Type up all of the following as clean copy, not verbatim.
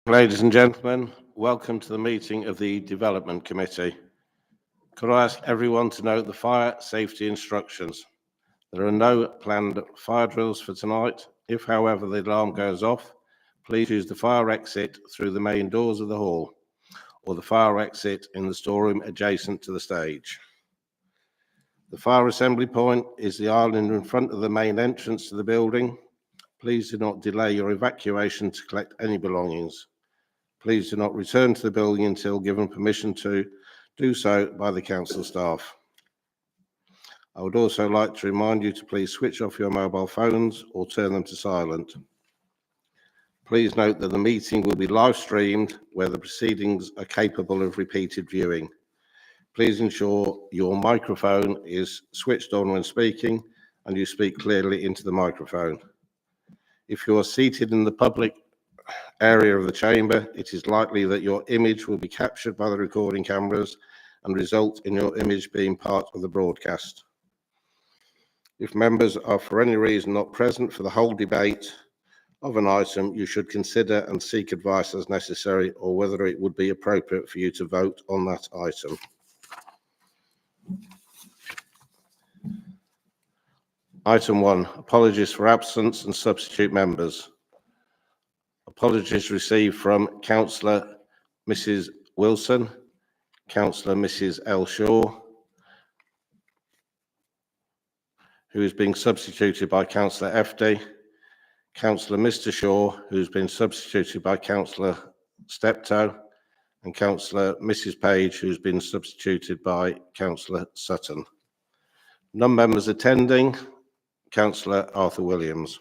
Ladies and gentlemen, welcome to the meeting of the Development Committee. Could I ask everyone to note the fire safety instructions? There are no planned fire drills for tonight. If, however, the alarm goes off, please use the fire exit through the main doors of the hall or the fire exit in the storeroom adjacent to the stage. The fire assembly point is the island in front of the main entrance to the building. Please do not delay your evacuation to collect any belongings. Please do not return to the building until given permission to do so by the council staff. I would also like to remind you to please switch off your mobile phones or turn them to silent. Please note that the meeting will be live streamed where the proceedings are capable of repeated viewing. Please ensure your microphone is switched on when speaking and you speak clearly into the microphone. If you are seated in the public area of the chamber, it is likely that your image will be captured by the recording cameras and result in your image being part of the broadcast. If members are for any reason not present for the whole debate of an item, you should consider and seek advice as necessary or whether it would be appropriate for you to vote on that item. Item 1, apologies for absence and substitute members. Apologies received from Councillor Mrs. Wilson, Councillor Mrs. L. Shaw, who is being substituted by Councillor FD, Councillor Mr. Shaw, who has been substituted by Councillor Steptoe, and Councillor Mrs. Page, who has been substituted by Councillor Sutton. Non-members attending, Councillor Arthur Williams.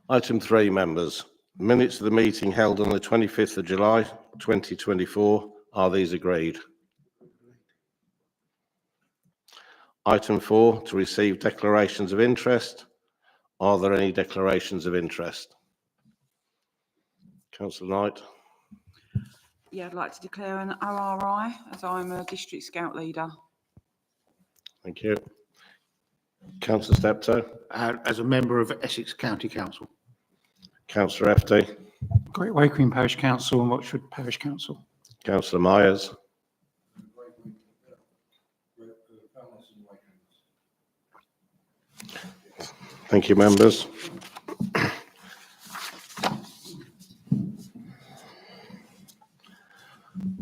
Item 3, members. Minutes of the meeting held on the 25th of July 2024. Are these agreed? Item 4, to receive declarations of interest. Are there any declarations of interest? Councillor Knight. Yeah, I'd like to declare an ORI as I'm a district scout leader. Thank you. Councillor Steptoe. As a member of Essex County Council. Councillor FD. Great Wakering Parish Council and Watford Parish Council. Councillor Myers. Thank you, members.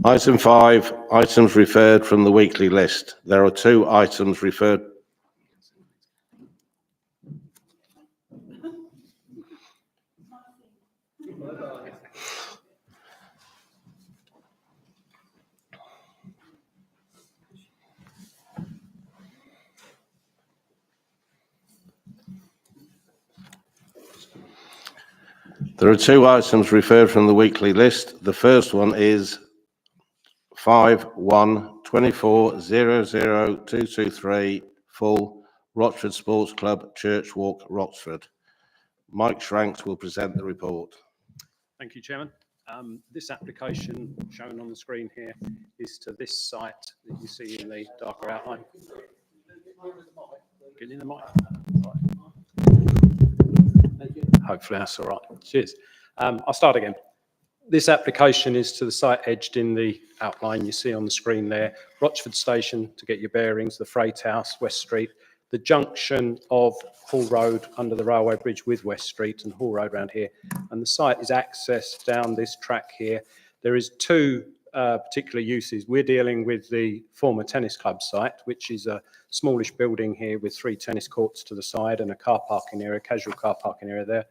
Item 5, items referred from the weekly list. There are 2 items referred. There are 2 items referred from the weekly list. The first one is 5/1/24/00223 full Rochford Sports Club Church Walk, Rochford. Mike Schranks will present the report. Thank you, Chairman. This application shown on the screen here is to this site that you see in the darker outline. Get in the mic. Hopefully that's all right. Cheers. I'll start again. This application is to the site edged in the outline you see on the screen there. Rochford Station, to get your bearings, the Freight House, West Street, the junction of Hall Road under the railway bridge with West Street and Hall Road around here. And the site is accessed down this track here. There is 2 particular uses. We're dealing with the former tennis club site, which is a smallish building here with 3 tennis courts to the side and a car parking area, casual car parking area there.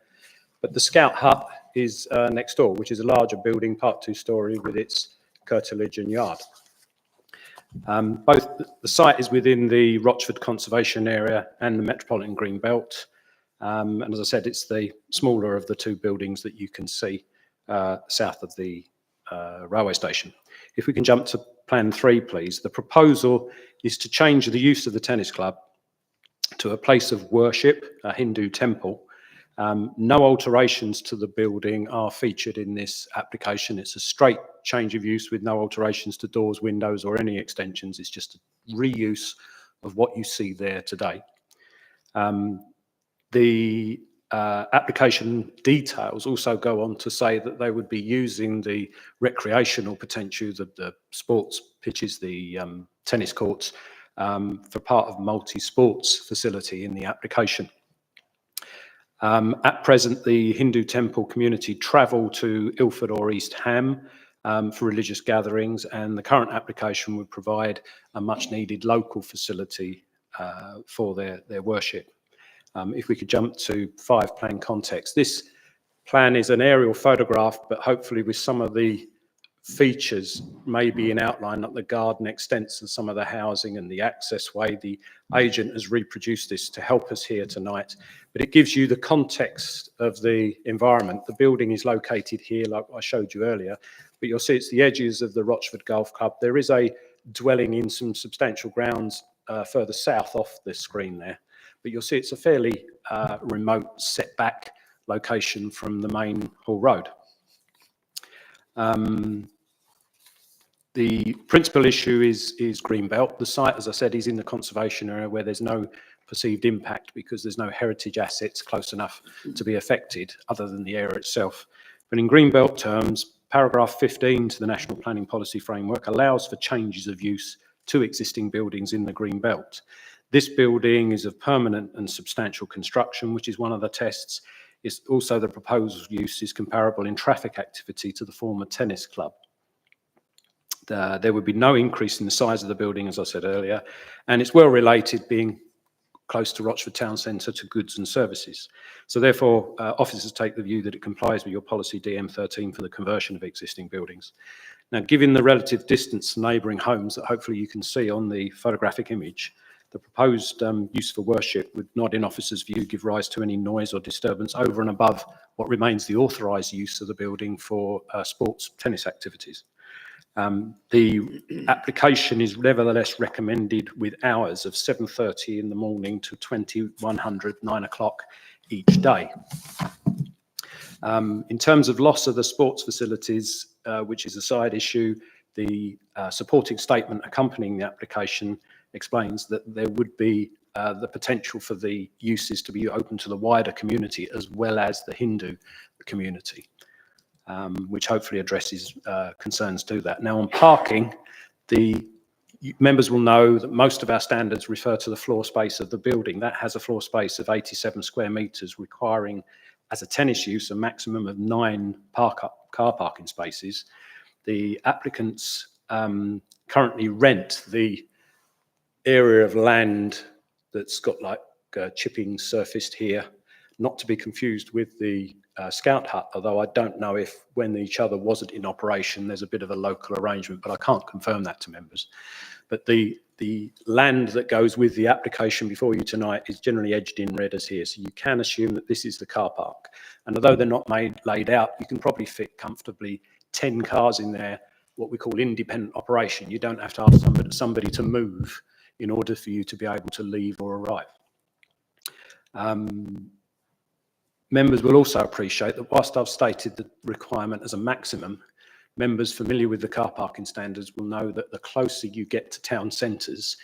But the Scout Hut is next door, which is a larger building, part 2-storey, with its curtilage and yard. Both the site is within the Rochford Conservation Area and the Metropolitan Green Belt. And as I said, it's the smaller of the 2 buildings that you can see south of the railway station. If we can jump to Plan 3, please. The proposal is to change the use of the tennis club to a place of worship, a Hindu temple. No alterations to the building are featured in this application. It's a straight change of use with no alterations to doors, windows, or any extensions. It's just a reuse of what you see there today. The application details also go on to say that they would be using the recreational potential, the sports pitches, the tennis courts, for part of multi-sports facility in the application. At present, the Hindu temple community travel to Ilford or East Ham for religious gatherings, and the current application would provide a much needed local facility for their worship. If we could jump to 5 plan context. This plan is an aerial photograph, but hopefully with some of the features maybe in outline, like the garden extents and some of the housing and the access way. The agent has reproduced this to help us here tonight, but it gives you the context of the environment. The building is located here, like I showed you earlier, but you'll see it's the edges of the Rochford Golf Club. There is a dwelling in some substantial grounds further south off the screen there, but you'll see it's a fairly remote setback location from the main Hall Road. The principal issue is Greenbelt. The site, as I said, is in the conservation area where there's no perceived impact because there's no heritage assets close enough to be affected other than the area itself. But in Greenbelt terms, paragraph 15 to the National Planning Policy Framework allows for changes of use to existing buildings in the Greenbelt. This building is of permanent and substantial construction, which is one of the tests. It's also the proposed use is comparable in traffic activity to the former tennis club. There would be no increase in the size of the building, as I said earlier, and it's well related, being close to Rochford Town Centre, to goods and services. So therefore, officers take the view that it complies with your policy DM13 for the conversion of existing buildings. Now, given the relative distance to neighbouring homes that hopefully you can see on the photographic image, the proposed use for worship would not, in officers' view, give rise to any noise or disturbance over and above what remains the authorised use of the building for sports tennis activities. The application is nevertheless recommended with hours of 7:30 in the morning to 2100, 9 o'clock each day. In terms of loss of the sports facilities, which is a side issue, the supporting statement accompanying the application explains that there would be the potential for the uses to be open to the wider community as well as the Hindu community, which hopefully addresses concerns to that. Now, on parking, the members will know that most of our standards refer to the floor space of the building. That has a floor space of 87 square metres, requiring, as a tennis use, a maximum of 9 car parking spaces. The applicants currently rent the area of land that's got like chipping surfaced here, not to be confused with the Scout hut, although I don't know if when each other wasn't in operation, there's a bit of a local arrangement, but I can't confirm that to members. But the land that goes with the application before you tonight is generally edged in red as here, so you can assume that this is the car park. And although they're not laid out, you can probably fit comfortably 10 cars in there, what we call independent operation. You don't have to ask somebody to move in order for you to be able to leave or arrive. Members will also appreciate that whilst I've stated the requirement as a maximum, members familiar with the car parking standards will know that the closer you get to town centres,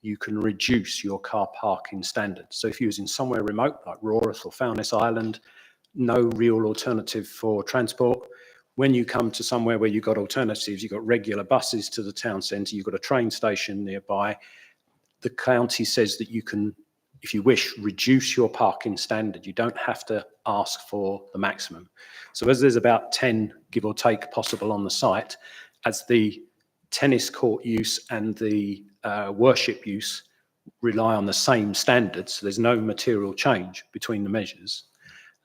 you can reduce your car parking standards. So if you're in somewhere remote like Rorath or Foulness Island, no real alternative for transport. When you come to somewhere where you've got alternatives, you've got regular buses to the town centre, you've got a train station nearby, the county says that you can, if you wish, reduce your parking standard. You don't have to ask for the maximum. So as there's about 10, give or take, possible on the site, as the tennis court use and the worship use rely on the same standards, so there's no material change between the measures.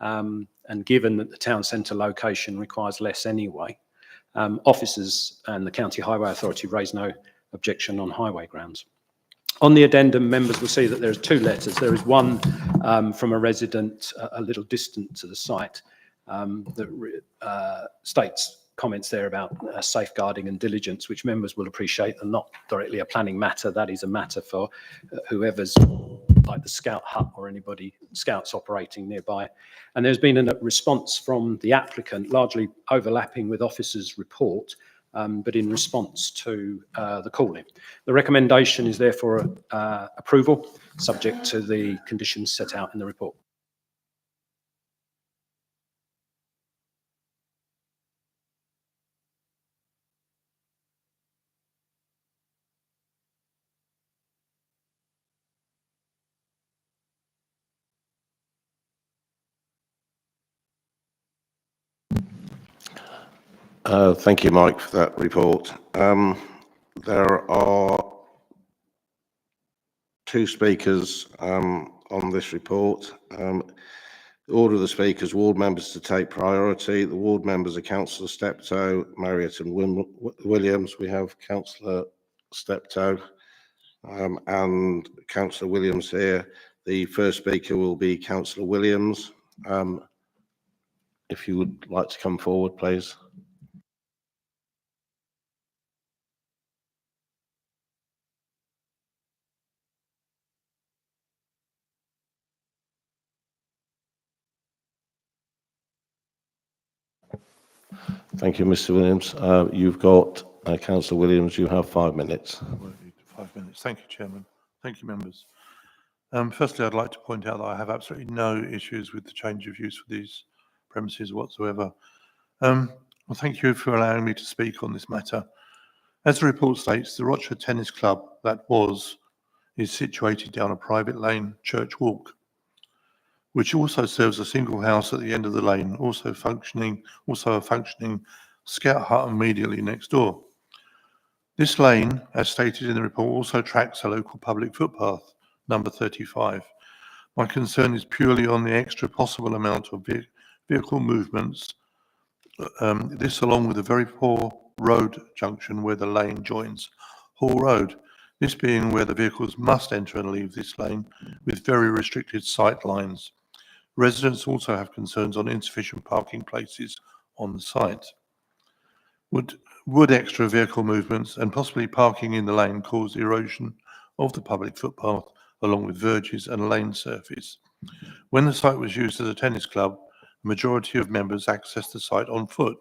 And given that the town centre location requires less anyway, officers and the County Highway Authority raise no objection on highway grounds. On the addendum, members will see that there are 2 letters. There is one from a resident a little distant to the site that states comments there about safeguarding and diligence, which members will appreciate, and not directly a planning matter. That is a matter for whoever's, like the Scout hut or anybody, Scouts operating nearby. And there's been a response from the applicant, largely overlapping with officers' report, but in response to the call-in. The recommendation is therefore approval, subject to the conditions set out in the report. Thank you, Mike, for that report. There are two speakers on this report. The order of the speakers, ward members to take priority. The ward members are Councillor Steptoe, Marriott and Williams. We have Councillor Steptoe and Councillor Williams here. The first speaker will be Councillor Williams. If you would like to come forward, please. Thank you, Mr. Williams. You've got Councillor Williams. You have 5 minutes. I won't need 5 minutes. Thank you, Chairman. Thank you, members. Firstly, I'd like to point out that I have absolutely no issues with the change of use for these premises whatsoever. Well, thank you for allowing me to speak on this matter. As the report states, the Rochford Tennis Club is situated down a private lane, Church Walk, which also serves a single house at the end of the lane, also a functioning scout hut immediately next door. This lane, as stated in the report, also tracks a local public footpath, number 35. My concern is purely on the extra possible amount of vehicle movements, this along with a very poor road junction where the lane joins Hall Road, this being where the vehicles must enter and leave this lane with very restricted sight lines. Residents also have concerns on insufficient parking places on the site. Would extra vehicle movements and possibly parking in the lane cause erosion of the public footpath along with verges and lane surface? When the site was used as a tennis club, the majority of members accessed the site on foot.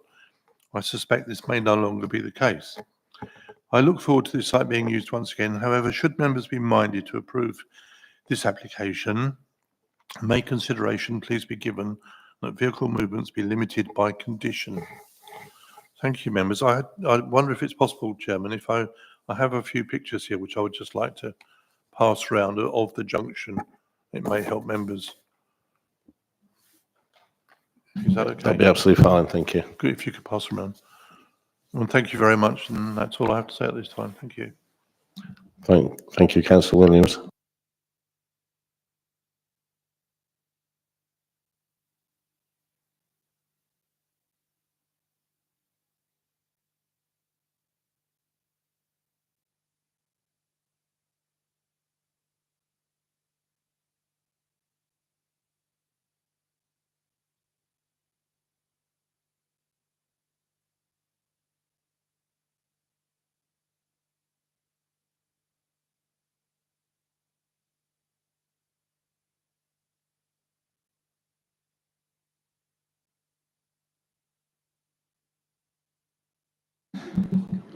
I suspect this may no longer be the case. I look forward to this site being used once again. However, should members be minded to approve this application, may consideration please be given that vehicle movements be limited by condition. Thank you, members. I wonder if it's possible, Chairman, if I have a few pictures here which I would just like to pass around of the junction. It may help members. Is that okay? That'd be absolutely fine. Thank you. Good, if you could pass them around. Well, thank you very much, and that's all I have to say at this time. Thank you. Thank you, Councillor Williams.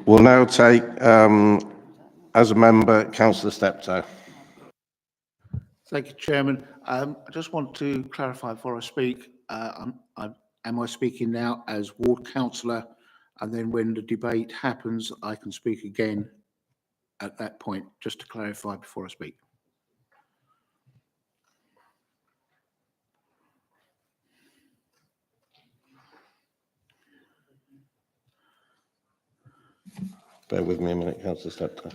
We'll now take, as a member, Councillor Steptoe. Thank you, Chairman. I just want to clarify before I speak, am I speaking now as ward councillor? And then when the debate happens, I can speak again at that point, just to clarify before I speak. Bear with me a minute, Councillor Steptoe.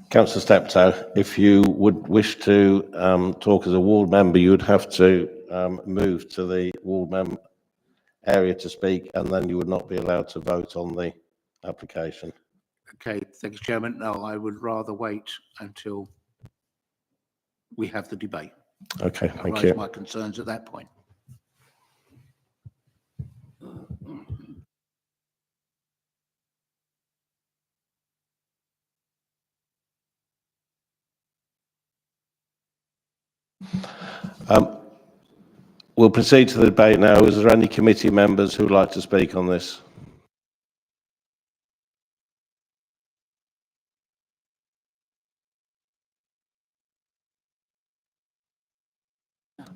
Councillor Steptoe, if you would wish to talk as a ward member, you would have to move to the ward area to speak, and then you would not be allowed to vote on the application. Okay, thank you, Chairman. No, I would rather wait until we have the debate. Okay, I'll thank raise you. my concerns at that point. We'll proceed to the debate now. Is there any committee members who would like to speak on this?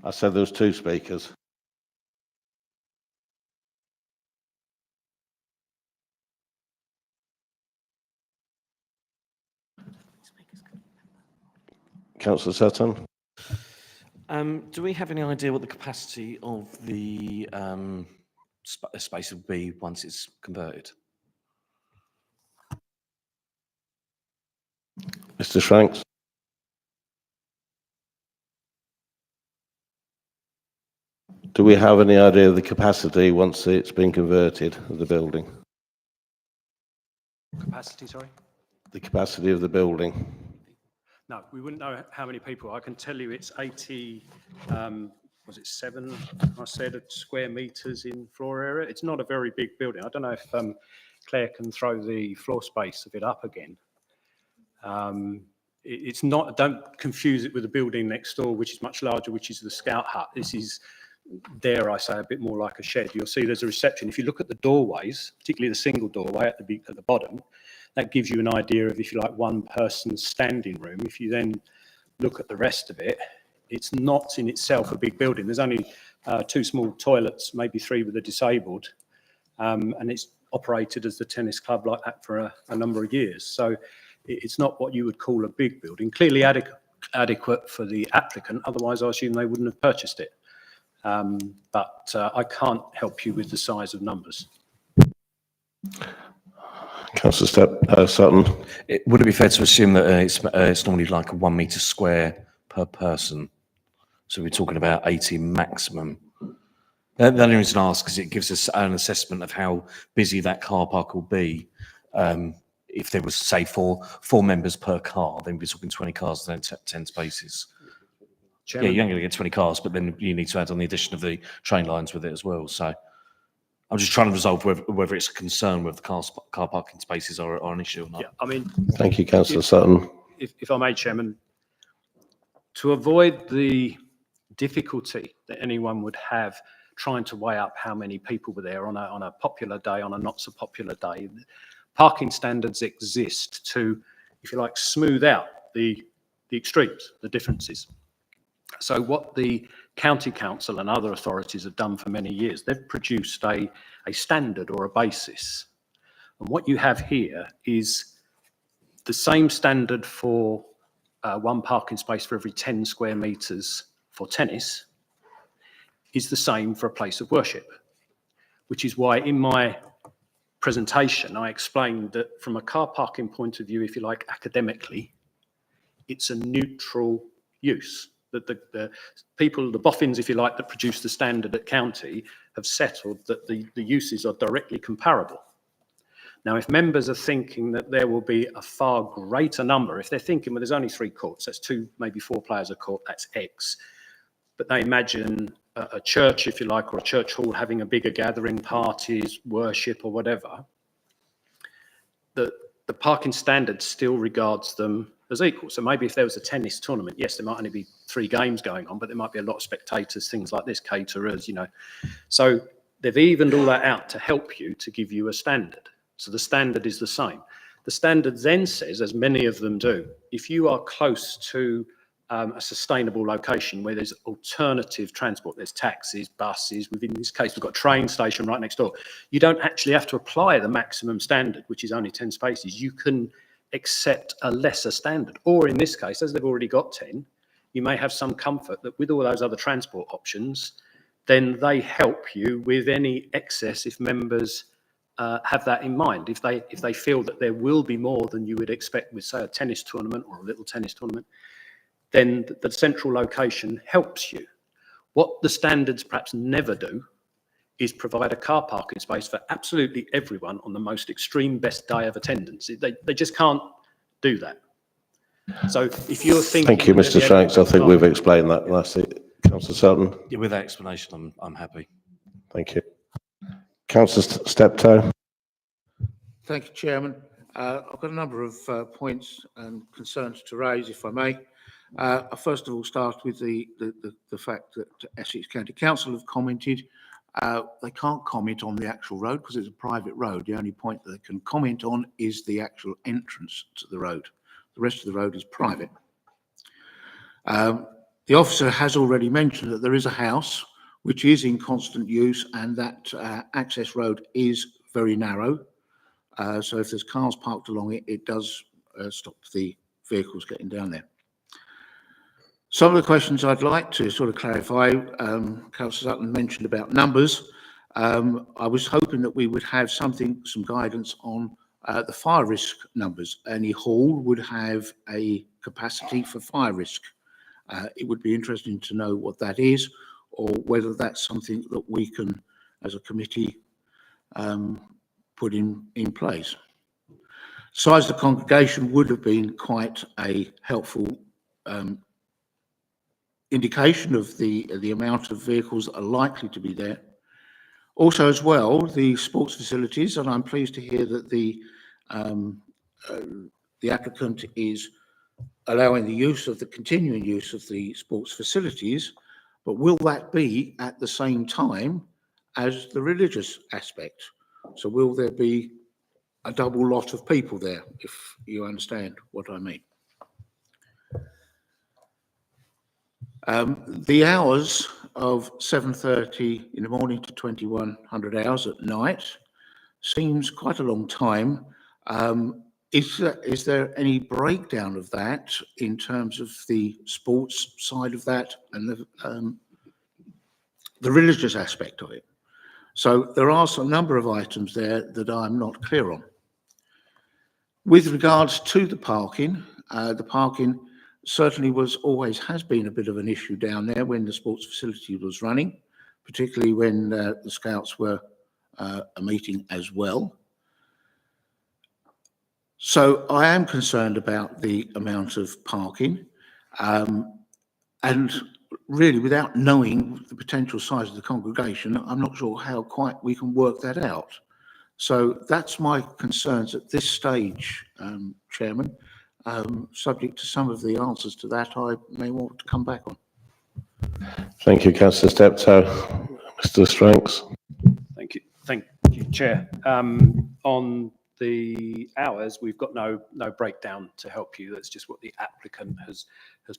I said there was 2 speakers. Councillor Sutton? Do we have any idea what the capacity of the space will be once it's converted? Mr. Shranks? Do we have any idea of the capacity once it's been converted of the building? Capacity, sorry? The capacity of the building? No, we wouldn't know how many people. I can tell you it's 80, was it 7, I said, square metres in floor area. It's not a very big building. I don't know if Claire can throw the floor space of it up again. It's not, don't confuse it with the building next door, which is much larger, which is the Scout Hut. This is, dare I say, a bit more like a shed. You'll see there's a reception. If you look at the doorways, particularly the single doorway at the bottom, that gives you an idea of, if you like, one person's standing room. If you then look at the rest of it, it's not in itself a big building. There's only 2 small toilets, maybe 3 with the disabled, and it's operated as the tennis club like that for a number of years. So it's not what you would call a big building. Clearly adequate for the applicant, otherwise I assume they wouldn't have purchased it. But I can't help you with the size of numbers. Councillor Sutton? Would it be fair to assume that it's normally like a 1 metre square per person? So we're talking about 80 maximum. The only reason I ask is it gives us an assessment of how busy that car park will be. If there was, say, four members per car, then we're talking 20 cars, then 10 spaces. Chairman? Yeah, you're only going to get 20 cars, but then you need to add on the addition of the train lines with it as well. So I'm just trying to resolve whether it's a concern whether the car parking spaces are an issue or not. Yeah, I mean, Thank you, Councillor Sutton. if I may, Chairman, to avoid the difficulty that anyone would have trying to weigh up how many people were there on a popular day, on a not so popular day, parking standards exist to, if you like, smooth out the extremes, the differences. So what the County Council and other authorities have done for many years, they've produced a standard or a basis. And what you have here is the same standard for 1 parking space for every 10 square metres for tennis is the same for a place of worship, which is why in my presentation I explained that from a car parking point of view, if you like, academically, it's a neutral use. That the people, the boffins, if you like, that produce the standard at county have settled that the uses are directly comparable. Now, if members are thinking that there will be a far greater number, if they're thinking, well, there's only 3 courts, that's 2, maybe 4 players a court, that's X. But they imagine a church, if you like, or a church hall having a bigger gathering, parties, worship or whatever, the parking standard still regards them as equal. So maybe if there was a tennis tournament, yes, there might only be 3 games going on, but there might be a lot of spectators, things like this, caterers, you know. So they've evened all that out to help you, to give you a standard. So the standard is the same. The standard then says, as many of them do, if you are close to a sustainable location where there's alternative transport, there's taxis, buses, within this case, we've got a train station right next door, you don't actually have to apply the maximum standard, which is only 10 spaces. You can accept a lesser standard. Or in this case, as they've already got 10, you may have some comfort that with all those other transport options, then they help you with any excess if members have that in mind. If they feel that there will be more than you would expect with, say, a tennis tournament or a little tennis tournament, then the central location helps you. What the standards perhaps never do is provide a car parking space for absolutely everyone on the most extreme best day of attendance. They just can't do that. So if you're thinking... Thank you, Mr. Shanks. I think we've explained that. That's it. Councillor Sutton? Yeah, with that explanation, I'm happy. Thank you. Councillor Steptoe? Thank you, Chairman. I've got a number of points and concerns to raise, if I may. I first of all start with the fact that Essex County Council have commented. They can't comment on the actual road because it's a private road. The only point that they can comment on is the actual entrance to the road. The rest of the road is private. The The officer has already mentioned that there is a house which is in constant use and that access road is very narrow. So if there's cars parked along it, it does stop the vehicles getting down there. Some of the questions I'd like to sort of clarify, Councillor Sutton mentioned about numbers. I was hoping that we would have some guidance on the fire risk numbers. Any hall would have a capacity for fire risk. It would be interesting to know what that is, or whether that's something that we can, as a committee, put in place. Size of the congregation would have been quite a helpful indication of the amount of vehicles that are likely to be there. Also, as well, the sports facilities, and I'm pleased to hear that the applicant is allowing the continuing use of the sports facilities, but will that be at the same time as the religious aspect? So will there be a double lot of people there, if you understand what I mean? The hours of 7:30 in the morning to 2100 hours at night seems quite a long time. Is there any breakdown of that in terms of the sports side of that and the religious aspect of it? So there are a number of items there that I'm not clear on. With regards to the parking certainly has been a bit of an issue down there when the sports facility was running, particularly when the Scouts were a meeting as well. So I am concerned about the amount of parking, and really, without knowing the potential size of the congregation, I'm not sure how quite we can work that out. So that's my concerns at this stage, Chairman. Subject to some of the answers to that, I may want to come back on. Thank you, Councillor Steptoe. Mr. Stranks. Thank you, Chair. On the hours, we've got no breakdown to help you. That's just what the applicant has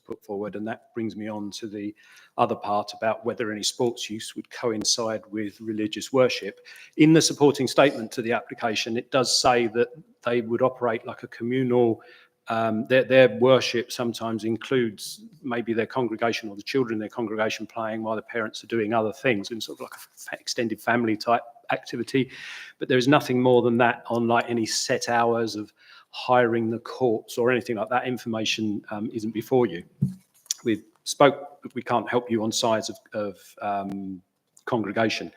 put forward, and that brings me on to the other part about whether any sports use would coincide with religious worship. In the supporting statement to the application, it does say that they would operate like a communal. Their worship sometimes includes maybe their congregation or the children in their congregation playing while the parents are doing other things in sort of like an extended family type activity. But there is nothing more than that on like any set hours of hiring the courts or anything like that. Information isn't before you. We can't help you on size of congregation.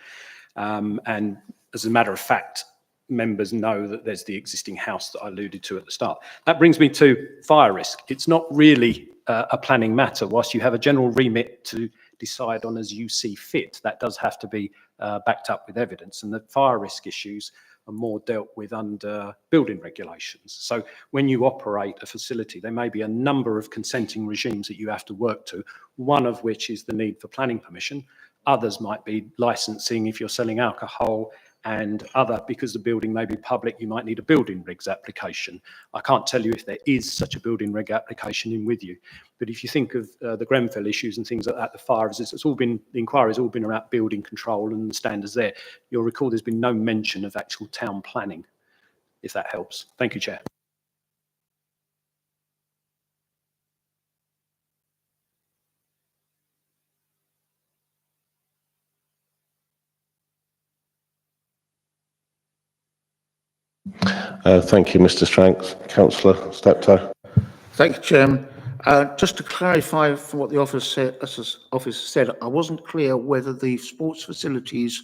And as a matter of fact, members know that there's the existing house that I alluded to at the start. That brings me to fire risk. It's not really a planning matter. Whilst you have a general remit to decide on as you see fit, that does have to be backed up with evidence. And the fire risk issues are more dealt with under building regulations. So when you operate a facility, there may be a number of consenting regimes that you have to work to, one of which is the need for planning permission. Others might be licensing if you're selling alcohol, and other, because the building may be public, you might need a building regs application. I can't tell you if there is such a building reg application in with you, but if you think of the Grenfell issues and things like that, the fires, the inquiry's all been around building control and the standards there. You'll recall there's been no mention of actual town planning, if that helps. Thank you, Chair. Thank you, Mr. Stranks. Councillor Steptoe. Thank you, Chairman. Just to clarify from what the officer said, I wasn't clear whether the sports facilities,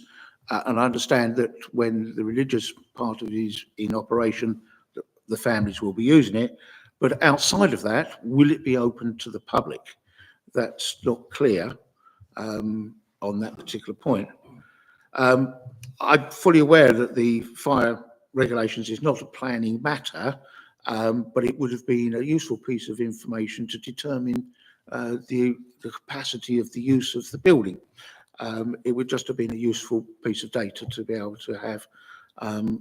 and I understand that when the religious part of it is in operation, the families will be using it, but outside of that, will it be open to the public? That's not clear on that particular point. I'm fully aware that the fire regulations is not a planning matter, but it would have been a useful piece of information to determine the capacity of the use of the building. It would just have been a useful piece of data to be able to have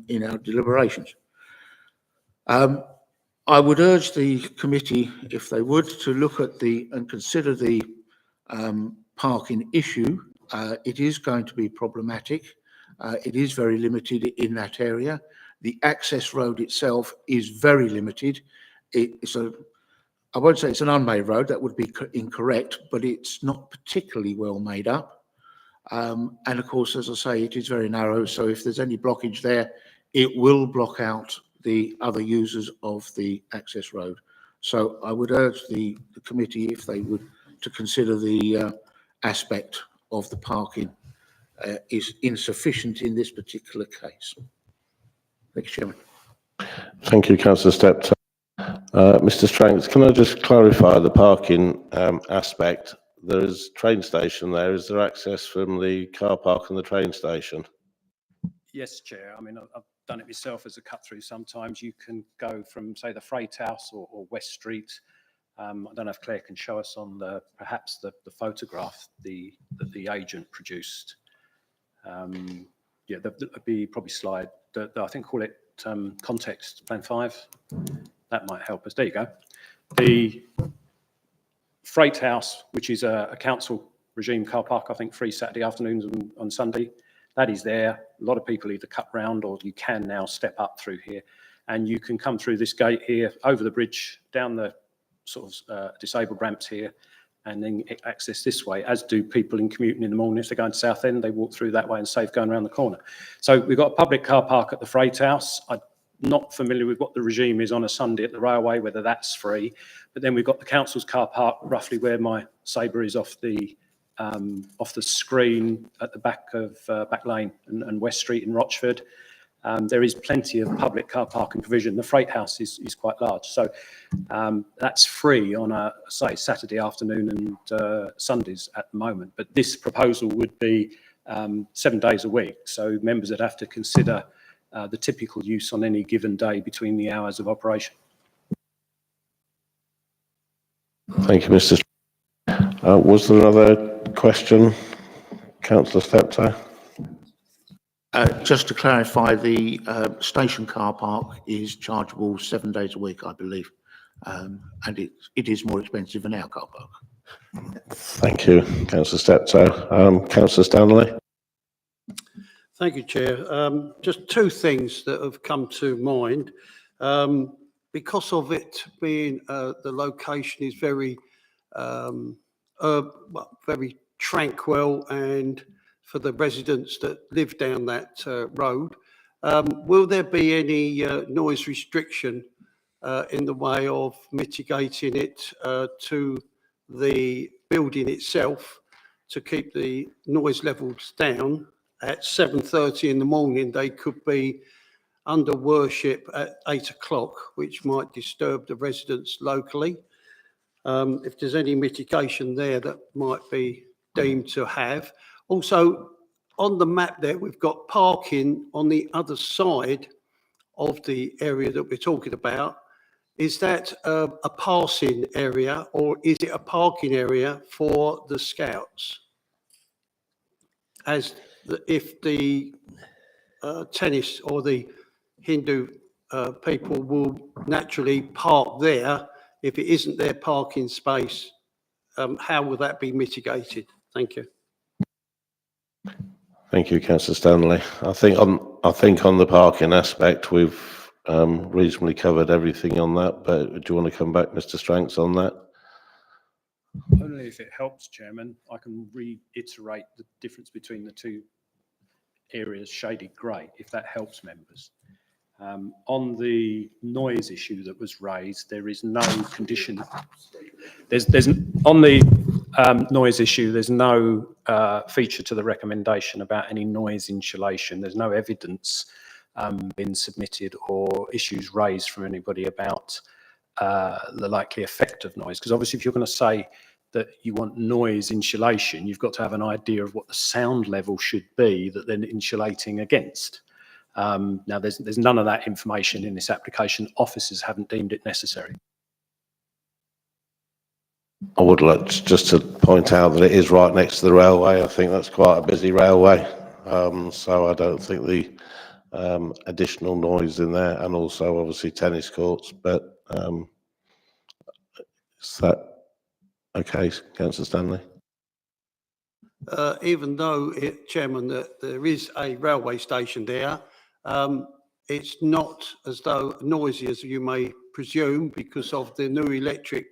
in our deliberations. I would urge the committee, if they would, to look at and consider the parking issue, it is going to be problematic. It is very limited in that area. The access road itself is very limited. I won't say it's an unmade road, that would be incorrect, but it's not particularly well made up. And of course, as I say, it is very narrow, so if there's any blockage there, it will block out the other users of the access road. So I would urge the committee, if they would, to consider the aspect of the parking is insufficient in this particular case. Thank you, Chairman. Thank you, councillor Steptoe. Mr. Stranks, can I just clarify the parking aspect? There is train station there. Is there access from the car park and the train station? Yes, Chair. I mean, I've done it myself as a cut through. Sometimes you can go from, say, the Freight House or West Street. I don't know if Claire can show us on perhaps the photograph that the agent produced. Yeah, that'd be probably slide. I think call it context plan 5. That might help us. There you go. The Freight House, which is a council regime car park, I think free Saturday afternoons and on Sunday. That is there. A lot of people either cut round or you can now step up through here. And you can come through this gate here, over the bridge, down the sort of disabled ramps here, and then access this way, as do people in commuting in the morning. If they're going to Southend, they walk through that way and save going around the corner. So we've got a public car park at the Freight House. I'm not familiar with what the regime is on a Sunday at the railway, whether that's free. But then we've got the council's car park, roughly where my Sabre is off the screen at the back of Back Lane and West Street in Rochford. There is plenty of public car parking provision. The Freight House is quite large. So that's free on a, say, Saturday afternoon and Sundays at the moment. But this proposal would be 7 days a week. So members would have to consider the typical use on any given day between the hours of operation. Thank you, Mr. Was there another question, councillor Steptoe? Just to clarify, the station car park is chargeable 7 days a week, I believe, and it is more expensive than our car park. Thank you, councillor Steptoe. Councillor Stanley? Thank you, Chair. Just two things that have come to mind. Because of it being the location is very, very tranquil, and for the residents that live down that road, will there be any noise restriction in the way of mitigating it to the building itself to keep the noise levels down? At 7:30 in the morning, they could be under worship at 8 o'clock, which might disturb the residents locally. If there's any mitigation there that might be deemed to have. Also, on the map there, we've got parking on the other side of the area that we're talking about. Is that a passing area, or is it a parking area for the Scouts? If the tennis or the Hindu people will naturally park there, if it isn't their parking space, how will that be mitigated? Thank you. Thank you, councillor Stanley. I think on the parking aspect, we've reasonably covered everything on that, but do you want to come back, Mr. Stranks, on that? Only if it helps, Chairman, I can reiterate the difference between the two areas shaded grey, if that helps members. On the noise issue that was raised, there is no condition. There's on the noise issue, there's no feature to the recommendation about any noise insulation. There's no evidence been submitted or issues raised from anybody about the likely effect of noise. Because obviously, if you're going to say that you want noise insulation, you've got to have an idea of what the sound level should be that they're insulating against. Now, there's none of that information in this application. Officers haven't deemed it necessary. I would like just to point out that it is right next to the railway. I think that's quite a busy railway. So I don't think the additional noise in there, and also obviously tennis courts, but is that okay, councillor Stanley? even though, Chairman, that there is a railway station there, it's not as though noisy as you may presume because of the new electric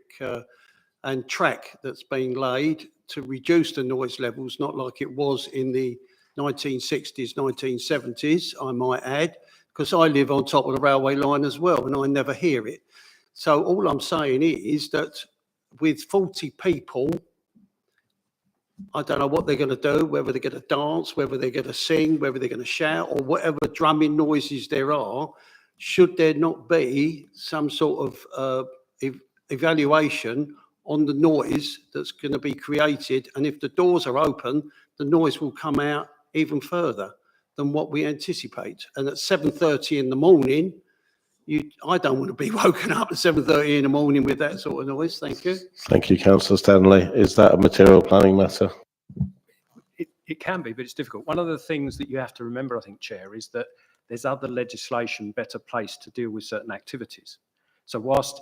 and track that's being laid to reduce the noise levels, not like it was in the 1960s, 1970s, I might add, because I live on top of the railway line as well and I never hear it. So all I'm saying is that with 40 people, I don't know what they're going to do, whether they're going to dance, whether they're going to sing, whether they're going to shout, or whatever drumming noises there are. Should there not be some sort of evaluation on the noise that's going to be created? And if the doors are open, the noise will come out even further than what we anticipate. And at 7:30 in the morning, I don't want to be woken up at 7:30 in the morning with that sort of noise. Thank you. Thank you, councillor Stanley. Is that a material planning matter? It can be, but it's difficult. One of the things that you have to remember, I think, Chair, is that there's other legislation better placed to deal with certain activities. So whilst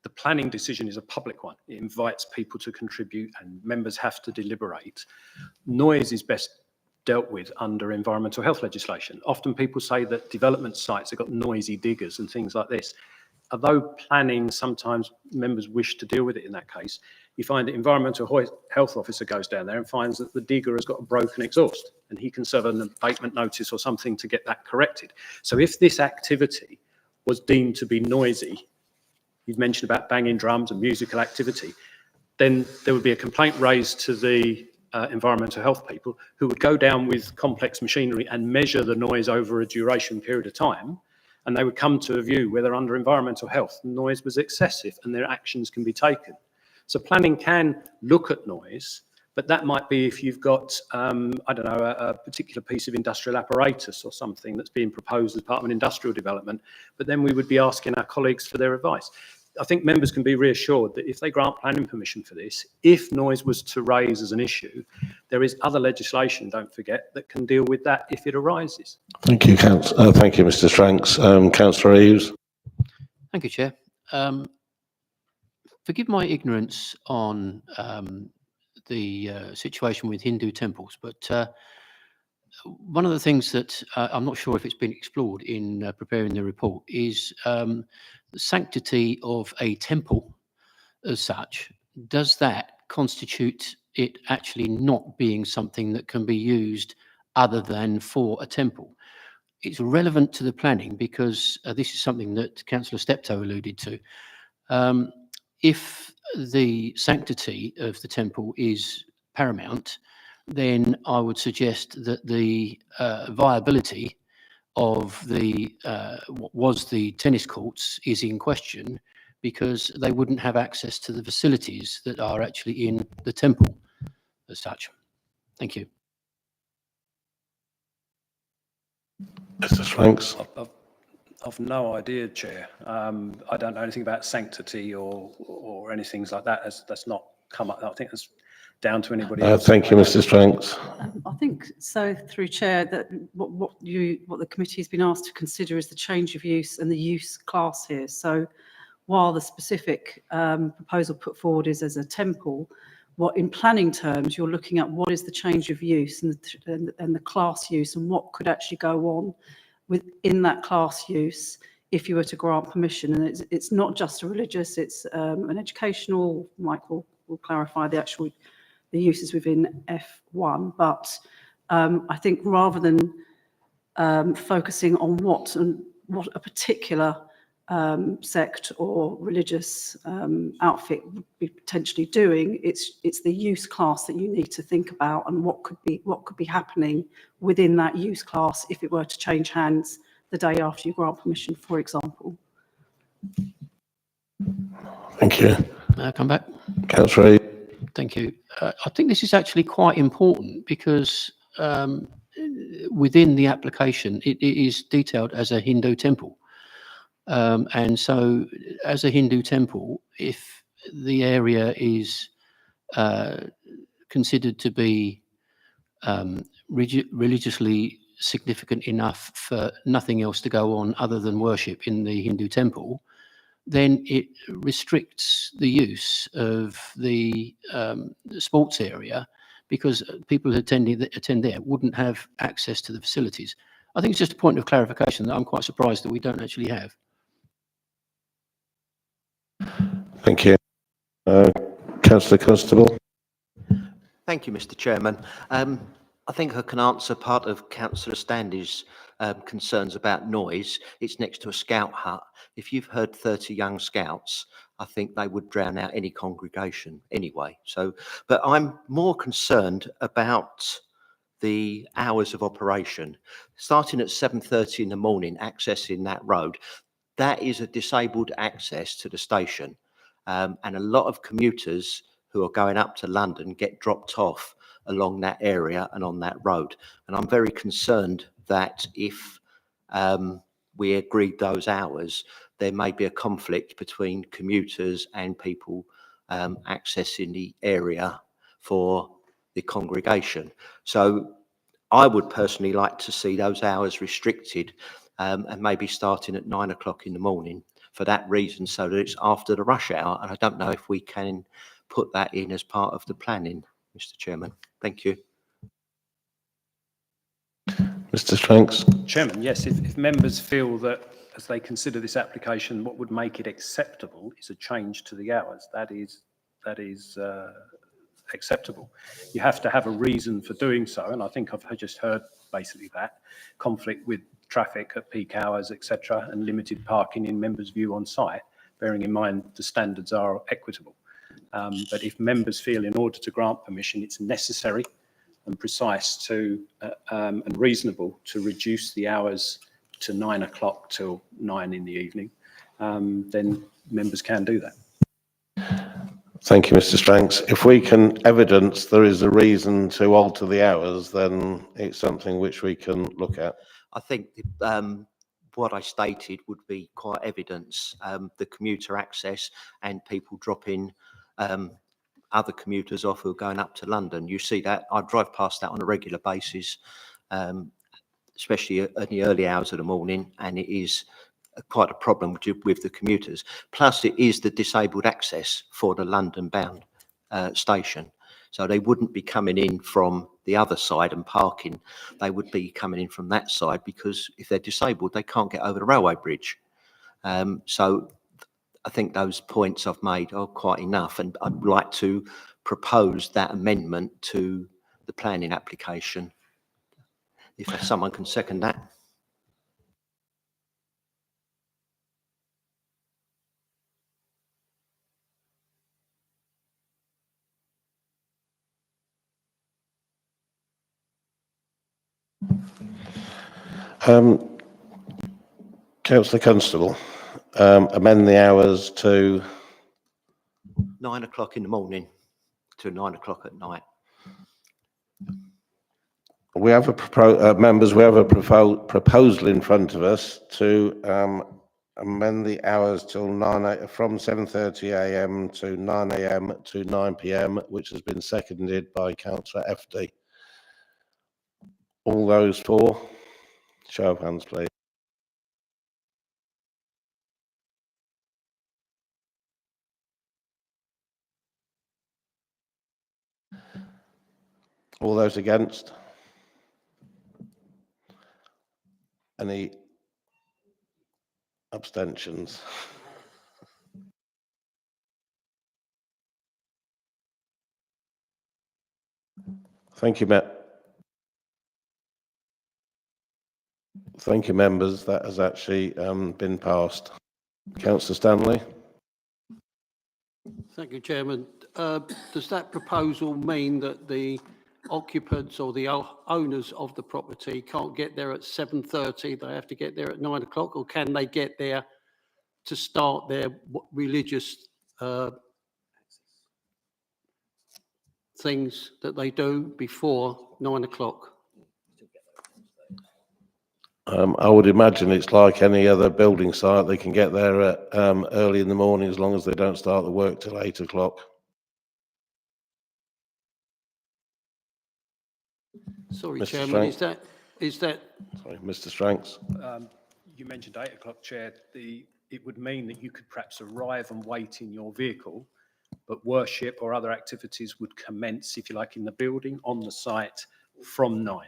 the planning decision is a public one, it invites people to contribute and members have to deliberate, noise is best dealt with under environmental health legislation. Often people say that development sites have got noisy diggers and things like this. Although planning, sometimes members wish to deal with it in that case, you find the environmental health officer goes down there and finds that the digger has got a broken exhaust and he can serve an abatement notice or something to get that corrected. So if this activity was deemed to be noisy, you've mentioned about banging drums and musical activity, then there would be a complaint raised to the environmental health people who would go down with complex machinery and measure the noise over a duration period of time. And they would come to a view whether under environmental health, the noise was excessive and their actions can be taken. So planning can look at noise, but that might be if you've got, I don't know, a particular piece of industrial apparatus or something that's being proposed as part of an industrial development, but then we would be asking our colleagues for their advice. I think members can be reassured that if they grant planning permission for this, if noise was to raise as an issue, there is other legislation, don't forget, that can deal with that if it arises. Thank you, thank you, Mr. Stranks. Councillor Eaves. Thank you, Chair. Forgive my ignorance on the situation with Hindu temples, but one of the things that I'm not sure if it's been explored in preparing the report is the sanctity of a temple as such. Does that constitute it actually not being something that can be used other than for a temple? It's relevant to the planning because this is something that Councillor Steptoe alluded to. If the sanctity of the temple is paramount, then I would suggest that the viability of the what was the tennis courts is in question because they wouldn't have access to the facilities that are actually in the temple as such. Thank you. Mr. Stranks. I've no idea, Chair. I don't know anything about sanctity or anything like that. That's not come up. I think that's down to anybody else. Thank you, Mr. Stranks. I think so, through Chair, that what the committee has been asked to consider is the change of use and the use class here. So while the specific proposal put forward is as a temple, what in planning terms you're looking at what is the change of use and the class use and what could actually go on within that class use if you were to grant permission. And it's not just a religious, it's an educational. Mike will clarify the uses within F1, but I think rather than focusing on what a particular sect or religious outfit would be potentially doing, it's the use class that you need to think about and what could be happening within that use class if it were to change hands the day after you grant permission, for example. Thank you. May I come back? Councillor Eaves. Thank you. I think this is actually quite important because within the application, it is detailed as a Hindu temple. And so as a Hindu temple, if the area is considered to be religiously significant enough for nothing else to go on other than worship in the Hindu temple, then it restricts the use of the sports area because people who attend there wouldn't have access to the facilities. I think it's just a point of clarification that I'm quite surprised that we don't actually have. Thank you. Councillor Constable. Thank you, Mr. Chairman. I think I can answer part of Councillor Standy's concerns about noise. It's next to a scout hut. If you've heard 30 young scouts, I think they would drown out any congregation anyway. So, but I'm more concerned about the hours of operation. Starting at 7:30 in the morning, accessing that road, that is a disabled access to the station. And a lot of commuters who are going up to London get dropped off along that area and on that road. And I'm very concerned that if we agreed those hours, there may be a conflict between commuters and people accessing the area for the congregation. So I would personally like to see those hours restricted and maybe starting at 9 o'clock in the morning for that reason, so that it's after the rush hour. And I don't know if we can put that in as part of the planning, Mr. Chairman. Thank you. Mr. Stranks. Chairman, yes, if members feel that as they consider this application, what would make it acceptable is a change to the hours. That is acceptable. You have to have a reason for doing so, and I think I've just heard basically that conflict with traffic at peak hours, etc., and limited parking in members' view on site, bearing in mind the standards are equitable. But if members feel in order to grant permission it's necessary and precise to and reasonable to reduce the hours to 9 o'clock till 9 in the evening, then members can do that. Thank you, Mr. Stranks. If we can evidence there is a reason to alter the hours, then it's something which we can look at. I think what I stated would be quite evidence, the commuter access and people dropping other commuters off who are going up to London. You see that, I drive past that on a regular basis, especially in the early hours of the morning, and it is quite a problem with the commuters. Plus it is the disabled access for the London bound station. So they wouldn't be coming in from the other side and parking. They would be coming in from that side, because if they're disabled, they can't get over the railway bridge. So I think those points I've made are quite enough, and I'd like to propose that amendment to the planning application. If someone can second that. Councillor Constable, amend the hours to 9 o'clock in the morning to 9 o'clock at night. we have a members. We have a proposal in front of us to amend the hours till from 7:30 a.m. to 9 a.m. to 9 p.m., which has been seconded by Councillor FD. All those for? Show of hands, please. All those against? Any abstentions? Thank you, Thank you, members. That has actually been passed. Councillor Stanley. Thank you, Chairman. Does that proposal mean that the occupants or the owners of the property can't get there at 7:30? They have to get there at 9 o'clock, or can they get there to start their religious things that they do before 9 o'clock? I would imagine it's like any other building site. They can get there at, early in the morning, as long as they don't start the work till 8 o'clock. Sorry, Mr. Chairman, is Strank. that? Sorry, Mr. Stranks. You mentioned 8 o'clock, Chair. It would mean that you could perhaps arrive and wait in your vehicle, but worship or other activities would commence, if you like, in the building on the site from 9.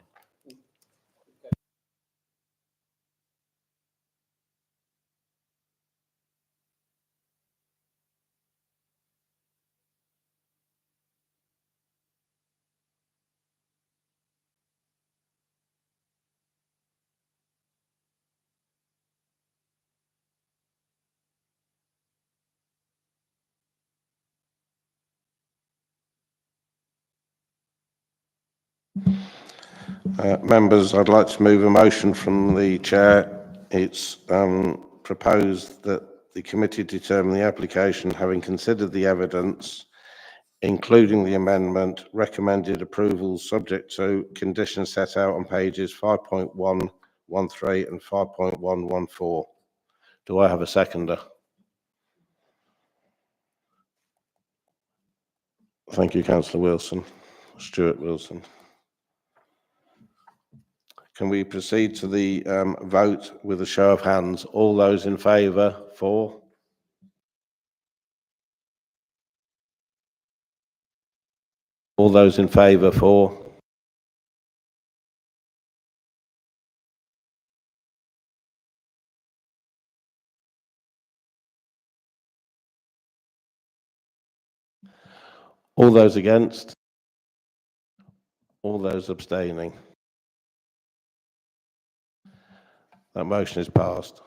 Members, I'd like to move a motion from the chair. It's proposed that the committee determine the application, having considered the evidence, including the amendment, recommended approval subject to conditions set out on pages 5.113 and 5.114. Do I have a seconder? Thank you, Councillor Wilson. Stuart Wilson. Can we proceed to the vote with a show of hands? All those in favour, for? All those in favour, for? All those against? All those abstaining? That motion is passed.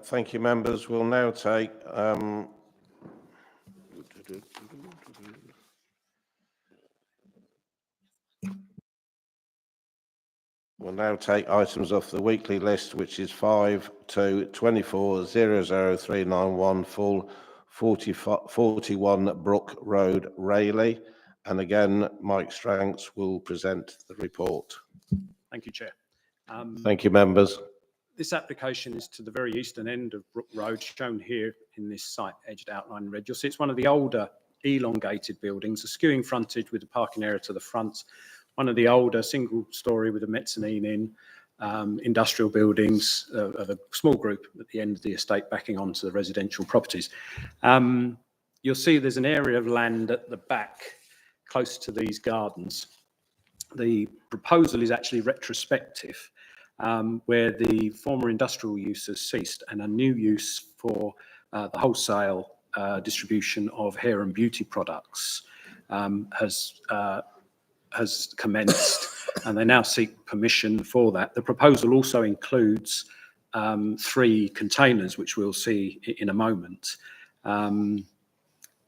Thank you, members. We'll now take We'll now take items off the weekly list, which is 5 to 24-00391 full 41 Brook Road, Rayleigh. And again, Mike Stranks will present the report. Thank you, Chair. Thank you, members. This application is to the very eastern end of Brook Road, shown here in this site edged outline in red. You'll see it's one of the older elongated buildings, a skewing frontage with a parking area to the front, one of the older single story with a mezzanine in, industrial buildings of a small group at the end of the estate backing onto the residential properties. You'll see there's an area of land at the back close to these gardens. The proposal is actually retrospective, where the former industrial use has ceased and a new use for the wholesale distribution of hair and beauty products has commenced, and they now seek permission for that. The proposal also includes 3 containers, which we'll see in a moment, and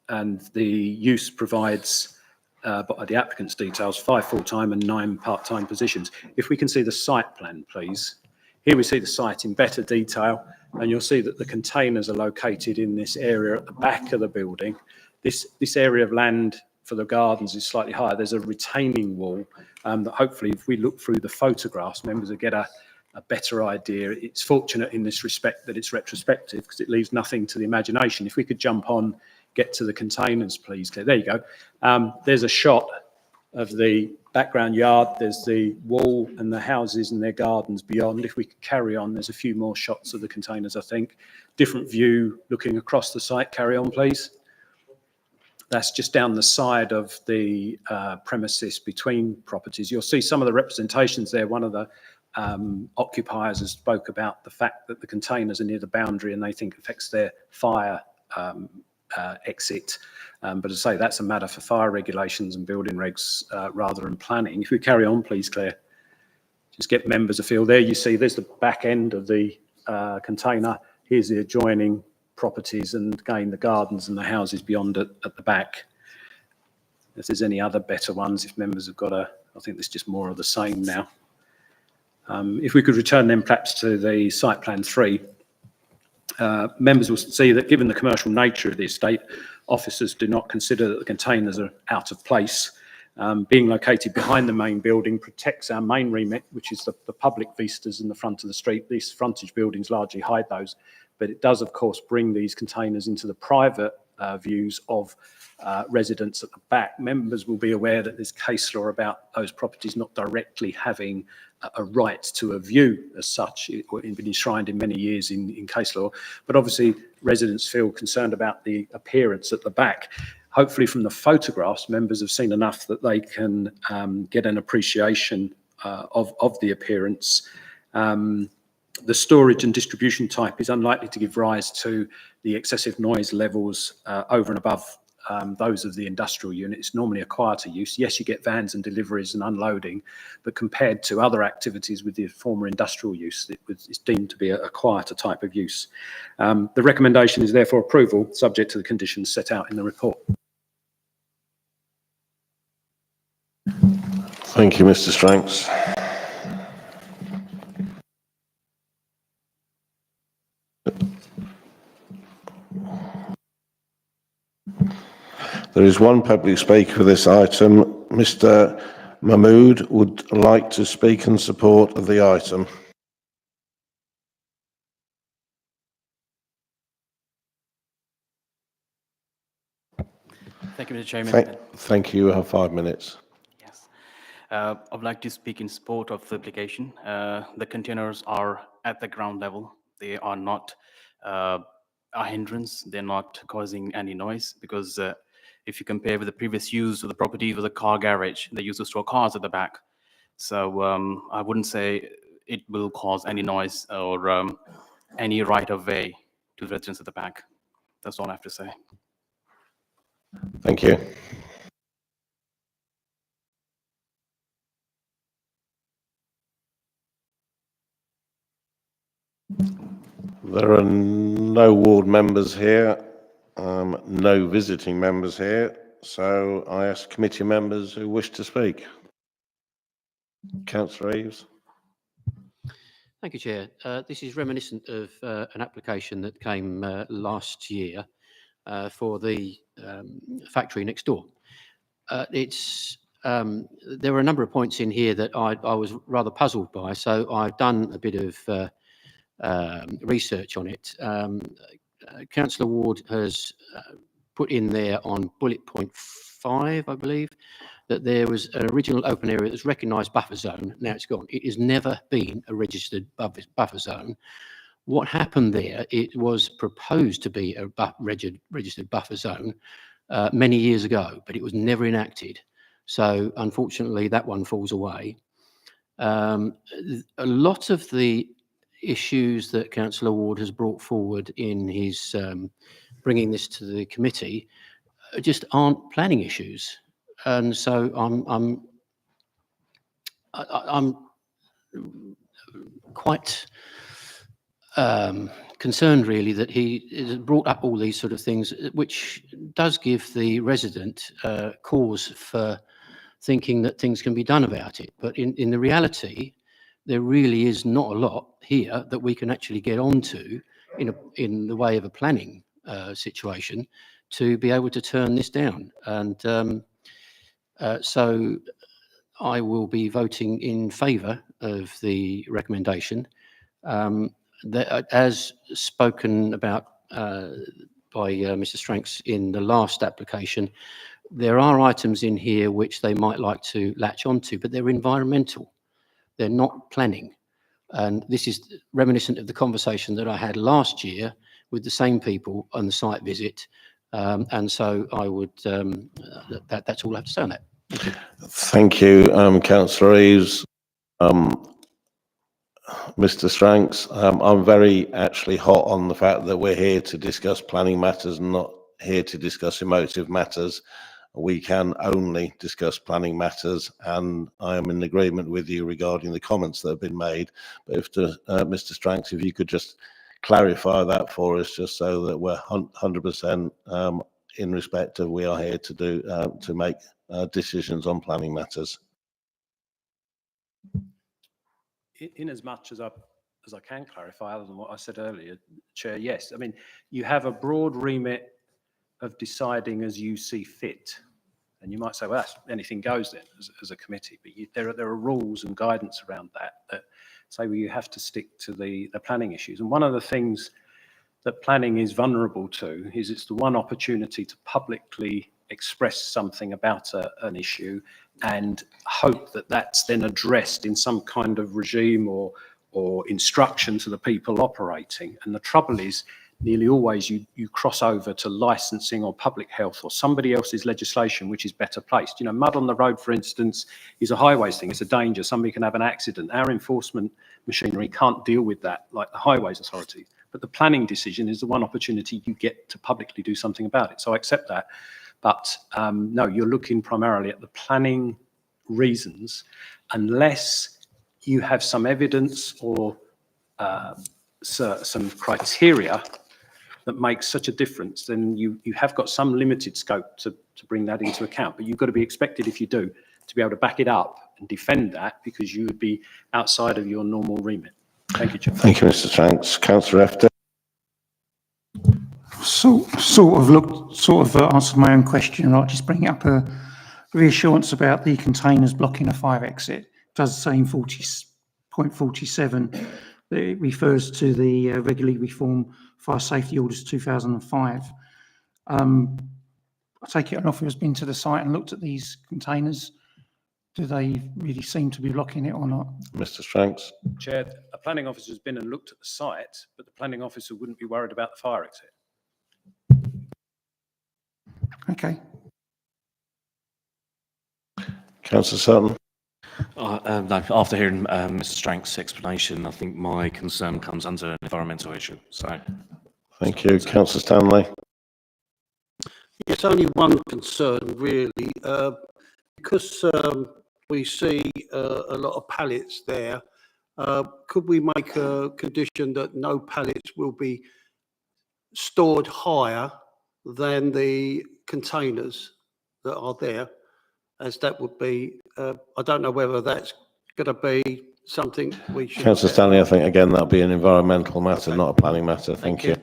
the use provides, by the applicant's details, 5 full-time and 9 part-time positions. If we can see the site plan, please. Here we see the site in better detail, and you'll see that the containers are located in this area at the back of the building. This area of land for the gardens is slightly higher. There's a retaining wall that hopefully, if we look through the photographs, members will get a better idea. It's fortunate in this respect that it's retrospective because it leaves nothing to the imagination. If we could jump on, get to the containers, please. There you go. There's a shot of the background yard. There's the wall and the houses and their gardens beyond. If we could carry on, there's a few more shots of the containers, I think. Different view looking across the site. Carry on, please. That's just down the side of the premises between properties. You'll see some of the representations there. One of the occupiers has spoke about the fact that the containers are near the boundary and they think affects their fire exit. But as I say, that's a matter for fire regulations and building regs rather than planning. If we carry on, please, Claire. Just get members a feel. There you see there's the back end of the container. Here's the adjoining properties and again the gardens and the houses beyond at the back. If there's any other better ones, if members have got I think there's just more of the same now. If we could return then perhaps to the site plan 3, members will see that given the commercial nature of the estate, officers do not consider that the containers are out of place. Being located behind the main building protects our main remit, which is the public vistas in the front of the street. These frontage buildings largely hide those, but it does, of course, bring these containers into the private views of residents at the back. Members will be aware that there's case law about those properties not directly having a right to a view as such. It's been enshrined in many years in case law, but obviously residents feel concerned about the appearance at the back. Hopefully from the photographs, members have seen enough that they can get an appreciation of the appearance. The storage and distribution type is unlikely to give rise to the excessive noise levels over and above those of the industrial unit. It's normally a quieter use. Yes, you get vans and deliveries and unloading, but compared to other activities with the former industrial use, it's deemed to be a quieter type of use. The recommendation is therefore approval, subject to the conditions set out in the report. Thank you, Mr. Stranks. There is one public speaker for this item. Mr. Mahmood would like to speak in support of the item. Thank you, Mr. Chairman. Thank you. You have 5 minutes. Yes. I would like to speak in support of the application. The containers are at the ground level. They are not a hindrance. They're not causing any noise because if you compare with the previous use of the property with a car garage, they used to store cars at the back. So I wouldn't say it will cause any noise or any right of way to the residents at the back. That's all I have to say. Thank you. There are no ward members here, no visiting members here, so I ask committee members who wish to speak. Councillor Eaves. Thank you, Chair. This is reminiscent of an application that came last year for the factory next door. There are a number of points in here that I was rather puzzled by, so I've done a bit of research on it. Councillor Ward has put in there on bullet point 5, I believe, that there was an original open area that was recognised buffer zone. Now it's gone. It has never been a registered buffer zone. What happened there, it was proposed to be a registered buffer zone many years ago, but it was never enacted. So unfortunately, that one falls away. A lot of the issues that Councillor Ward has brought forward in his bringing this to the committee just aren't planning issues, and so I'm quite concerned really that he has brought up all these sort of things, which does give the resident cause for thinking that things can be done about it. But in the reality, there really is not a lot here that we can actually get onto in the way of a planning situation to be able to turn this down. And so I will be voting in favour of the recommendation. As spoken about by Mr. Stranks in the last application, there are items in here which they might like to latch onto, but they're environmental. They're not planning. And this is reminiscent of the conversation that I had last year with the same people on the site visit. And so I would, that's all I have to say on that. Thank you, Councillor Eaves. Mr. Stranks, I'm very actually hot on the fact that we're here to discuss planning matters and not here to discuss emotive matters. We can only discuss planning matters, and I am in agreement with you regarding the comments that have been made. But if Mr. Stranks, if you could just clarify that for us, just so that we're 100% in respect of we are here to do to make decisions on planning matters. In as much as I can clarify, other than what I said earlier, Chair, yes. I mean, you have a broad remit of deciding as you see fit. And you might say, well, that's, anything goes then as a committee. But there are rules and guidance around that say, well, you have to stick to the planning issues. And one of the things that planning is vulnerable to is it's the one opportunity to publicly express something about an issue and hope that that's then addressed in some kind of regime or instruction to the people operating. And the trouble is, nearly always you cross over to licensing or public health or somebody else's legislation which is better placed. You know, mud on the road, for instance, is a highways thing. It's a danger. Somebody can have an accident. Our enforcement machinery can't deal with that like the highways authority. But the planning decision is the one opportunity you get to publicly do something about it. So I accept that. But no, you're looking primarily at the planning reasons, unless you have some evidence or some criteria that makes such a difference, then you have got some limited scope to bring that into account. But you've got to be expected, if you do, to be able to back it up and defend that, because you would be outside of your normal remit. Thank you, Chair. Thank you, Mr. Stranks. Councillor Efton. Sort of answered my own question. I'll just bring up a reassurance about the containers blocking a fire exit. It does say in 40.47 that it refers to the regularly reformed Fire Safety Orders 2005. I take it an officer has been to the site and looked at these containers. Do they really seem to be blocking it or not? Mr. Stranks. Chair, a planning officer has been and looked at the site, but the planning officer wouldn't be worried about the fire exit. Okay. Councillor Sutton. No, after hearing Mr. Strank's explanation, I think my concern comes under an environmental issue. So, thank you, Councillor Stanley. It's only one concern, really, because we see a lot of pallets there. Could we make a condition that no pallets will be stored higher than the containers that are there, as that would be, I don't know whether that's going to be something we should. Councillor Stanley, I think again that'll be an environmental matter, Okay. not a planning matter. Thank you.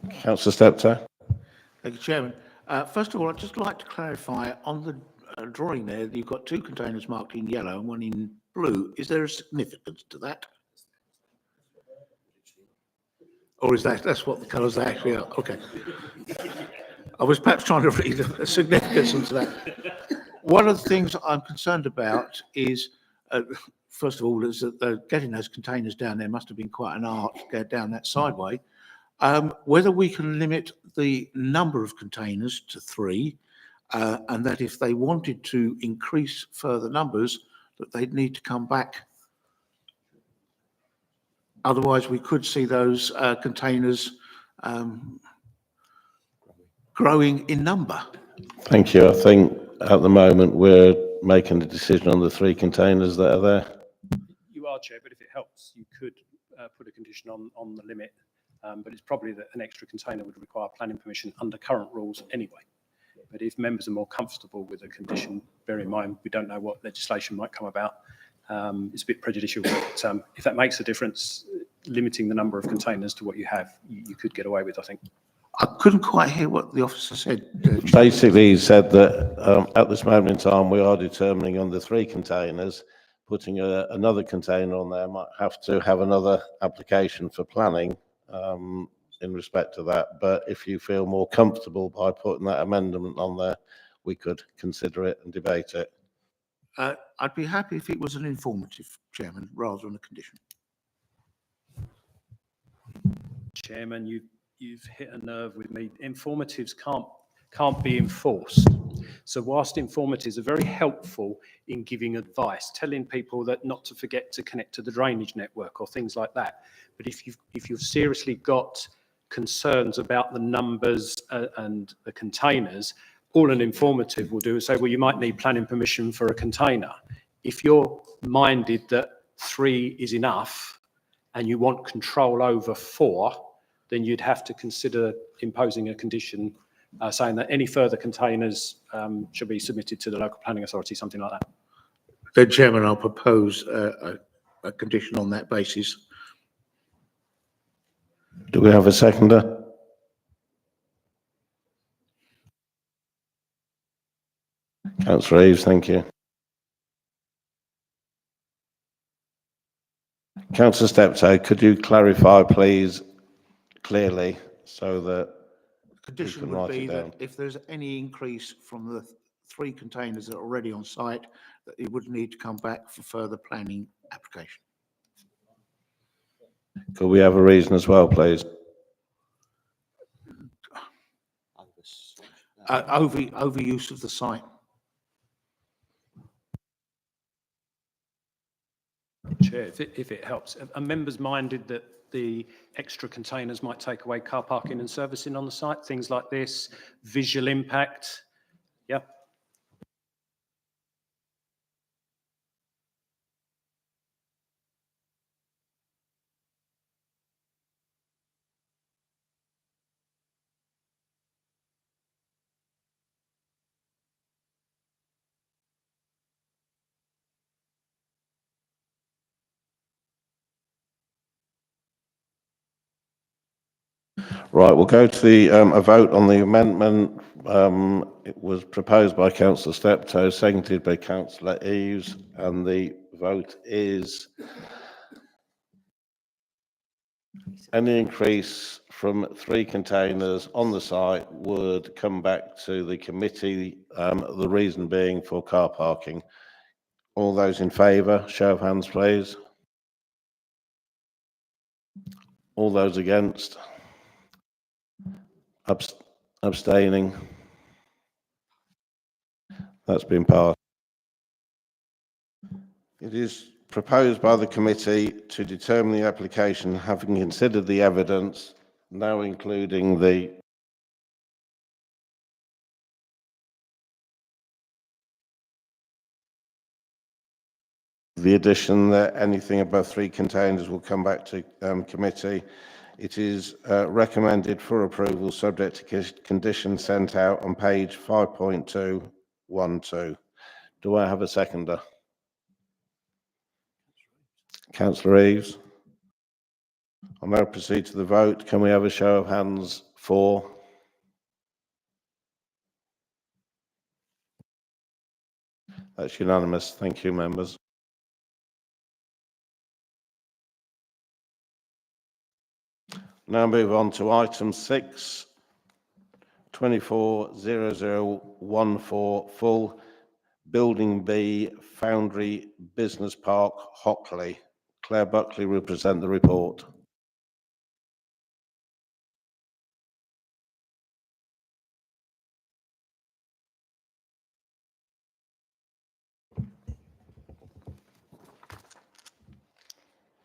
Councillor Steptoe. Thank you, Chairman. First of all, I'd just like to clarify on the drawing there, you've got two containers marked in yellow and one in blue. Is there a significance to that? Or is that's what the colours actually are? Okay. I was perhaps trying to read a significance into that. One of the things I'm concerned about is, first of all, is that getting those containers down there must have been quite an art to get down that sideway. Whether we can limit the number of containers to 3, and that if they wanted to increase further numbers, that they'd need to come back. Otherwise, we could see those containers growing in number. Thank you. I think at the moment we're making the decision on the 3 containers that are there. You are, Chair, but if it helps, you could put a condition on the limit, but it's probably that an extra container would require planning permission under current rules anyway. But if members are more comfortable with a condition, bear in mind, we don't know what legislation might come about. It's a bit prejudicial, but if that makes a difference, limiting the number of containers to what you have, you could get away with, I think. I couldn't quite hear what the officer said. Basically, he said that at this moment in time, we are determining on the 3 containers. Putting another container on there might have to have another application for planning in respect to that. But if you feel more comfortable by putting that amendment on there, we could consider it and debate it. I'd be happy if it was an informative, Chairman, rather than a condition. Chairman, you've hit a nerve with me. Informatives can't be enforced. So whilst informatives are very helpful in giving advice, telling people that not to forget to connect to the drainage network or things like that. But if you've seriously got concerns about the numbers and the containers, all an informative will do is say, well, you might need planning permission for a container. If you're minded that 3 is enough and you want control over 4, then you'd have to consider imposing a condition saying that any further containers should be submitted to the local planning authority, something like that. Then, Chairman, I'll propose a condition on that basis. Do we have a seconder? Councillor Eaves, thank you. Councillor Steptoe, could you clarify, please, clearly, so that Condition would be that if there's any increase from the 3 containers that are already on site, that it would need to come back for further planning application. Could we have a reason as well, please? Overuse of the site. Chair, if it helps, are members minded that the extra containers might take away car parking and servicing on the site, things like this, visual impact? Yep. Right, we'll go to a vote on the amendment. It was proposed by Councillor Steptoe, seconded by Councillor Eaves, and the vote is any increase from 3 containers on the site would come back to the committee, the reason being for car parking. All those in favour, show of hands, please. All those against? Abstaining? That's been passed. It is proposed by the committee to determine the application, having considered the evidence, now including the addition that anything above 3 containers will come back to committee. It is recommended for approval subject to conditions sent out on page 5.212. Do I have a seconder? Councillor Eaves. I'll now proceed to the vote. Can we have a show of hands for? That's unanimous. Thank you, members. Now move on to item 6, 240014 full Building B Foundry Business Park, Hockley. Claire Buckley will present the report.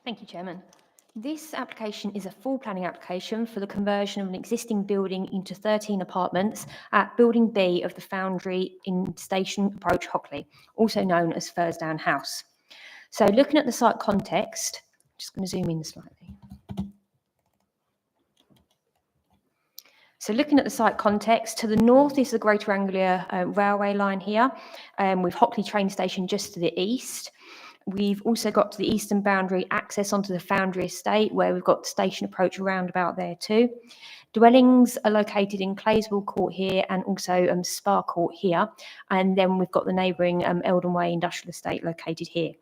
Thank you, Chairman. This application is a full planning application for the conversion of an existing building into 13 apartments at Building B of the Foundry in Station Approach, Hockley, also known as Thurs House. So looking at the site context, I'm just going to zoom in slightly. So looking at the site context, to the north is the Greater Anglia railway line here, with Hockley train station just to the east. We've also got to the eastern boundary access onto the Foundry estate, where we've got station approach roundabout there too. Dwellings are located in Clayswell Court here and also Spa Court here. And then we've got the neighbouring Eldon Way Industrial Estate located here.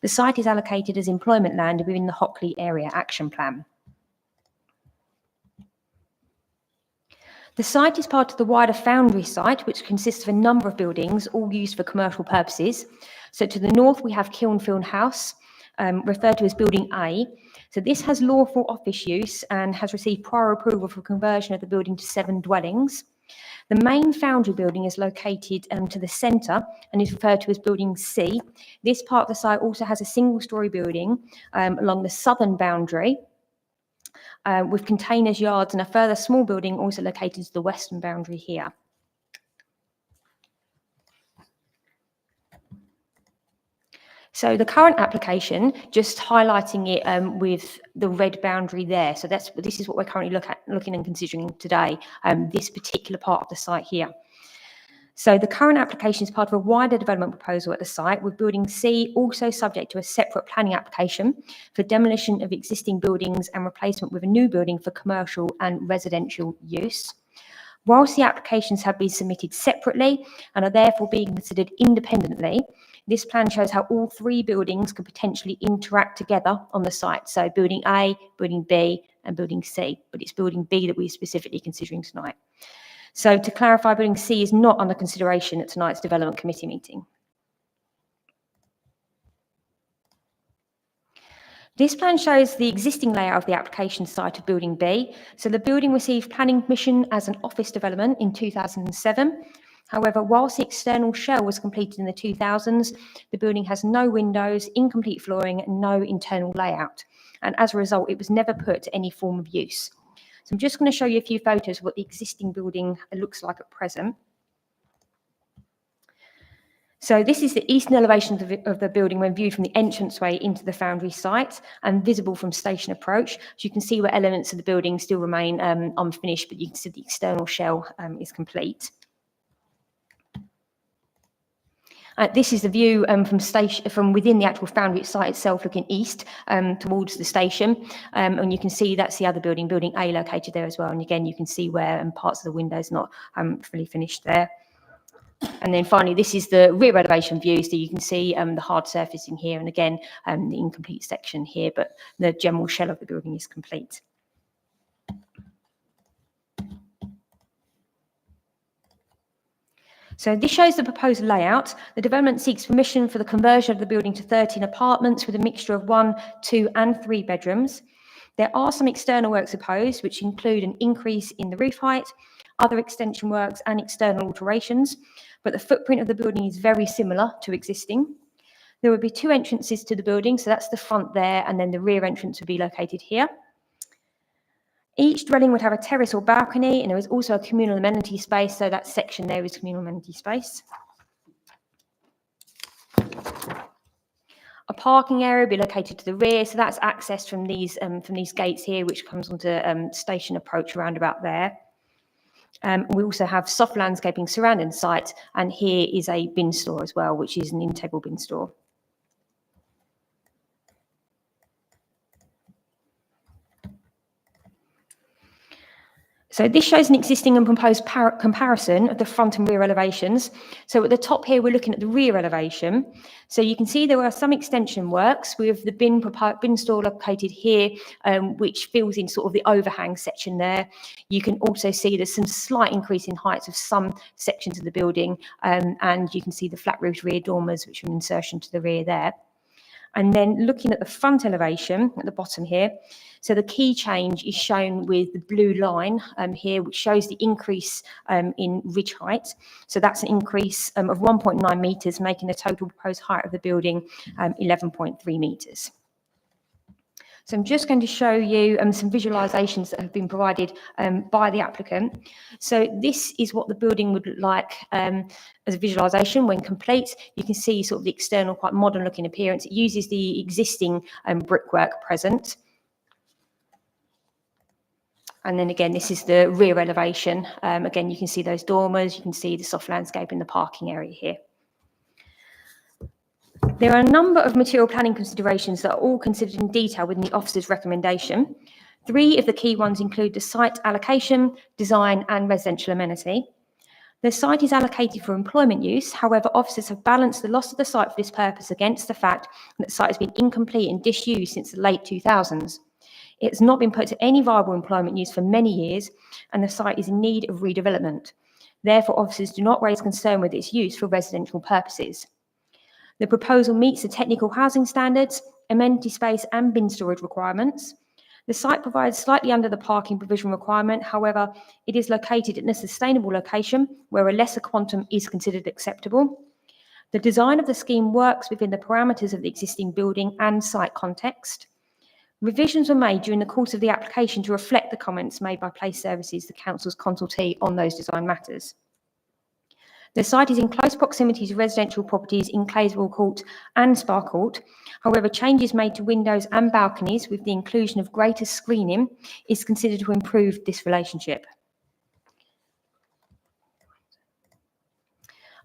The site is allocated as employment land within the Hockley Area Action Plan. The site is part of the wider Foundry site, which consists of a number of buildings, all used for commercial purposes. So to the north, we have Kilnfield House, referred to as Building A. So this has lawful office use and has received prior approval for conversion of the building to 7 dwellings. The main Foundry building is located to the centre and is referred to as Building C. This part of the site also has a single-storey building along the southern boundary, with containers, yards, and a further small building also located to the western boundary here. So the current application, just highlighting it with the red boundary there. So this is what we're currently looking and considering today, this particular part of the site here. So the current application is part of a wider development proposal at the site, with Building C also subject to a separate planning application for demolition of existing buildings and replacement with a new building for commercial and residential use. Whilst the applications have been submitted separately and are therefore being considered independently, this plan shows how all 3 buildings could potentially interact together on the site. So Building A, Building B, and Building C, but it's Building B that we're specifically considering tonight. So to clarify, Building C is not under consideration at tonight's Development Committee meeting. This plan shows the existing layout of the application site of Building B. So the building received planning permission as an office development in 2007. However, whilst the external shell was completed in the 2000s, the building has no windows, incomplete flooring, and no internal layout. And as a result, it was never put to any form of use. So I'm just going to show you a few photos of what the existing building looks like at present. So this is the eastern elevation of the building when viewed from the entranceway into the Foundry site and visible from station approach. So you can see where elements of the building still remain unfinished, but you can see the external shell is complete. This is the view from within the actual Foundry site itself, looking east towards the station. And you can see that's the other building, Building A, located there as well. And again, you can see where parts of the windows not fully finished there. And then finally, this is the rear elevation view. So you can see the hard surfacing here, and again, the incomplete section here, but the general shell of the building is complete. So this shows the proposed layout. The development seeks permission for the conversion of the building to 13 apartments with a mixture of 1, 2, and 3 bedrooms. There are some external works proposed, which include an increase in the roof height, other extension works, and external alterations, but the footprint of the building is very similar to existing. There will be 2 entrances to the building, so that's the front there, and then the rear entrance would be located here. Each dwelling would have a terrace or balcony, and there is also a communal amenity space, so that section there is communal amenity space. A parking area will be located to the rear, so that's accessed from these gates here, which comes onto station approach roundabout there. We also have soft landscaping surrounding the site, and here is a bin store as well, which is an integral bin store. So this shows an existing and proposed comparison of the front and rear elevations. So at the top here, we're looking at the rear elevation. So you can see there are some extension works with the bin store located here, which fills in sort of the overhang section there. You can also see there's some slight increase in heights of some sections of the building, and you can see the flat roofed rear dormers, which are an insertion to the rear there. And then looking at the front elevation at the bottom here, so the key change is shown with the blue line here, which shows the increase in ridge height. So that's an increase of 1.9 metres, making the total proposed height of the building 11.3 metres. So I'm just going to show you some visualisations that have been provided by the applicant. So this is what the building would look like as a visualisation when complete. You can see sort of the external, quite modern looking appearance. It uses the existing brickwork present. And then again, this is the rear elevation. Again, you can see those dormers, you can see the soft landscape in the parking area here. There are a number of material planning considerations that are all considered in detail within the officer's recommendation. 3 of the key ones include the site allocation, design and residential amenity. The site is allocated for employment use. However, officers have balanced the loss of the site for this purpose against the fact that the site has been incomplete and disused since the late 2000s. It has not been put to any viable employment use for many years, and the site is in need of redevelopment. Therefore, officers do not raise concern with its use for residential purposes. The proposal meets the technical housing standards, amenity space and bin storage requirements. The site provides slightly under the parking provision requirement. However, it is located in a sustainable location where a lesser quantum is considered acceptable. The design of the scheme works within the parameters of the existing building and site context. Revisions were made during the course of the application to reflect the comments made by Place Services, the Council's consultee on those design matters. The site is in close proximity to residential properties in Claysville Court and Spa Court. However, changes made to windows and balconies with the inclusion of greater screening is considered to improve this relationship.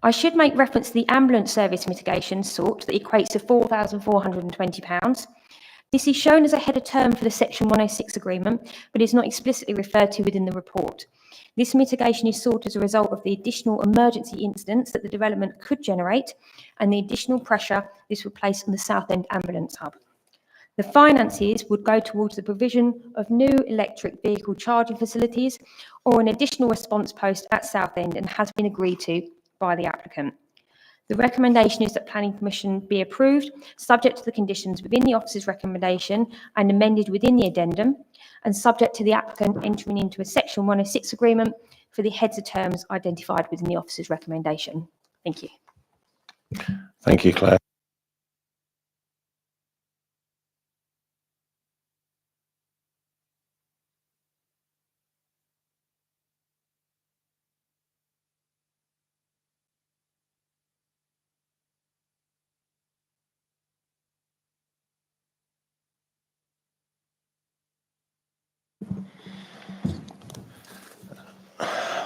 I should make reference to the ambulance service mitigation sought that equates to £4,420. This is shown as ahead of term for the Section 106 agreement, but is not explicitly referred to within the report. This mitigation is sought as a result of the additional emergency incidents that the development could generate and the additional pressure this would place on the Southend ambulance hub. The finances would go towards the provision of new electric vehicle charging facilities or an additional response post at Southend and has been agreed to by the applicant. The recommendation is that planning permission be approved, subject to the conditions within the officer's recommendation and amended within the addendum, and subject to the applicant entering into a Section 106 agreement for the heads of terms identified within the officer's recommendation. Thank you. Thank you, Claire.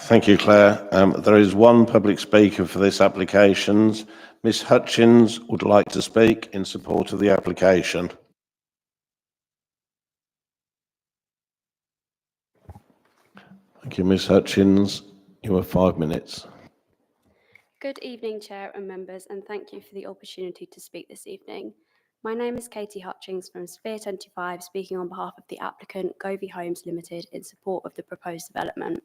Thank you, Claire. There is one public speaker for this application. Ms Hutchins would like to speak in support of the application. Thank you, Ms Hutchins. You have 5 minutes. Good evening, Chair and members, and thank you for the opportunity to speak this evening. My name is Katie Hutchings from Sphere 25, speaking on behalf of the applicant Govey Homes Limited in support of the proposed development.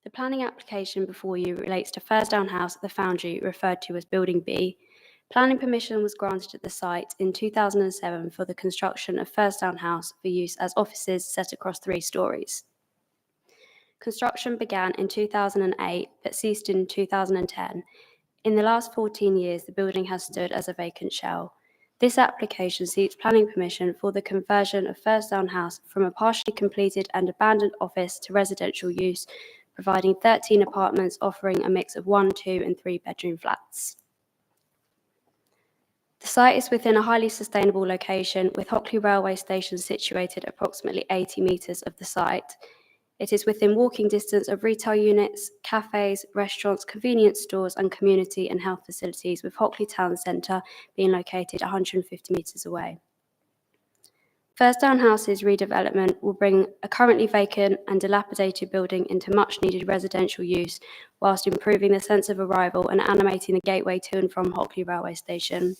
The planning application before you relates to Thursdown House at the Foundry, referred to as Building B. Planning permission was granted at the site in 2007 for the construction of Thursdown House for use as offices set across 3 stories. Construction began in 2008 but ceased in 2010. In the last 14 years, the building has stood as a vacant shell. This application seeks planning permission for the conversion of Thursdown House from a partially completed and abandoned office to residential use, providing 13 apartments offering a mix of 1, 2 and 3 bedroom flats. The site is within a highly sustainable location with Hockley railway station situated approximately 80 metres of the site. It is within walking distance of retail units, cafes, restaurants, convenience stores and community and health facilities, with Hockley Town Centre being located 150 metres away. Thurstown House's redevelopment will bring a currently vacant and dilapidated building into much needed residential use, whilst improving the sense of arrival and animating the gateway to and from Hockley railway station.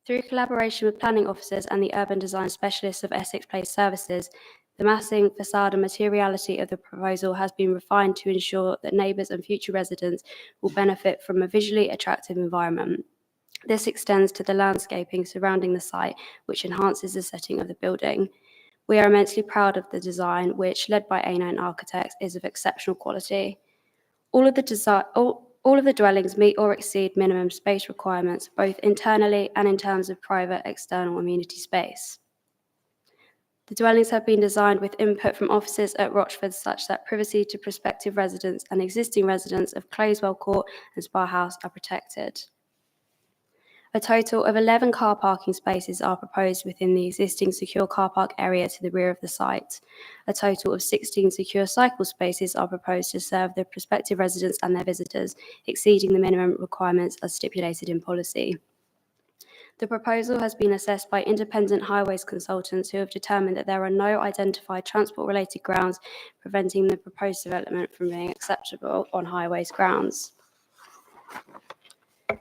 Through collaboration with planning officers and the urban design specialists of Essex Place Services, the massing, facade and materiality of the proposal has been refined to ensure that neighbours and future residents will benefit from a visually attractive environment. This extends to the landscaping surrounding the site, which enhances the setting of the building. We are immensely proud of the design, which, led by A9 Architects, is of exceptional quality. All of the dwellings meet or exceed minimum space requirements, both internally and in terms of private external amenity space. The dwellings have been designed with input from officers at Rochford such that privacy to prospective residents and existing residents of Clayswell Court and Spa House are protected. A total of 11 car parking spaces are proposed within the existing secure car park area to the rear of the site. A total of 16 secure cycle spaces are proposed to serve the prospective residents and their visitors, exceeding the minimum requirements as stipulated in policy. The proposal has been assessed by independent highways consultants who have determined that there are no identified transport-related grounds preventing the proposed development from being acceptable on highways grounds.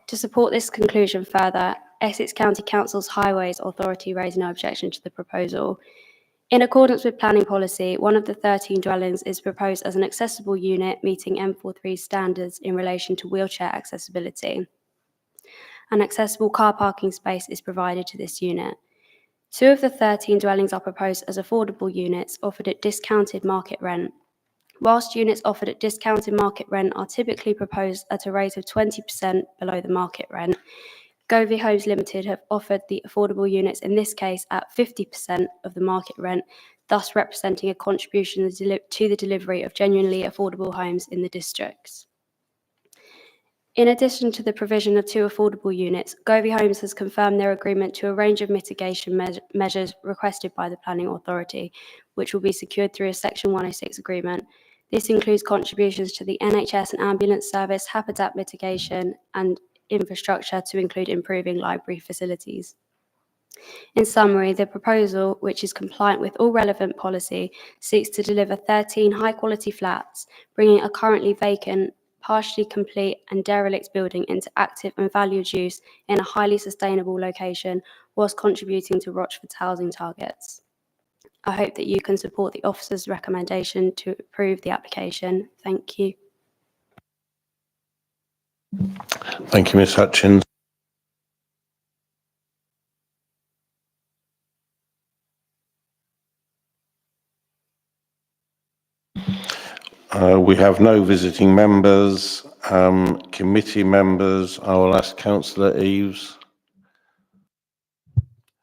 To support this conclusion further, Essex County Council's Highways Authority raised no objection to the proposal. In accordance with planning policy, one of the 13 dwellings is proposed as an accessible unit meeting M43 standards in relation to wheelchair accessibility. An accessible car parking space is provided to this unit. 2 of the 13 dwellings are proposed as affordable units offered at discounted market rent. Whilst units offered at discounted market rent are typically proposed at a rate of 20% below the market rent, Govey Homes Limited have offered the affordable units in this case at 50% of the market rent, thus representing a contribution to the delivery of genuinely affordable homes in the districts. In addition to the provision of 2 affordable units, Govey Homes has confirmed their agreement to a range of mitigation measures requested by the Planning Authority, which will be secured through a Section 106 agreement. This includes contributions to the NHS and ambulance service, habitat mitigation and infrastructure to include improving library facilities. In summary, the proposal, which is compliant with all relevant policy, seeks to deliver 13 high-quality flats, bringing a currently vacant, partially complete and derelict building into active and valued use in a highly sustainable location, whilst contributing to Rochford's housing targets. I hope that you can support the officer's recommendation to approve the application. Thank you. Thank you, Ms Hutchins. We have no visiting members, committee members. I will ask Councillor Eaves.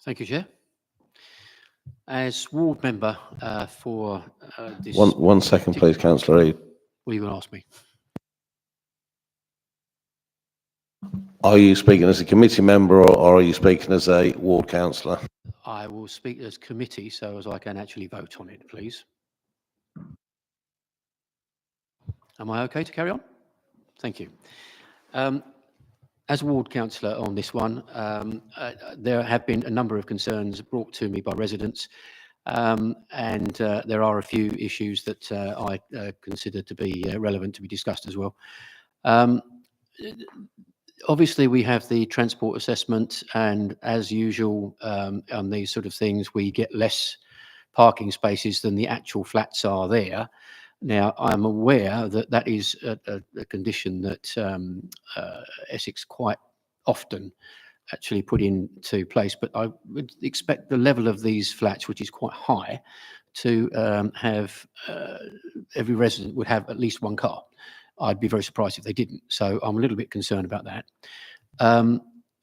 Thank you, Chair. As ward member for this... One second, please, Councillor Eaves. What are you going to ask me? Are you speaking as a committee member or are you speaking as a ward councillor? I will speak as committee so as I can actually vote on it, please. Am I okay to carry on? Thank you. As ward councillor on this one, there have been a number of concerns brought to me by residents, and there are a few issues that I consider to be relevant to be discussed as well. Obviously, we have the transport assessment, and as usual on these sort of things, we get less parking spaces than the actual flats are there. Now, I'm aware that that is a condition that Essex quite often actually put into place, but I would expect the level of these flats, which is quite high, to have every resident would have at least one car. I'd be very surprised if they didn't. So I'm a little bit concerned about that.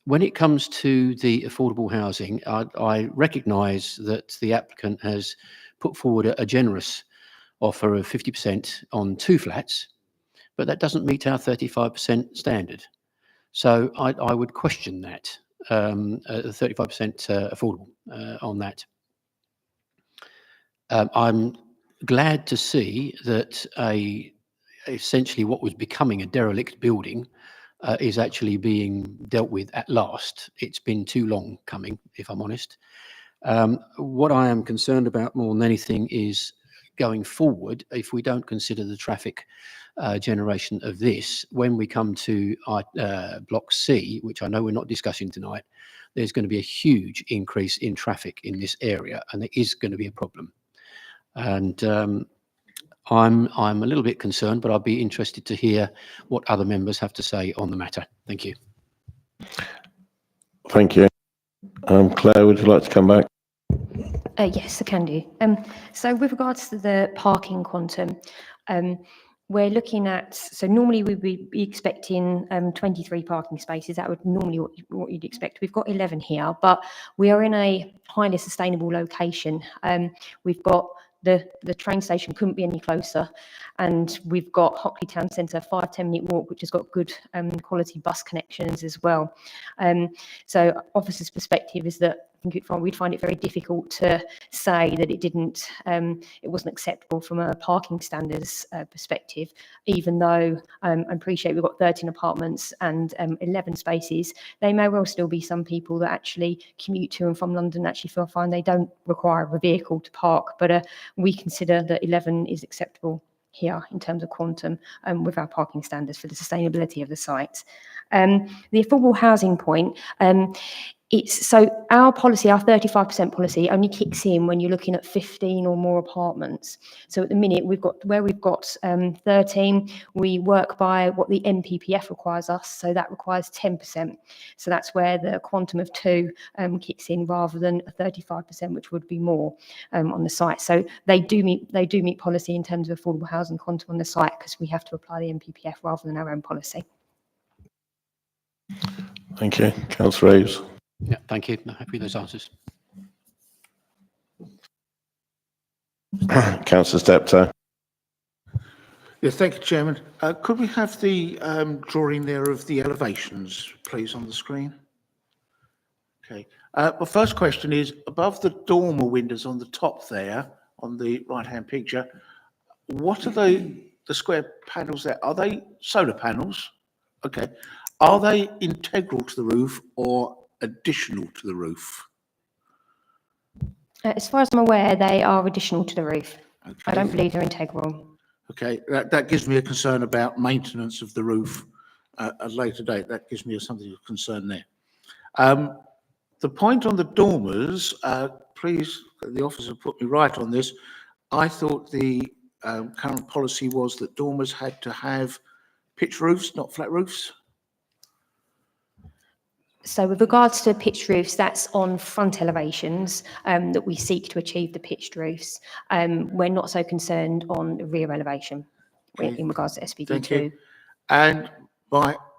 When it comes to the affordable housing, I recognise that the applicant has put forward a generous offer of 50% on 2 flats, but that doesn't meet our 35% standard. So I would question that. affordable on that. I'm glad to see that essentially what was becoming a derelict building is actually being dealt with at last. It's been too long coming, if I'm honest. What I am concerned about more than anything is going forward, if we don't consider the traffic generation of this, when we come to Block C, which I know we're not discussing tonight, there's going to be a huge increase in traffic in this area, and it is going to be a problem. And I'm a little bit concerned, but I'll be interested to hear what other members have to say on the matter. Thank you. Thank you. Claire, would you like to come back? Yes, I can do. So with regards to the parking quantum, we're looking at, so normally we'd be expecting 23 parking spaces. That would normally what you'd expect. We've got 11 here, but we are in a highly sustainable location. We've got the train station couldn't be any closer, and we've got Hockley Town Centre, 5-10 minute walk, which has got good quality bus connections as well. So officers' perspective is that I think we'd find it very difficult to say that it wasn't acceptable from a parking standards perspective, even though I appreciate we've got 13 apartments and 11 spaces. There may well still be some people that actually commute to and from London actually find they don't require a vehicle to park, but we consider that 11 is acceptable here in terms of quantum with our parking standards for the sustainability of the site. The affordable housing point, so our policy, our 35% policy only kicks in when you're looking at 15 or more apartments. So at the minute, we've got 13, we work by what the NPPF requires us, so that requires 10%. So that's where the quantum of 2 kicks in rather than a 35%, which would be more on the site. So they do meet policy in terms of affordable housing quantum on the site, because we have to apply the NPPF rather than our own policy. Thank you. Councillor Reeves. Yeah, thank you. I'm happy with those answers. Councillor Steptoe. Yes, thank you, Chairman. Could we have the drawing there of the elevations, please, on the screen? Okay. My first question is, above the dormer windows on the top there, on the right-hand picture, what are the square panels there? Are they solar panels? Okay. Are they integral to the roof or additional to the roof? As far as I'm aware, they are additional to the roof. Okay. I don't believe they're integral. Okay, that gives me a concern about maintenance of the roof at a later date. That gives me something of concern there. The point on the dormers, please, the officer put me right on this. I thought the current policy was that dormers had to have pitch roofs, not flat roofs. So with regards to pitched roofs, that's on front elevations that we seek to achieve the pitched roofs. We're not so concerned on the rear elevation in regards to SPD2. Thank you. And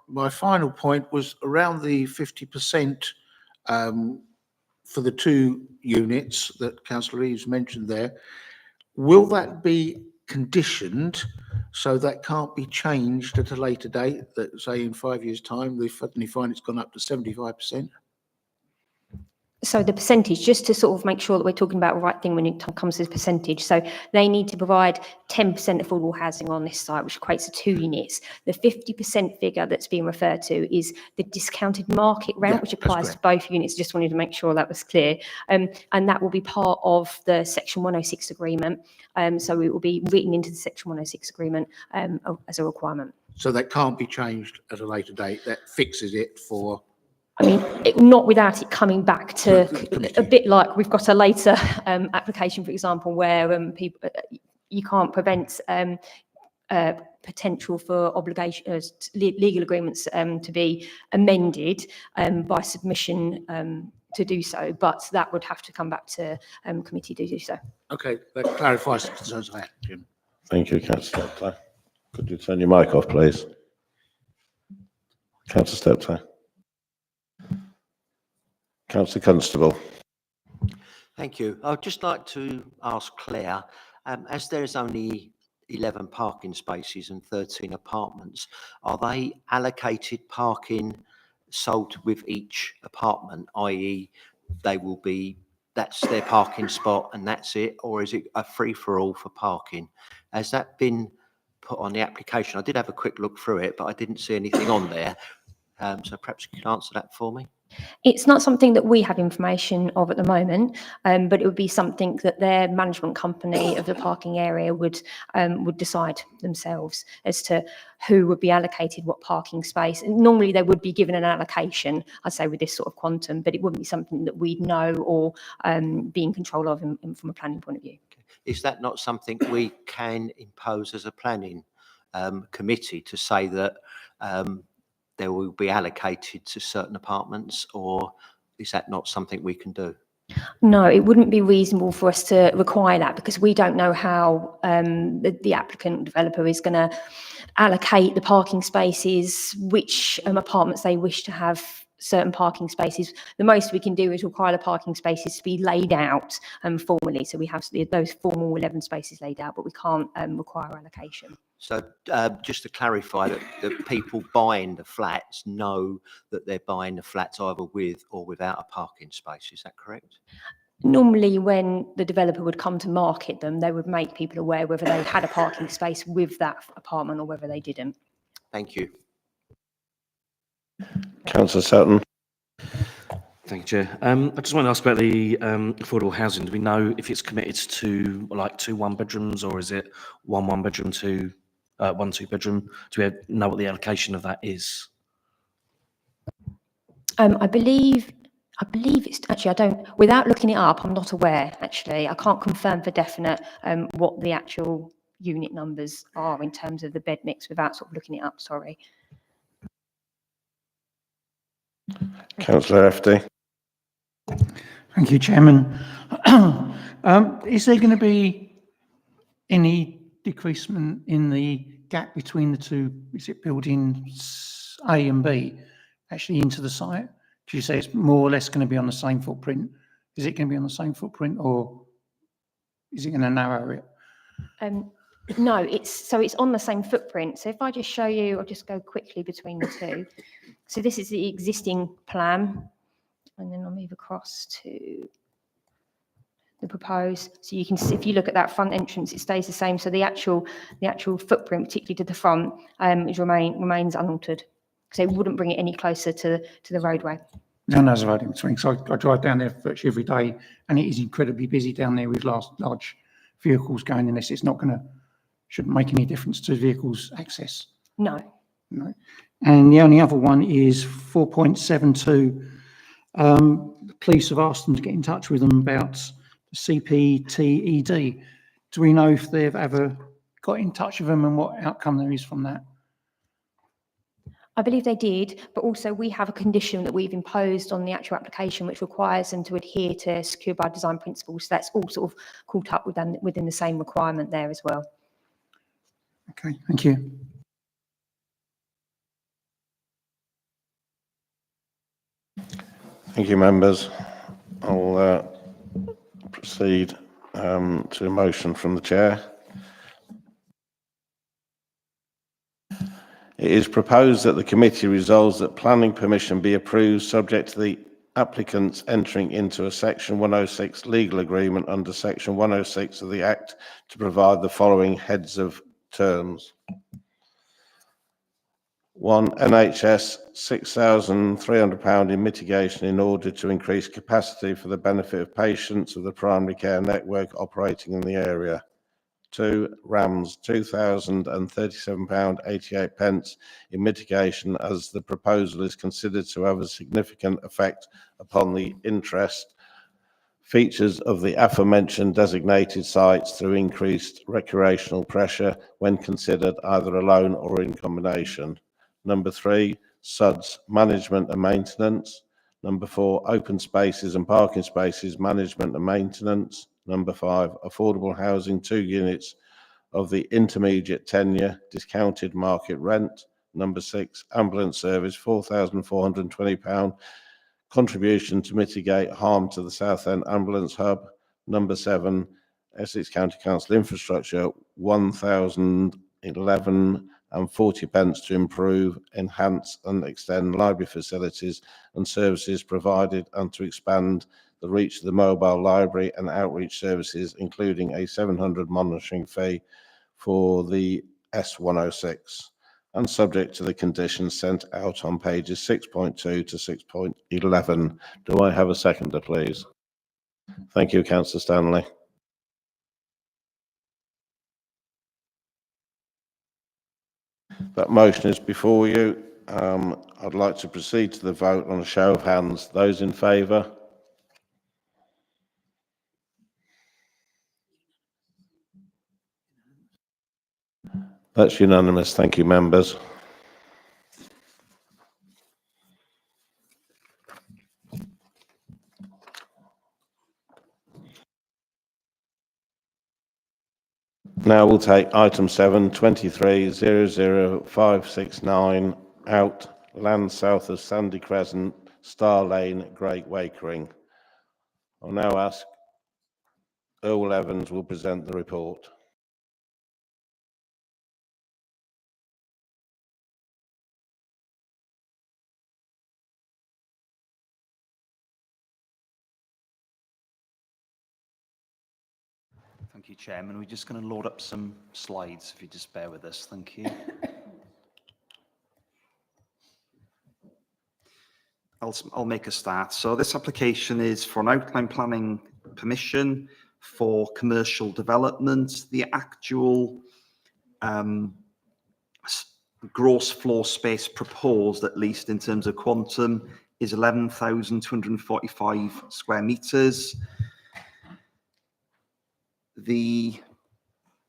my final point was around the 50% for the 2 units that Councillor Reeves mentioned there. Will that be conditioned so that can't be changed at a later date, that say in 5 years' time, they suddenly find it's gone up to 75%? So the percentage, just to sort of make sure that we're talking about the right thing when it comes to the percentage. So they need to provide 10% affordable housing on this site, which equates to 2 units. The 50% figure that's being referred to is the discounted market rent, which applies to both units. Just wanted to make sure that was clear. And that will be part of the Section 106 agreement. So it will be written into the Section 106 agreement as a requirement. So that can't be changed at a later date. That fixes it for... I mean, not without it coming back to a bit like we've got a later application, for example, where people you can't prevent potential for legal agreements to be amended by submission to do so, but that would have to come back to committee to do so. Okay, that clarifies the concerns I had, Jim. Thank you, Councillor Steptoe. Could you turn your mic off, please? Councillor Steptoe. Councillor Constable. Thank you. I'd just like to ask Claire, as there is only 11 parking spaces and 13 apartments, are they allocated parking sold with each apartment, i.e. they will be, that's their parking spot and that's it? Or is it a free-for-all for parking? Has that been put on the application? I did have a quick look through it, but I didn't see anything on there. So perhaps you could answer that for me. It's not something that we have information of at the moment, but it would be something that their management company of the parking area would decide themselves as to who would be allocated what parking space. And normally they would be given an allocation, I'd say, with this sort of quantum, but it wouldn't be something that we'd know or be in control of from a planning point of view. Is that not something we can impose as a planning committee to say that there will be allocated to certain apartments, or is that not something we can do? No, it wouldn't be reasonable for us to require that because we don't know how the applicant developer is going to allocate the parking spaces, which apartments they wish to have certain parking spaces. The most we can do is require the parking spaces to be laid out formally. So we have those formal 11 spaces laid out, but we can't require allocation. So just to clarify that the people buying the flats know that they're buying the flats either with or without a parking space. Is that correct? Normally, when the developer would come to market them, they would make people aware whether they had a parking space with that apartment or whether they didn't. Thank you. Councillor Sutton. Thank you, Chair. I just want to ask about the affordable housing. Do we know if it's committed to like 2 1-bedrooms, or is it 1 1-bedroom, 2 1 2-bedroom? Do we know what the allocation of that is? I believe it's actually, I don't, without looking it up, I'm not aware actually. I can't confirm for definite what the actual unit numbers are in terms of the bed mix without sort of looking it up, sorry. Councillor FD. Thank you, Chairman. Is there going to be any decreasement in the gap between the two, is it buildings A and B, actually into the site? Do you say it's more or less going to be on the same footprint? Is it going to be on the same footprint, or is it going to narrow it? No, it's on the same footprint. So if I just show you, I'll just go quickly between the two. So this is the existing plan, and then I'll move across to the proposed. So you can see, if you look at that front entrance, it stays the same. So the actual footprint, particularly to the front, remains unaltered. So it wouldn't bring it any closer to the roadway. No, there's a road in between. So I drive down there virtually every day, and it is incredibly busy down there with large vehicles going in this. It's not going to, shouldn't make any difference to vehicles' access. No. No. And the only other one is 4.72. The police have asked them to get in touch with them about the CPTED. Do we know if they've ever got in touch with them and what outcome there is from that? I believe they did, but also we have a condition that we've imposed on the actual application which requires them to adhere to secure by design principles. So that's all sort of caught up within the same requirement there as well. Okay, thank you. Thank you, members. I'll proceed to a motion from the chair. It is proposed that the committee resolves that planning permission be approved subject to the applicants entering into a Section 106 legal agreement under Section 106 of the Act to provide the following heads of terms. 1. NHS £6,300 in mitigation in order to increase capacity for the benefit of patients of the primary care network operating in the area. 2. RAMS £2,037.88 in mitigation as the proposal is considered to have a significant effect upon the interest features of the aforementioned designated sites through increased recreational pressure when considered either alone or in combination. Number 3, SUDS management and maintenance. Number 4, open spaces and parking spaces management and maintenance. Number 5, affordable housing 2 units of the intermediate tenure discounted market rent. Number 6, ambulance service £4,420 contribution to mitigate harm to the Southend Ambulance Hub. Number 7, Essex County Council infrastructure £1,011 and 40p to improve, enhance and extend library facilities and services provided, and to expand the reach of the mobile library and outreach services, including a 700 monitoring fee for the S106, and subject to the conditions sent out on pages 6.2 to 6.11. Do I have a seconder, please? Thank you, Councillor Stanley. That motion is before you. I'd like to proceed to the vote on a show of hands. Those in favour? That's unanimous. Thank you, members. Now we'll take item 7, 23-00569, out, land south of Sandy Crescent, Star Lane, Great Wakering. I'll now ask Earl Evans will present the report. Thank you, Chairman. We're just going to load up some slides, if you just bear with us. Thank you. I'll make a start. So this application is for an outline planning permission for commercial development. The actual gross floor space proposed, at least in terms of quantum, is 11,245 square metres. The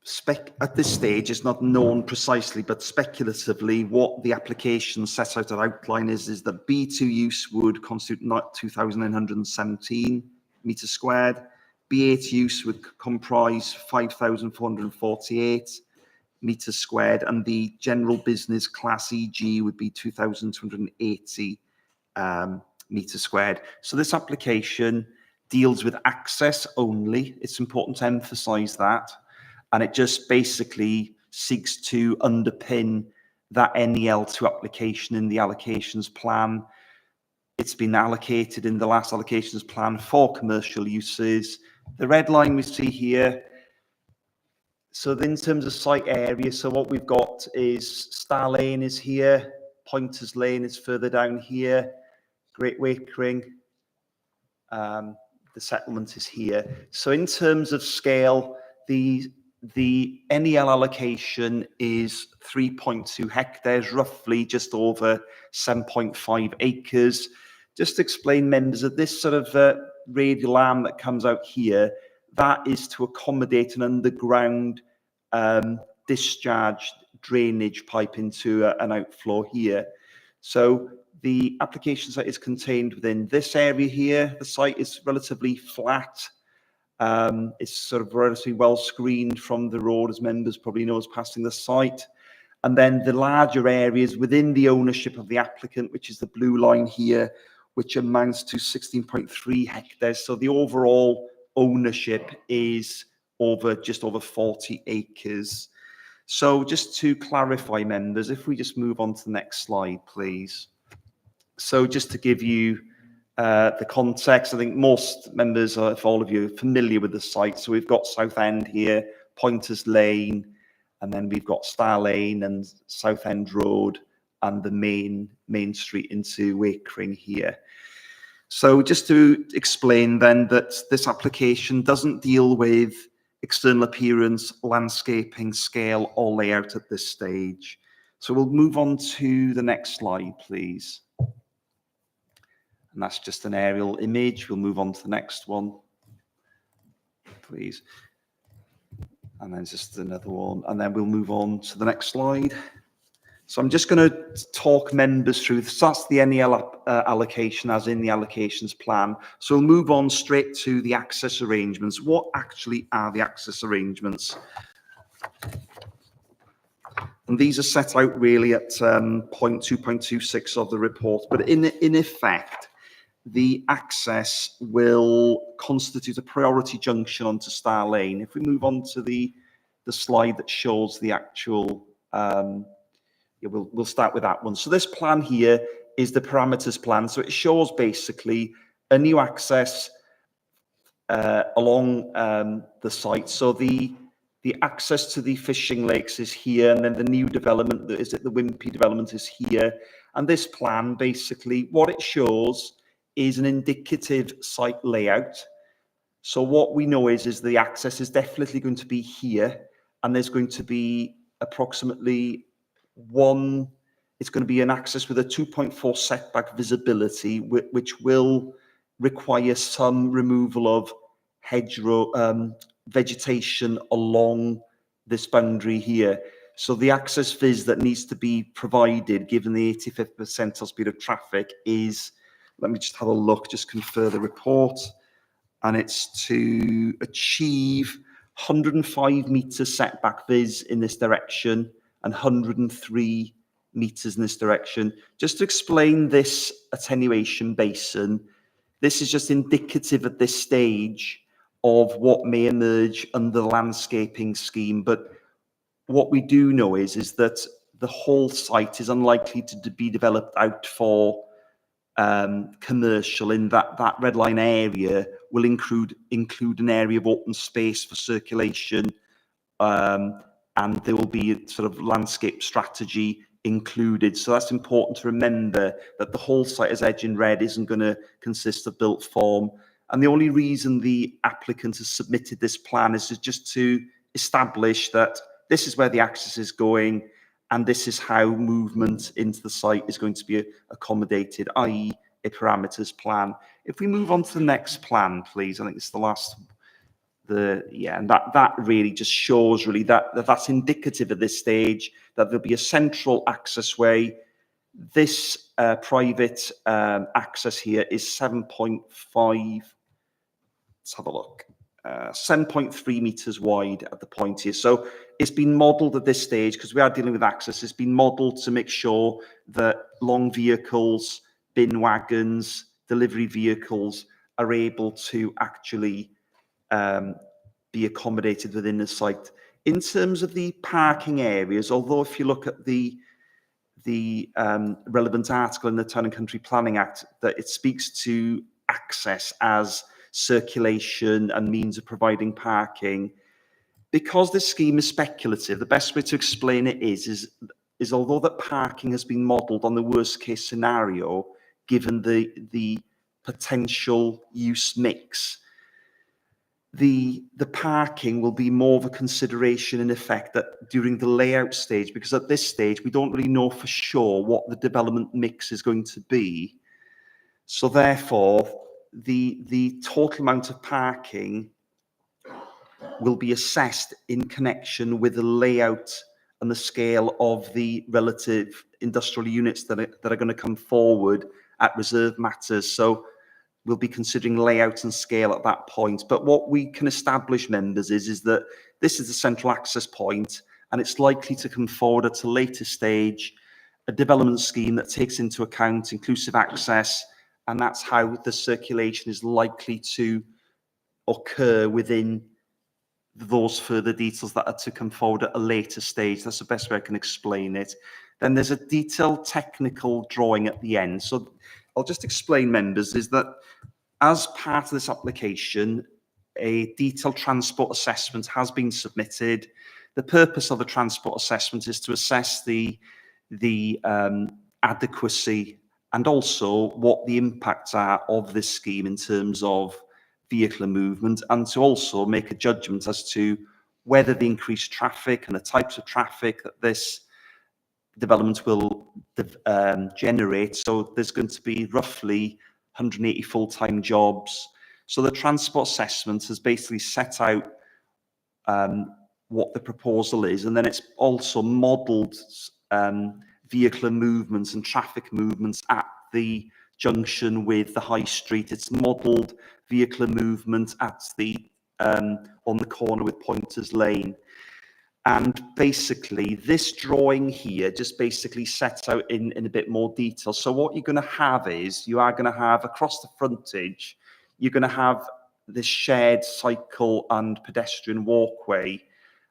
spec at this stage is not known precisely, but speculatively what the application sets out at outline is that B2 use would constitute 2,917 metres squared, B8 use would comprise 5,448 metres squared, and the general business class EG would be 2,280 metres squared. So this application deals with access only. It's important to emphasise that. And it just basically seeks to underpin that NEL2 application in the allocations plan. It's been allocated in the last allocations plan for commercial uses. The red line we see here. So in terms of site area, so what we've got is Star Lane is here, Pointers Lane is further down here, Great Wakering, the settlement is here. So in terms of scale, the NEL allocation is 3.2 hectares, roughly just over 7.5 acres. Just to explain, members, that this sort of radial arm that comes out here, that is to accommodate an underground discharge drainage pipe into an outflow here. So the application site is contained within this area here. The site is relatively flat. It's sort of relatively well screened from the road, as members probably know, as passing the site. And then the larger areas within the ownership of the applicant, which is the blue line here, which amounts to 16.3 hectares. So the overall ownership is just over 40 acres. So just to clarify, members, if we just move on to the next slide, please. So just to give you the context, I think most members, if all of you, are familiar with the site. So we've got Southend here, Pointers Lane, and then we've got Star Lane and Southend Road, and the main street into Wakering here. So just to explain then that this application doesn't deal with external appearance, landscaping, scale, or layout at this stage. So we'll move on to the next slide, please. And that's just an aerial image. We'll move on to the next one, please. And then just another one. And then we'll move on to the next slide. So I'm just going to talk members through this. That's the NEL allocation as in the allocations plan. So we'll move on straight to the access arrangements. What actually are the access arrangements? And these are set out really at point 2.26 of the report. But in effect, the access will constitute a priority junction onto Star Lane. If we move on to the slide that shows the actual yeah, we'll start with that one. So this plan here is the parameters plan. So it shows basically a new access along the site. So the access to the fishing lakes is here, and then the new development, the Wimpy development, is here. And this plan, basically, what it shows is an indicative site layout. So what we know is the access is definitely going to be here, and there's going to be approximately it's going to be an access with a 2.4 setback visibility, which will require some removal of hedgerow vegetation along this boundary here. So the access vis that needs to be provided, given the 85th percentile speed of traffic, is, let me just have a look, just confer the report, and it's to achieve 105 metres setback vis in this direction and 103 metres in this direction. Just to explain this attenuation basin, this is just indicative at this stage of what may emerge under the landscaping scheme. But what we do know is that the whole site is unlikely to be developed out for commercial, in that red line area will include an area of open space for circulation, and there will be a sort of landscape strategy included. So that's important to remember, that the whole site as edge in red isn't going to consist of built form. And the only reason the applicant has submitted this plan is just to establish that this is where the access is going, and this is how movement into the site is going to be accommodated, i.e. a parameters plan. If we move on to the next plan, please, I think it's the last, and that really just shows really that's indicative at this stage, that there'll be a central access way. This private access here is 7.5, let's have a look, 7.3 metres wide at the point here. So it's been modelled at this stage, because we are dealing with access, it's been modelled to make sure that long vehicles, bin wagons, delivery vehicles are able to actually be accommodated within the site. In terms of the parking areas, although if you look at the relevant article in the Town and Country Planning Act, that it speaks to access as circulation and means of providing parking. Because this scheme is speculative, the best way to explain it is although that parking has been modelled on the worst case scenario, given the potential use mix, the parking will be more of a consideration in effect that during the layout stage, because at this stage we don't really know for sure what the development mix is going to be. So therefore, the total amount of parking will be assessed in connection with the layout and the scale of the relative industrial units that are going to come forward at reserve matters. So we'll be considering layout and scale at that point. But what we can establish, members, is that this is the central access point, and it's likely to come forward at a later stage, a development scheme that takes into account inclusive access, and that's how the circulation is likely to occur within those further details that are to come forward at a later stage. That's the best way I can explain it. Then there's a detailed technical drawing at the end. So I'll just explain, members, is that as part of this application, a detailed transport assessment has been submitted. The purpose of the transport assessment is to assess the adequacy and also what the impacts are of this scheme in terms of vehicular movement, and to also make a judgment as to whether the increased traffic and the types of traffic that this development will generate. So there's going to be roughly 180 full-time jobs. So the transport assessment has basically set out what the proposal is, and then it's also modelled vehicular movements and traffic movements at the junction with the high street. It's modelled vehicular movement at the on the corner with Pointers Lane. And basically, this drawing here just basically sets out in a bit more detail. So what you're going to have is, you are going to have across the frontage, you're going to have this shared cycle and pedestrian walkway.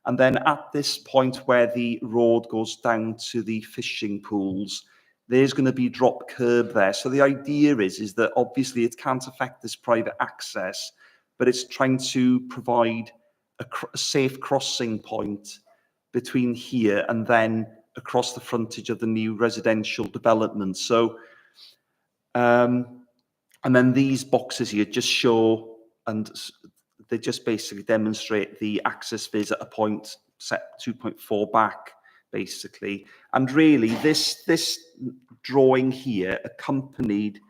And then at this point where the road goes down to the fishing pools, there's going to be drop curb there. So the idea is that obviously it can't affect this private access, but it's trying to provide a safe crossing point between here and then across the frontage of the new residential development. So, and then these boxes here just show, and they just basically demonstrate the access phase at a point set 2.4 back, basically. And really, this drawing here accompanied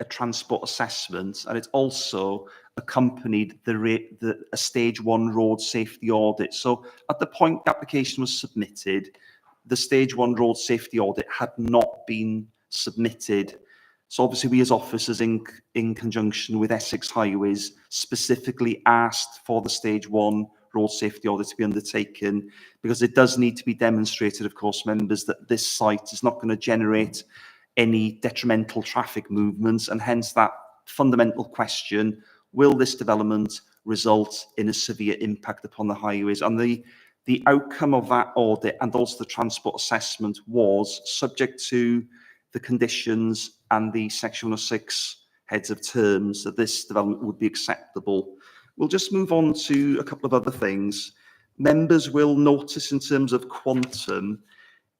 a transport assessment, and it also accompanied a stage 1 road safety audit. So at the point the application was submitted, the stage 1 road safety audit had not been submitted. So obviously we as officers in conjunction with Essex Highways specifically asked for the stage 1 road safety audit to be undertaken, because it does need to be demonstrated, of course, members, that this site is not going to generate any detrimental traffic movements, and hence that fundamental question, will this development result in a severe impact upon the highways? And the outcome of that audit and also the transport assessment was subject to the conditions and the Section 106 heads of terms that this development would be acceptable. We'll just move on to a couple of other things. Members will notice in terms of quantum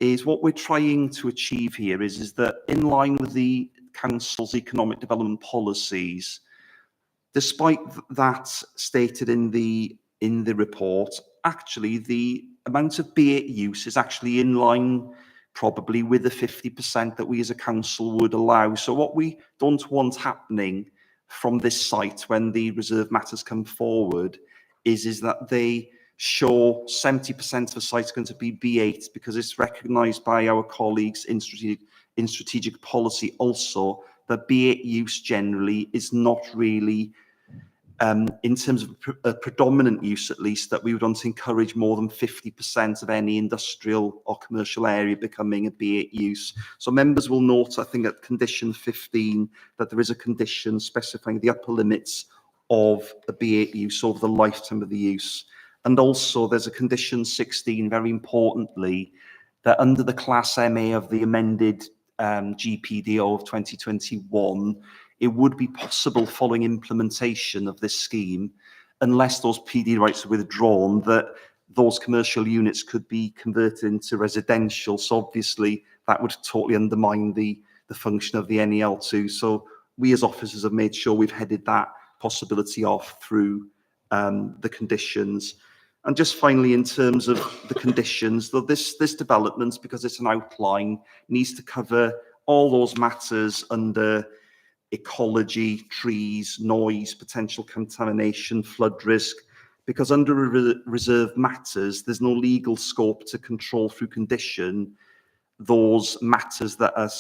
is what we're trying to achieve here is that in line with the Council's economic development policies, despite that stated in the report, actually the amount of B8 use is actually in line probably with the 50% that we as a council would allow. So what we don't want happening from this site when the reserve matters come forward is that they show 70% of the site is going to be B8, because it's recognised by our colleagues in strategic policy also that B8 use generally is not really, in terms of a predominant use at least, that we would want to encourage more than 50% of any industrial or commercial area becoming a B8 use. So members will note, I think at condition 15, that there is a condition specifying the upper limits of a B8 use over the lifetime of the use. And also there's a condition 16, very importantly, that under the Class MA of the amended GPDO of 2021, it would be possible following implementation of this scheme, unless those PD rights are withdrawn, that those commercial units could be converted into residential. So obviously that would totally undermine the function of the NEL2. So we as officers have made sure we've headed that possibility off through the conditions. And just finally, in terms of the conditions, though this development, because it's an outline, needs to cover all those matters under ecology, trees, noise, potential contamination, flood risk, because under reserve matters, there's no legal scope to control through condition those matters that are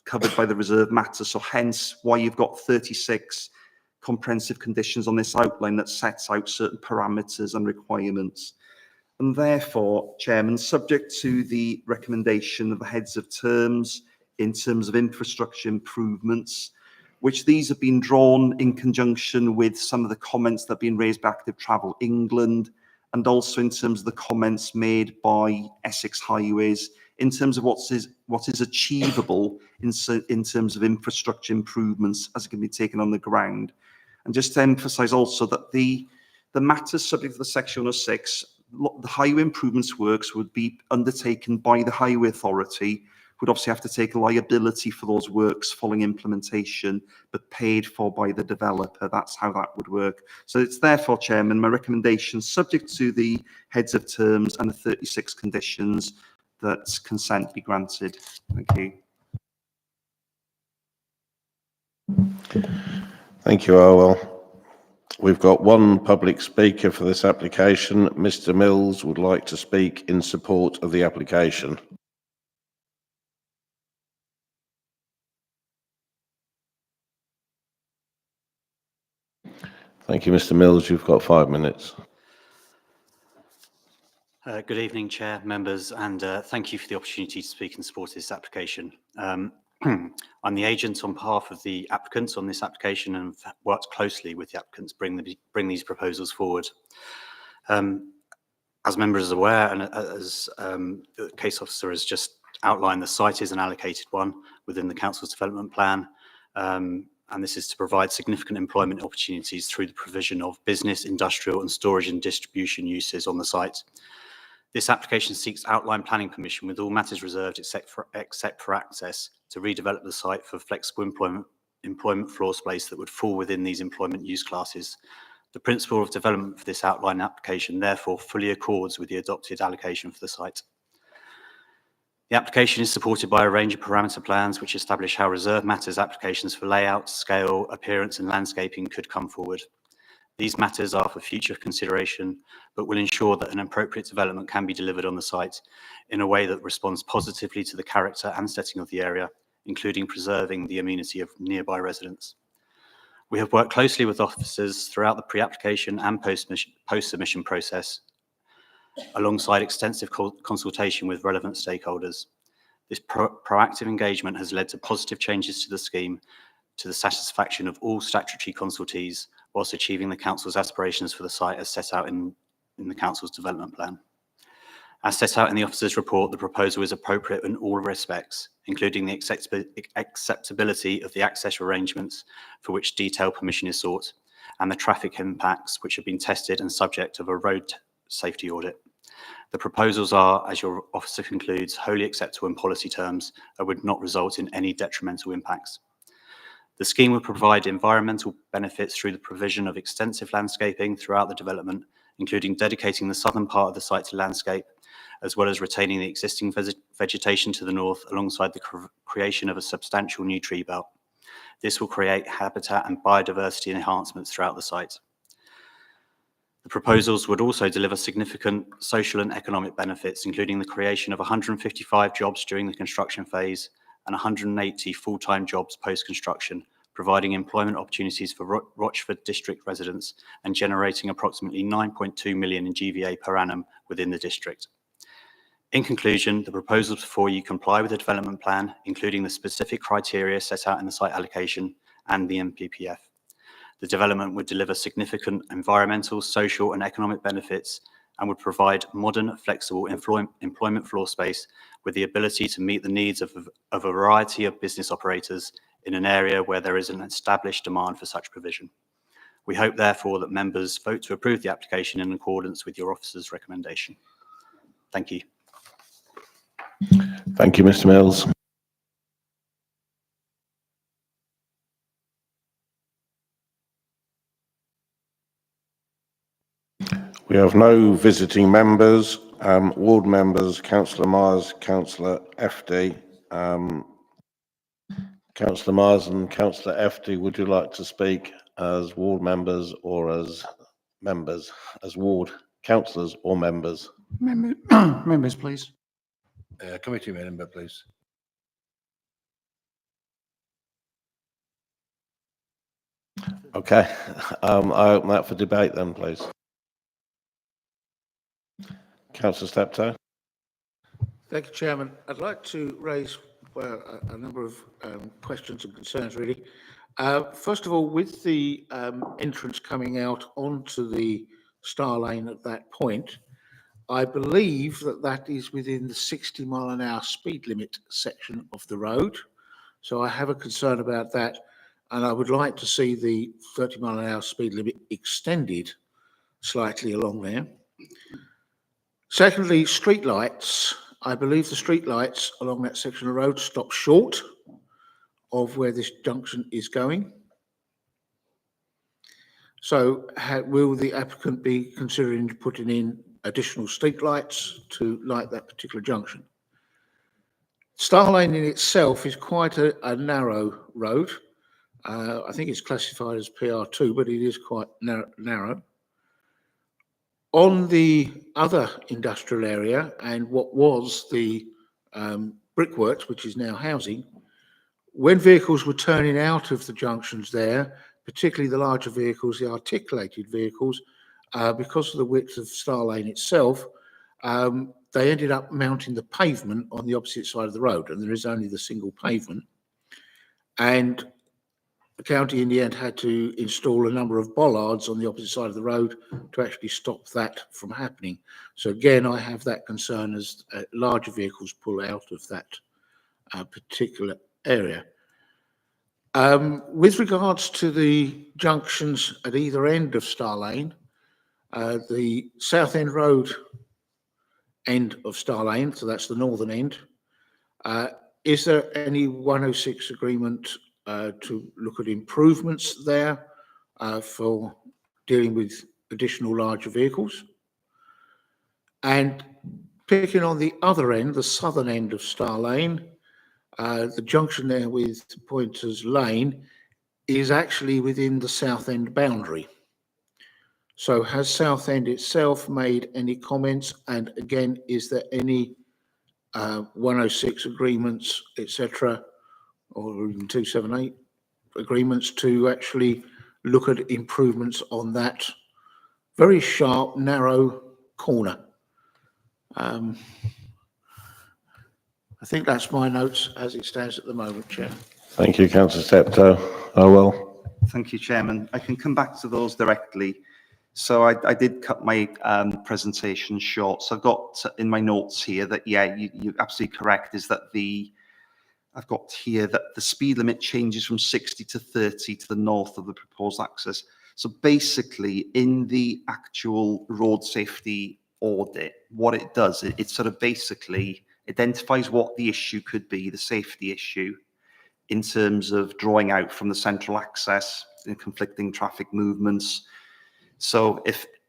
covered by the reserve matters. So hence why you've got 36 comprehensive conditions on this outline that sets out certain parameters and requirements. And therefore, Chairman, subject to the recommendation of the heads of terms in terms of infrastructure improvements, which these have been drawn in conjunction with some of the comments that have been raised by Active Travel England, and also in terms of the comments made by Essex Highways, in terms of what is achievable in terms of infrastructure improvements as it can be taken on the ground. And just to emphasise also that the matters subject to the Section 106, the highway improvements works would be undertaken by the Highway Authority, who would obviously have to take liability for those works following implementation, but paid for by the developer. That's how that would work. So it's therefore, Chairman, my recommendation, subject to the heads of terms and the 36 conditions, that consent be granted. Thank you. Thank you, Orwell. We've got one public speaker for this application. Mr. Mills would like to speak in support of the application. Thank you, Mr. Mills. You've got 5 minutes. Good evening, Chair, members, and thank you for the opportunity to speak in support of this application. I'm the agent on behalf of the applicants on this application and have worked closely with the applicants bring these proposals forward. As members are aware, and as the case officer has just outlined, the site is an allocated one within the council's development plan. And this is to provide significant employment opportunities through the provision of business, industrial and storage and distribution uses on the site. This application seeks outline planning permission with all matters reserved except for access to redevelop the site for flexible employment floor space that would fall within these employment use classes. The principle of development for this outline application therefore fully accords with the adopted allocation for the site. The application is supported by a range of parameter plans which establish how reserved matters applications for layout, scale, appearance and landscaping could come forward. These matters are for future consideration, but will ensure that an appropriate development can be delivered on the site in a way that responds positively to the character and setting of the area, including preserving the amenity of nearby residents. We have worked closely with officers throughout the pre-application and post-submission process, alongside extensive consultation with relevant stakeholders. This proactive engagement has led to positive changes to the scheme to the satisfaction of all statutory consultees, whilst achieving the council's aspirations for the site as set out in the council's development plan. As set out in the officer's report, the proposal is appropriate in all respects, including the acceptability of the access arrangements for which detailed permission is sought, and the traffic impacts which have been tested and subject of a road safety audit. The proposals are, as your officer concludes, wholly acceptable in policy terms and would not result in any detrimental impacts. The scheme will provide environmental benefits through the provision of extensive landscaping throughout the development, including dedicating the southern part of the site to landscape, as well as retaining the existing vegetation to the north alongside the creation of a substantial new tree belt. This will create habitat and biodiversity enhancements throughout the site. The proposals would also deliver significant social and economic benefits, including the creation of 155 jobs during the construction phase and 180 full-time jobs post-construction, providing employment opportunities for Rochford district residents and generating approximately 9.2 million in GVA per annum within the district. In conclusion, the proposals before you comply with the development plan, including the specific criteria set out in the site allocation and the MPPF. The development would deliver significant environmental, social and economic benefits and would provide modern, flexible employment floor space with the ability to meet the needs of a variety of business operators in an area where there is an established demand for such provision. We hope, therefore, that members vote to approve the application in accordance with your officer's recommendation. Thank you. Thank you, Mr. Mills. We have no visiting members, ward members, Councillor Myers, Councillor FD. Councillor Myers and Councillor FD, would you like to speak as ward members or as members, as ward councillors or members? Members, please. Committee member, please. Okay, I open that for debate then, please. Councillor Steptoe. Thank you, Chairman. I'd like to raise a number of questions and concerns, really. First of all, with the entrance coming out onto the Star Lane at that point, I believe that that is within the 60-mile-an-hour speed limit section of the road. So I have a concern about that, and I would like to see the 30-mile-an-hour speed limit extended slightly along there. Secondly, streetlights. I believe the streetlights along that section of road stop short of where this junction is going. So will the applicant be considering putting in additional streetlights to light that particular junction? Star Lane in itself is quite a narrow road. I think it's classified as PR2, but it is quite narrow. On the other industrial area and what was the brickworks, which is now housing, when vehicles were turning out of the junctions there, particularly the larger vehicles, the articulated vehicles, because of the width of Star Lane itself, they ended up mounting the pavement on the opposite side of the road, and there is only the single pavement. And the county in the end had to install a number of bollards on the opposite side of the road to actually stop that from happening. So again, I have that concern as larger vehicles pull out of that particular area. With regards to the junctions at either end of Star Lane, the South End Road end of Star Lane, so that's the northern end, is there any 106 agreement to look at improvements there for dealing with additional larger vehicles? And picking on the other end, the southern end of Star Lane, the junction there with Pointers Lane is actually within the South End boundary. So has South End itself made any comments? And again, is there any 106 agreements, etc., or even 278 agreements to actually look at improvements on that very sharp, narrow corner? I think that's my notes as it stands at the moment, Chair. Thank you, Councillor Steptoe. Howell. Thank you, Chairman. I can come back to those directly. So I did cut my presentation short. So I've got in my notes here that, yeah, you're absolutely correct, is that I've got here that the speed limit changes from 60 to 30 to the north of the proposed access. So basically, in the actual road safety audit, what it does, it sort of basically identifies what the issue could be, the safety issue, in terms of drawing out from the central access and conflicting traffic movements. So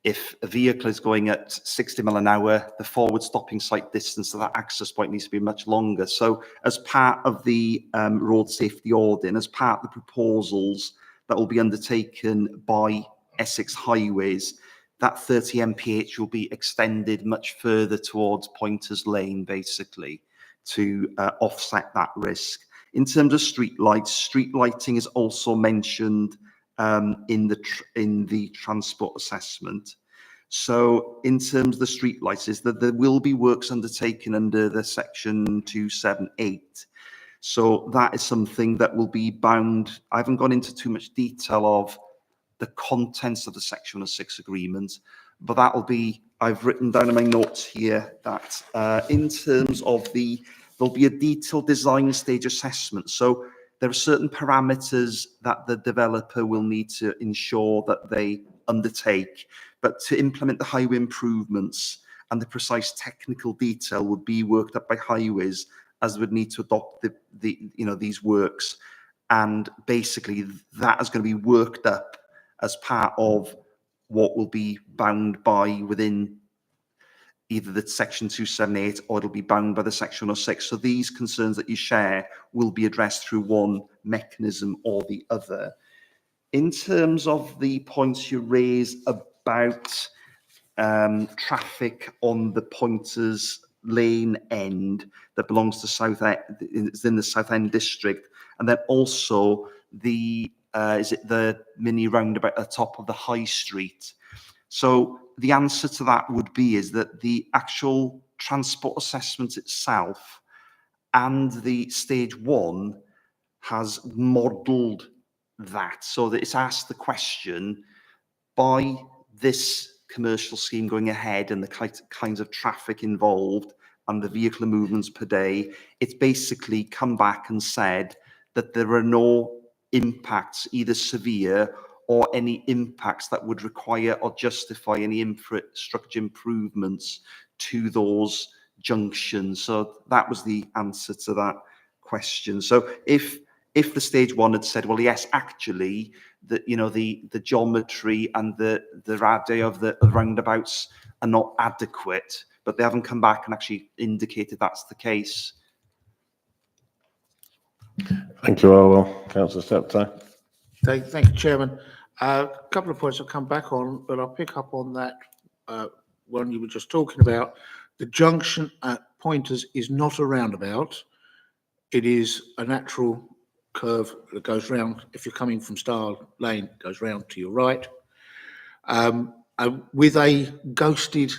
if a vehicle is going at 60 mile an hour, the forward stopping sight distance to that access point needs to be much longer. So as part of the road safety audit, and as part of the proposals that will be undertaken by Essex Highways, that 30 mph will be extended much further towards Pointers Lane, basically, to offset that risk. In terms of street lighting is also mentioned in the transport assessment. So in terms of the street lights, is that there will be works undertaken under the section 278. So that is something that will be bound. I haven't gone into too much detail of the contents of the section 106 agreement, but that will be, I've written down in my notes here that in terms of there'll be a detailed design stage assessment. So there are certain parameters that the developer will need to ensure that they undertake, but to implement the highway improvements and the precise technical detail would be worked up by highways, as would need to adopt these works. And basically that is going to be worked up as part of what will be bound by within either the section 278 or it'll be bound by the section 106. So these concerns that you share will be addressed through one mechanism or the other. In terms of the points you raise about traffic on the Pointers Lane end that belongs to South End, is in the South End district, and then also the is it the mini roundabout at the top of the High Street. So the answer to that would be is that the actual transport assessment itself and the stage 1 has modelled that, so that it's asked the question, by this commercial scheme going ahead and the kinds of traffic involved and the vehicle movements per day, it's basically come back and said that there are no impacts, either severe or any impacts that would require or justify any infrastructure improvements to those junctions. So that was the answer to that question. So if the stage 1 had said, well, yes, actually, the geometry and the radii of the roundabouts are not adequate, but they haven't come back and actually indicated that's the case. Thank you, Orwell. Councillor Steptoe. Thank you, Chairman. A couple of points I'll come back on, but I'll pick up on that one you were just talking about. The junction at Pointers is not a roundabout. It is a natural curve that goes round. If you're coming from Star Lane, it goes round to your right, with a ghosted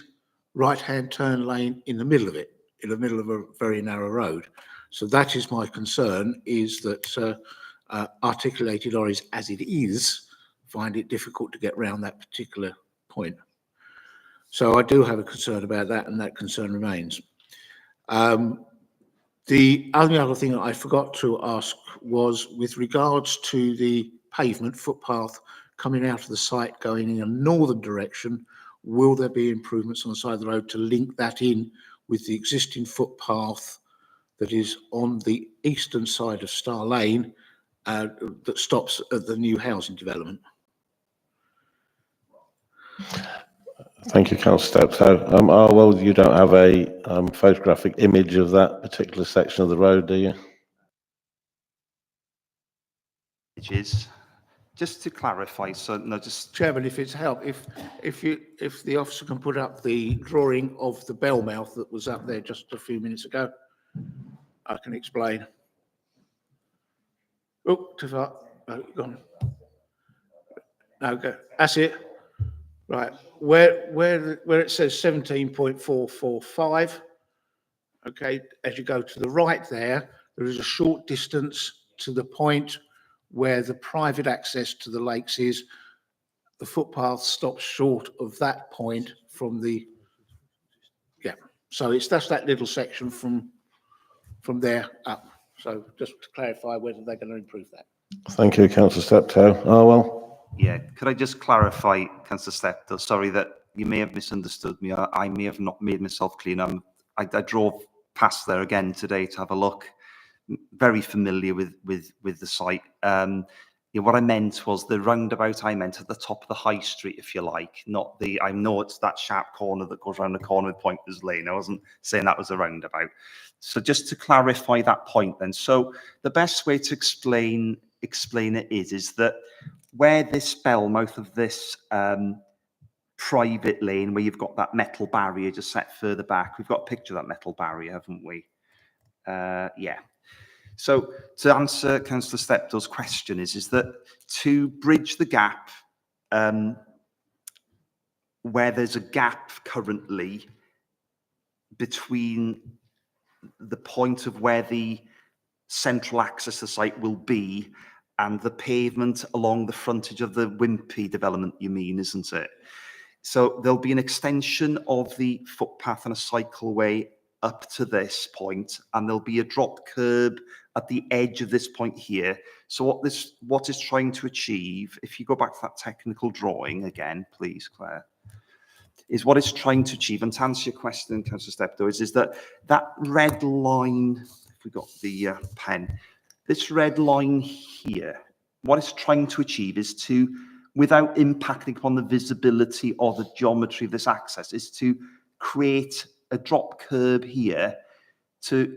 right-hand turn lane in the middle of it, in the middle of a very narrow road. So that is my concern, is that articulated lorries as it is find it difficult to get round that particular point. So I do have a concern about that, and that concern remains. The only other thing that I forgot to ask was with regards to the pavement footpath coming out of the site going in a northern direction, will there be improvements on the side of the road to link that in with the existing footpath that is on the eastern side of Star Lane that stops at the new housing development? Thank you, Councillor Steptoe. Well, you don't have a photographic image of that particular section of the road, do you? Images. Just to clarify, so no, just Chairman, if it's help, if the officer can put up the drawing of the bell mouth that was up there just a few minutes ago, I can explain. Oh, too far. No, gone. No, go. That's it. Right. Where it says 17.445. Okay, as you go to the right there is a short distance to the point where the private access to the lakes is. The footpath stops short of that point from the, yeah. So it's just that little section from there up. So just to clarify whether they're going to improve that. Thank you, Councillor Steptoe. yeah, could I just clarify, Councillor Steptoe? Sorry that you may have misunderstood me. I may have not made myself clear. I drove past there again today to have a look. Very familiar with the site. What I meant was the roundabout I meant at the top of the high street, if you like, not the, I know it's that sharp corner that goes around the corner with Pointers Lane. I wasn't saying that was a roundabout. So just to clarify that point then. So the best way to explain it is that where this bell mouth of this private lane, where you've got that metal barrier just set further back, we've got a picture of that metal barrier, haven't we? Yeah. So to answer Councillor Steptoe's question is that to bridge the gap where there's a gap currently between the point of where the central access to the site will be and the pavement along the frontage of the Wimpy development, you mean, isn't it? So there'll be an extension of the footpath and a cycleway up to this point, and there'll be a drop curb at the edge of this point here. So what is trying to achieve, if you go back to that technical drawing again, please, Claire, is what it's trying to achieve, and to answer your question, Councillor Steptoe, is that red line, if we got the pen, this red line here, what it's trying to achieve is to, without impacting upon the visibility or the geometry of this access, is to create a drop curb here to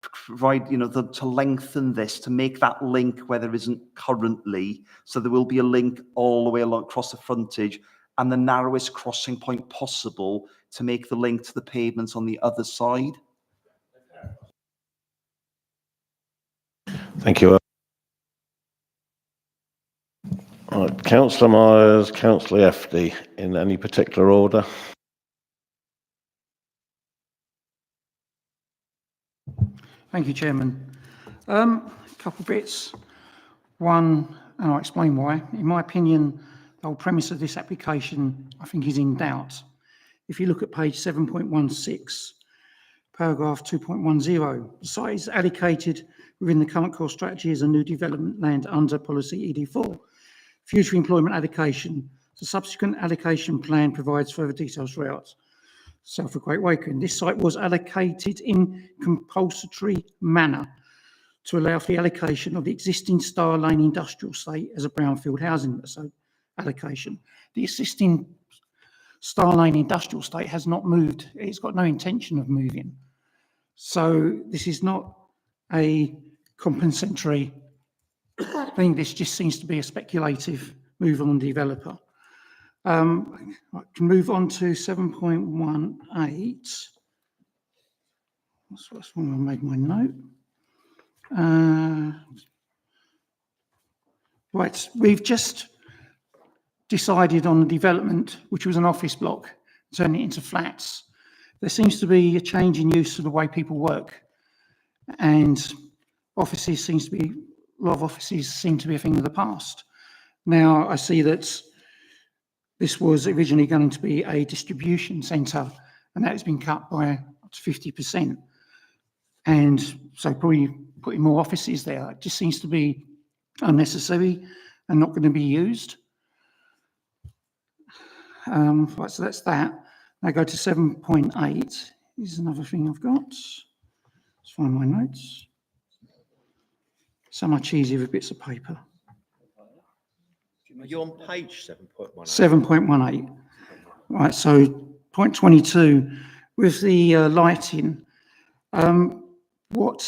provide, to lengthen this, to make that link where there isn't currently. So there will be a link all the way along across the frontage and the narrowest crossing point possible to make the link to the pavements on the other side. Thank you. All right, Councillor Myers, Councillor FD, in any particular order? Thank you, Chairman. A couple of bits. One, and I'll explain why. In my opinion, the whole premise of this application, I think, is in doubt. If you look at page 7.16, paragraph 2.10, the site is allocated within the current core strategy as a new development land under policy ED4. Future employment allocation. The subsequent allocation plan provides further details throughout. South of Great Wakefield. This site was allocated in compulsory manner to allow for the allocation of the existing Star Lane industrial estate as a brownfield housing allocation. The existing Star Lane industrial estate has not moved. It's got no intention of moving. So this is not a compensatory thing. This just seems to be a speculative move on the developer. I can move on to 7.18. That's when I made my note. Right, we've just decided on the development, which was an office block, turning it into flats. There seems to be a change in use of the way people work, and offices seems to be lot of offices seem to be a thing of the past. Now, I see that this was originally going to be a distribution centre, and that has been cut by up to 50%. And so probably putting more offices there, it just seems to be unnecessary and not going to be used. Right, so that's that. Now go to 7.8. Here's another thing I've got. Let's find my notes. So much easier with bits of paper. Are you on page 7.18? 7.18. Right, so point 22, with the lighting, what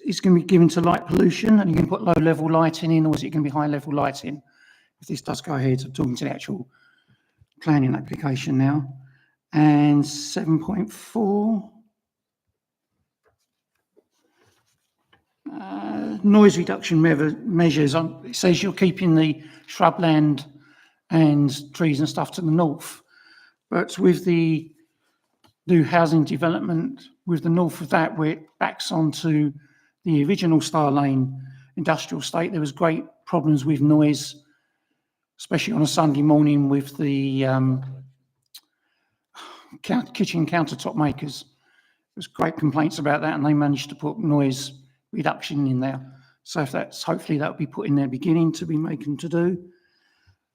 is going to be given to light pollution? And you can put low level lighting in, or is it going to be high level lighting? If this does go ahead, I'm talking to the actual planning application now. And 7.4, noise reduction measures. It says you're keeping the shrubland and trees and stuff to the north, but with the new housing development, with the north of that, where it backs onto the original Star Lane industrial estate, there was great problems with noise, especially on a Sunday morning with the kitchen countertop makers. There's great complaints about that, and they managed to put noise reduction in there. So if that's, hopefully that'll be put in their beginning to be making to do.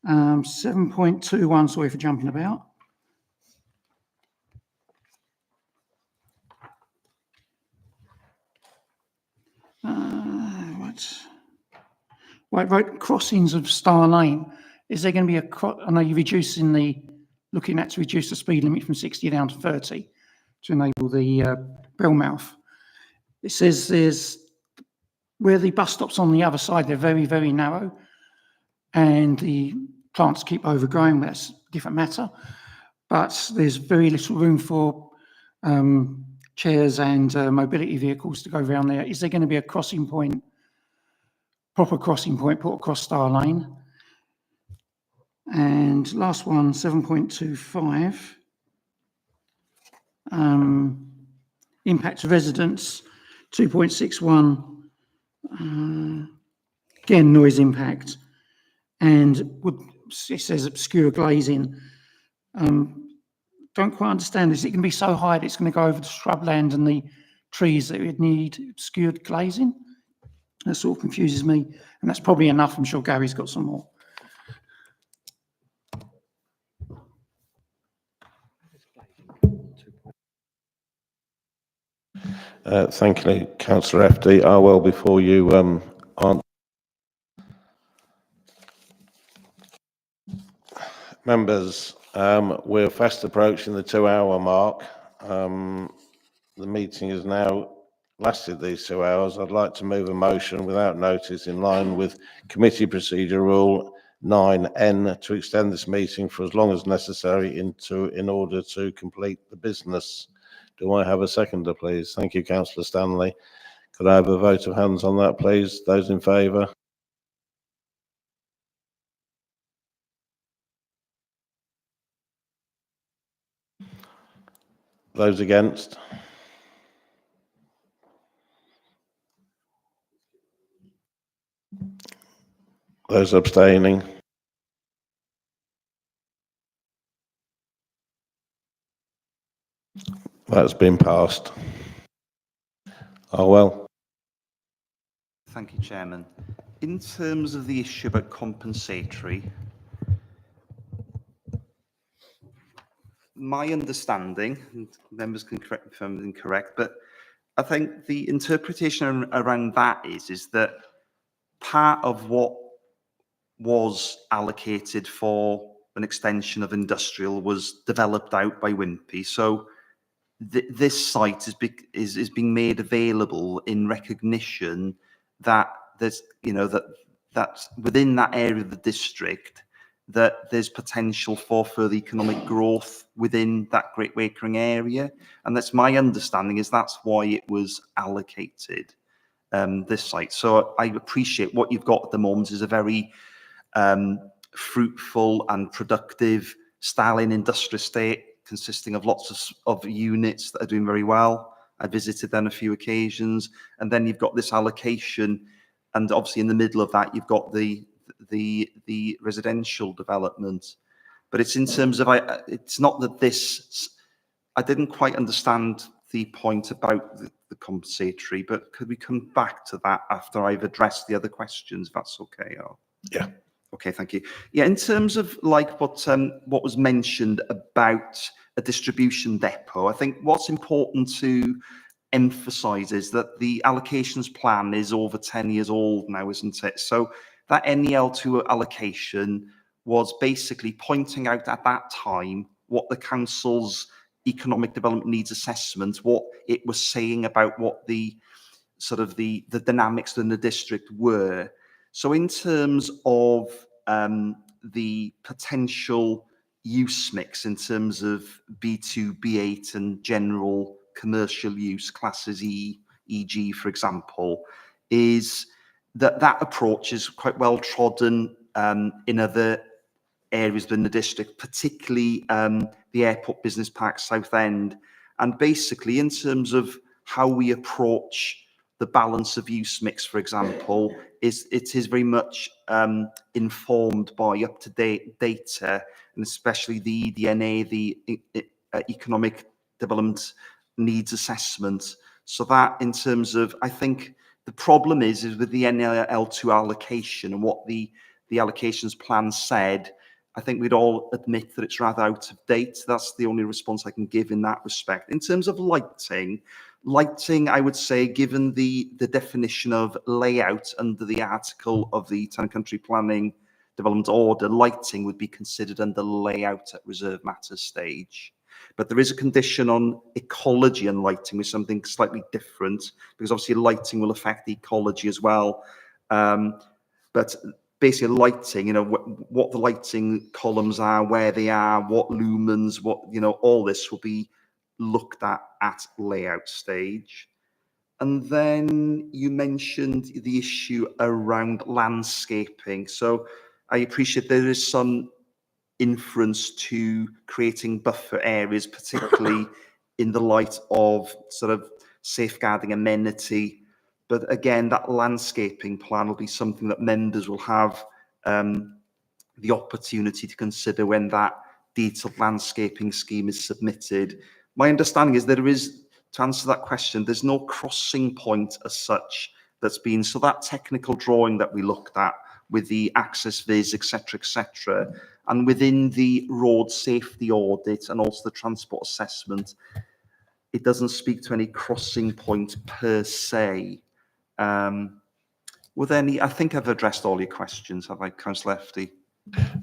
7.21, sorry for jumping about. Right, crossings of Star Lane. Is there going to be I know you're looking at to reduce the speed limit from 60 down to 30 to enable the Bellmouth. It says where the bus stops on the other side, they're very, very narrow, and the plants keep overgrowing. That's a different matter. But there's very little room for chairs and mobility vehicles to go around there. Is there going to be a crossing point, proper crossing point put across Star Lane? And last one, 7.25. Impact to residents, 2.61. Again, noise impact. And it says obscure glazing. Don't quite understand. Is it going to be so high that it's going to go over the shrubland and the trees that it would need obscured glazing? That sort of confuses me. And that's probably enough. I'm sure Gary's got some more. Thank you, Councillor FD. I will, before you answer. Members, we're fast approaching the 2-hour mark. The meeting has now lasted these 2 hours. I'd like to move a motion without notice in line with Committee Procedure Rule 9N to extend this meeting for as long as necessary in order to complete the business. Do I have a seconder, please? Thank you, Councillor Stanley. Could I have a vote of hands on that, please? Those in favour? Those against? Those abstaining? That's been passed. Oh, well. Thank you, Chairman. In terms of the issue about compensatory, my understanding, and members can correct me if I'm incorrect, but I think the interpretation around that is that part of what was allocated for an extension of industrial was developed out by Wimpy. So this site is being made available in recognition that there's, that's within that area of the district, that there's potential for further economic growth within that Great Wakering area. And that's my understanding, is that's why it was allocated, this site. So I appreciate what you've got at the moment is a very fruitful and productive Stalin industrial estate consisting of lots of units that are doing very well. I visited them on a few occasions. And then you've got this allocation and obviously in the middle of that, you've got the residential development. But it's in terms of, it's not that this, I didn't quite understand the point about the compensatory, but could we come back to that after I've addressed the other questions, if that's okay? Or... Yeah. Okay, thank you. Yeah, in terms of like what was mentioned about a distribution depot, I think what's important to emphasise is that the allocations plan is over 10 years old now, isn't it? So that NEL2 allocation was basically pointing out at that time what the council's economic development needs assessment, what it was saying about what the sort of the dynamics in the district were. So in terms of the potential use mix in terms of B2, B8 and general commercial use, classes E, EG, for example, is that approach is quite well trodden in other areas within the district, particularly the Airport Business Park Southend. And basically, in terms of how we approach the balance of use mix, for example, it is very much informed by up-to-date data, and especially the EDNA, the Economic Development Needs Assessment. So that, in terms of, I think the problem is with the NEL2 allocation and what the allocations plan said, I think we'd all admit that it's rather out of date. That's the only response I can give in that respect. In terms of lighting, I would say, given the definition of layout under the article of the Town and Country Planning Development Order, lighting would be considered under layout at reserve matters stage. But there is a condition on ecology and lighting, which is something slightly different, because obviously lighting will affect ecology as well. But basically lighting, you know, what the lighting columns are, where they are, what lumens, what, you know, all this will be looked at layout stage. And then you mentioned the issue around landscaping. So I appreciate there is some inference to creating buffer areas, particularly in the light of sort of safeguarding amenity. But again, that landscaping plan will be something that members will have the opportunity to consider when that detailed landscaping scheme is submitted. My understanding is there is, to answer that question, there's no crossing point as such that's been, so that technical drawing that we looked at with the access viz, etc., and within the road safety audit and also the transport assessment, it doesn't speak to any crossing point per se. Were there any, I think I've addressed all your questions, have I, Councillor Efty?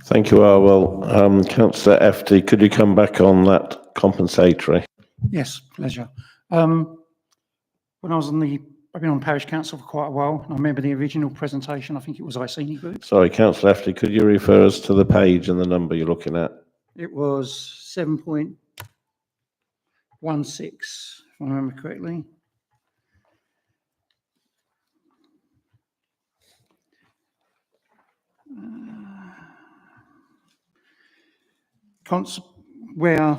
Thank you, Arwell. Councillor Efty, could you come back on that compensatory? Yes, pleasure. When I was I've been on parish council for quite a while, and I remember the original presentation. I think it was Iceni Group. Sorry, Councillor Efty, could you refer us to the page and the number you're looking at? It was 7.16, if I remember correctly. Where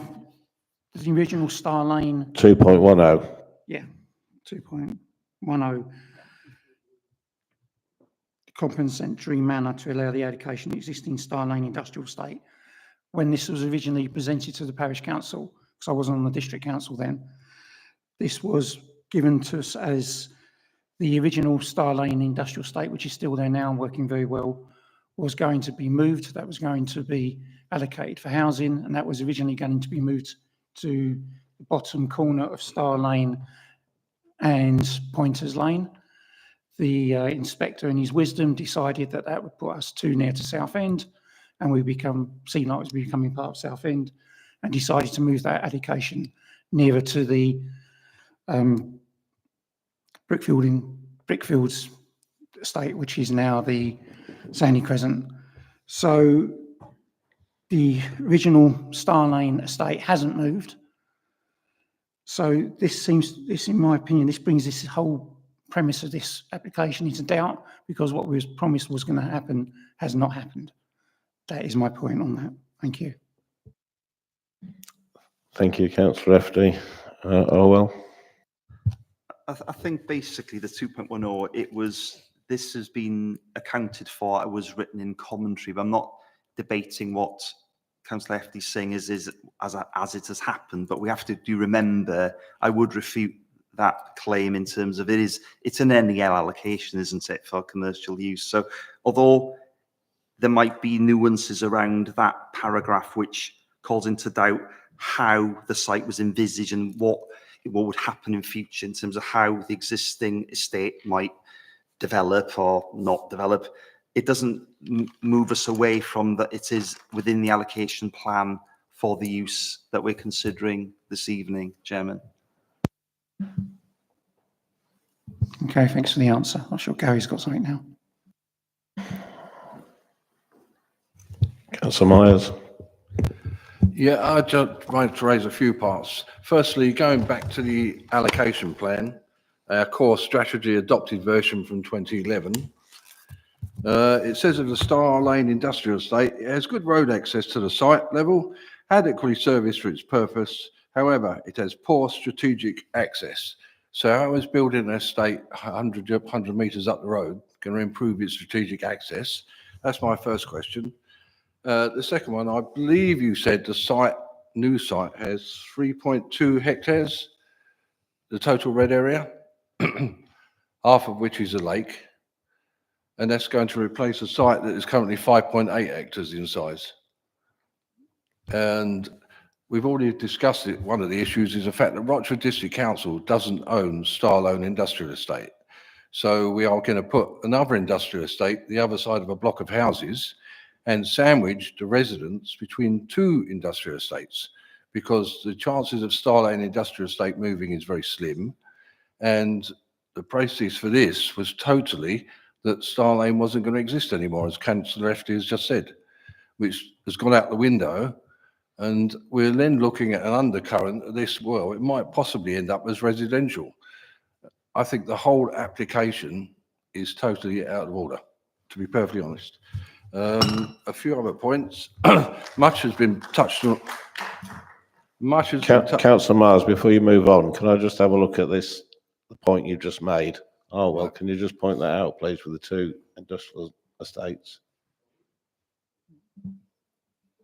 the original Star Lane 2.10. Yeah, 2.10. Compensatory manner to allow the allocation of existing Star Lane industrial estate. When this was originally presented to the parish council, because I wasn't on the district council then, this was given to us as the original Star Lane industrial estate, which is still there now and working very well, was going to be moved. That was going to be allocated for housing, and that was originally going to be moved to the bottom corner of Star Lane and Pointers Lane. The inspector, in his wisdom, decided that that would put us too near to Southend, and we seemed like it was becoming part of Southend, and decided to move that allocation nearer to the Brickfields estate, which is now the Sandy Crescent. So the original Star Lane estate hasn't moved. So this, in my opinion, this brings this whole premise of this application into doubt, because what was promised was going to happen has not happened. That is my point on that. Thank you. Thank you, Councillor Efty. Orwell? I think basically the 2.10, it was this has been accounted for. It was written in commentary, but I'm not debating what Councillor FD is saying as it has happened. But we have to do remember, I would refute that claim in terms of it's an NEL allocation, isn't it, for commercial use? So although there might be nuances around that paragraph which calls into doubt how the site was envisaged and what would happen in future in terms of how the existing estate might develop or not develop, it doesn't move us away from that it is within the allocation plan for the use that we're considering this evening, Chairman. Okay, thanks for the answer. I'm sure Gary's got something now. Councillor Myers. Yeah, I'd just like to raise a few parts. Firstly, going back to the allocation plan, our core strategy adopted version from 2011. It says of the Star Lane Industrial Estate, it has good road access to the site level, adequately serviced for its purpose. However, it has poor strategic access. So how is building an estate 100 metres up the road going to improve its strategic access? That's my first question. The second one, I believe you said the new site has 3.2 hectares, the total red area, half of which is a lake. And that's going to replace a site that is currently 5.8 hectares in size. And we've already discussed it. One of the issues is the fact that Rochford District Council doesn't own Starlone Industrial Estate. So we are going to put another industrial estate the other side of a block of houses and sandwich the residents between two industrial estates, because the chances of Starlane Industrial Estate moving is very slim. And the basis for this was totally that Starlane wasn't going to exist anymore, as Councillor FD has just said, which has gone out the window. And we're then looking at an undercurrent of this, well, it might possibly end up as residential. I think the whole application is totally out of order, to be perfectly honest. A few other points. Much has been touched on. Councillor Myers, before you move on, can I just have a look at the point you just made? Oh, well, can you just point that out, please, with the two industrial estates?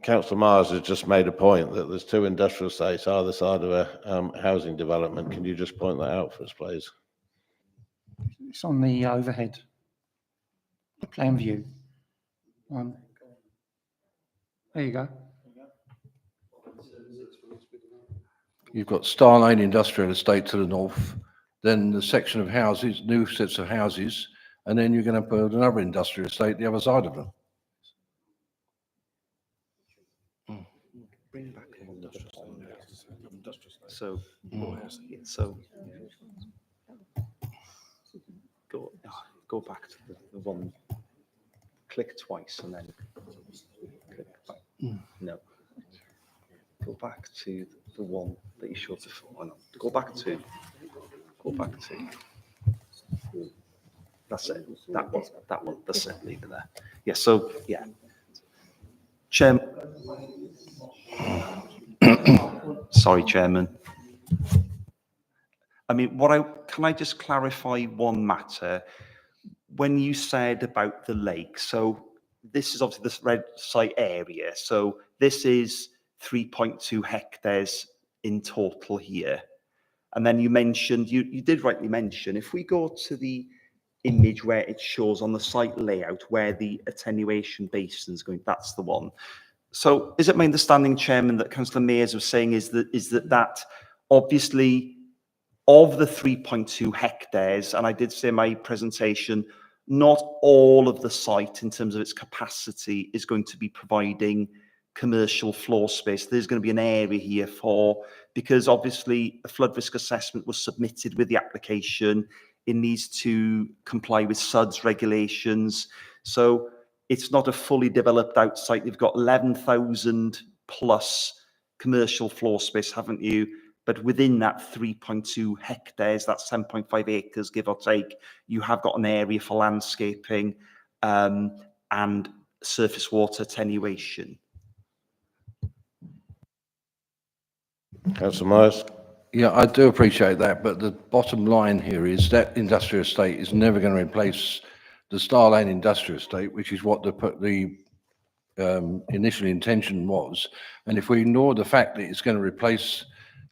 Councillor Myers has just made a point that there's two industrial estates either side of a housing development. Can you just point that out for us, please? It's on the overhead, the plan view. There you go. You've got Starlane Industrial Estate to the north, then the section of houses, new sets of houses, and then you're going to build another industrial estate the other side of them. Bring back the industrial estate. So go back to the one. Click twice and then click back. No. Go back to the one that you showed before. Oh, no. Go back to. That's it. That one. That's it. Leave it there. Yeah. So yeah. Chairman. Sorry, Chairman. I mean, can I just clarify one matter? When you said about the lake, so this is obviously this red site area. So this is 3.2 hectares in total here. And then you mentioned, you did rightly mention, if we go to the image where it shows on the site layout where the attenuation basin is going, that's the one. So is it my understanding, Chairman, that Councillor Mayers was saying is that obviously of the 3.2 hectares, and I did say in my presentation, not all of the site in terms of its capacity is going to be providing commercial floor space. There's going to be an area here because obviously a flood risk assessment was submitted with the application. It needs to comply with SUDS regulations. So it's not a fully developed out site. You've got 11,000 plus commercial floor space, haven't you? But within that 3.2 hectares, that's 10.5 acres, give or take, you have got an area for landscaping and surface water attenuation. Councillor Myers. Yeah, I do appreciate that, but the bottom line here is that industrial estate is never going to replace the Star Lane Industrial Estate, which is what the initial intention was. And if we ignore the fact that it's going to replace,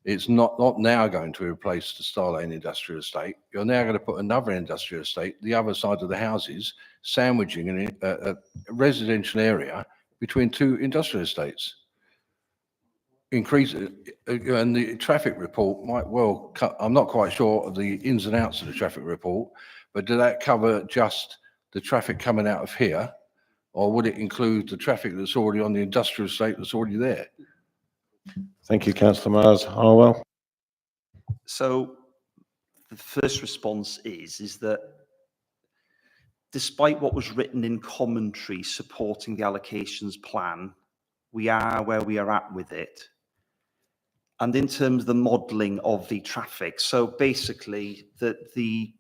it's not now going to replace the Star Lane Industrial Estate, you're now going to put another industrial estate, the other side of the houses, sandwiching a residential area between two industrial estates. Increase and the traffic report might well I'm not quite sure of the ins and outs of the traffic report, but did that cover just the traffic coming out of here, or would it include the traffic that's already on the industrial estate that's already there? Thank you, Councillor Myers. Harwell. So the first response is that despite what was written in commentary supporting the allocations plan, we are where we are at with it. And in terms of the modelling of the traffic, so basically the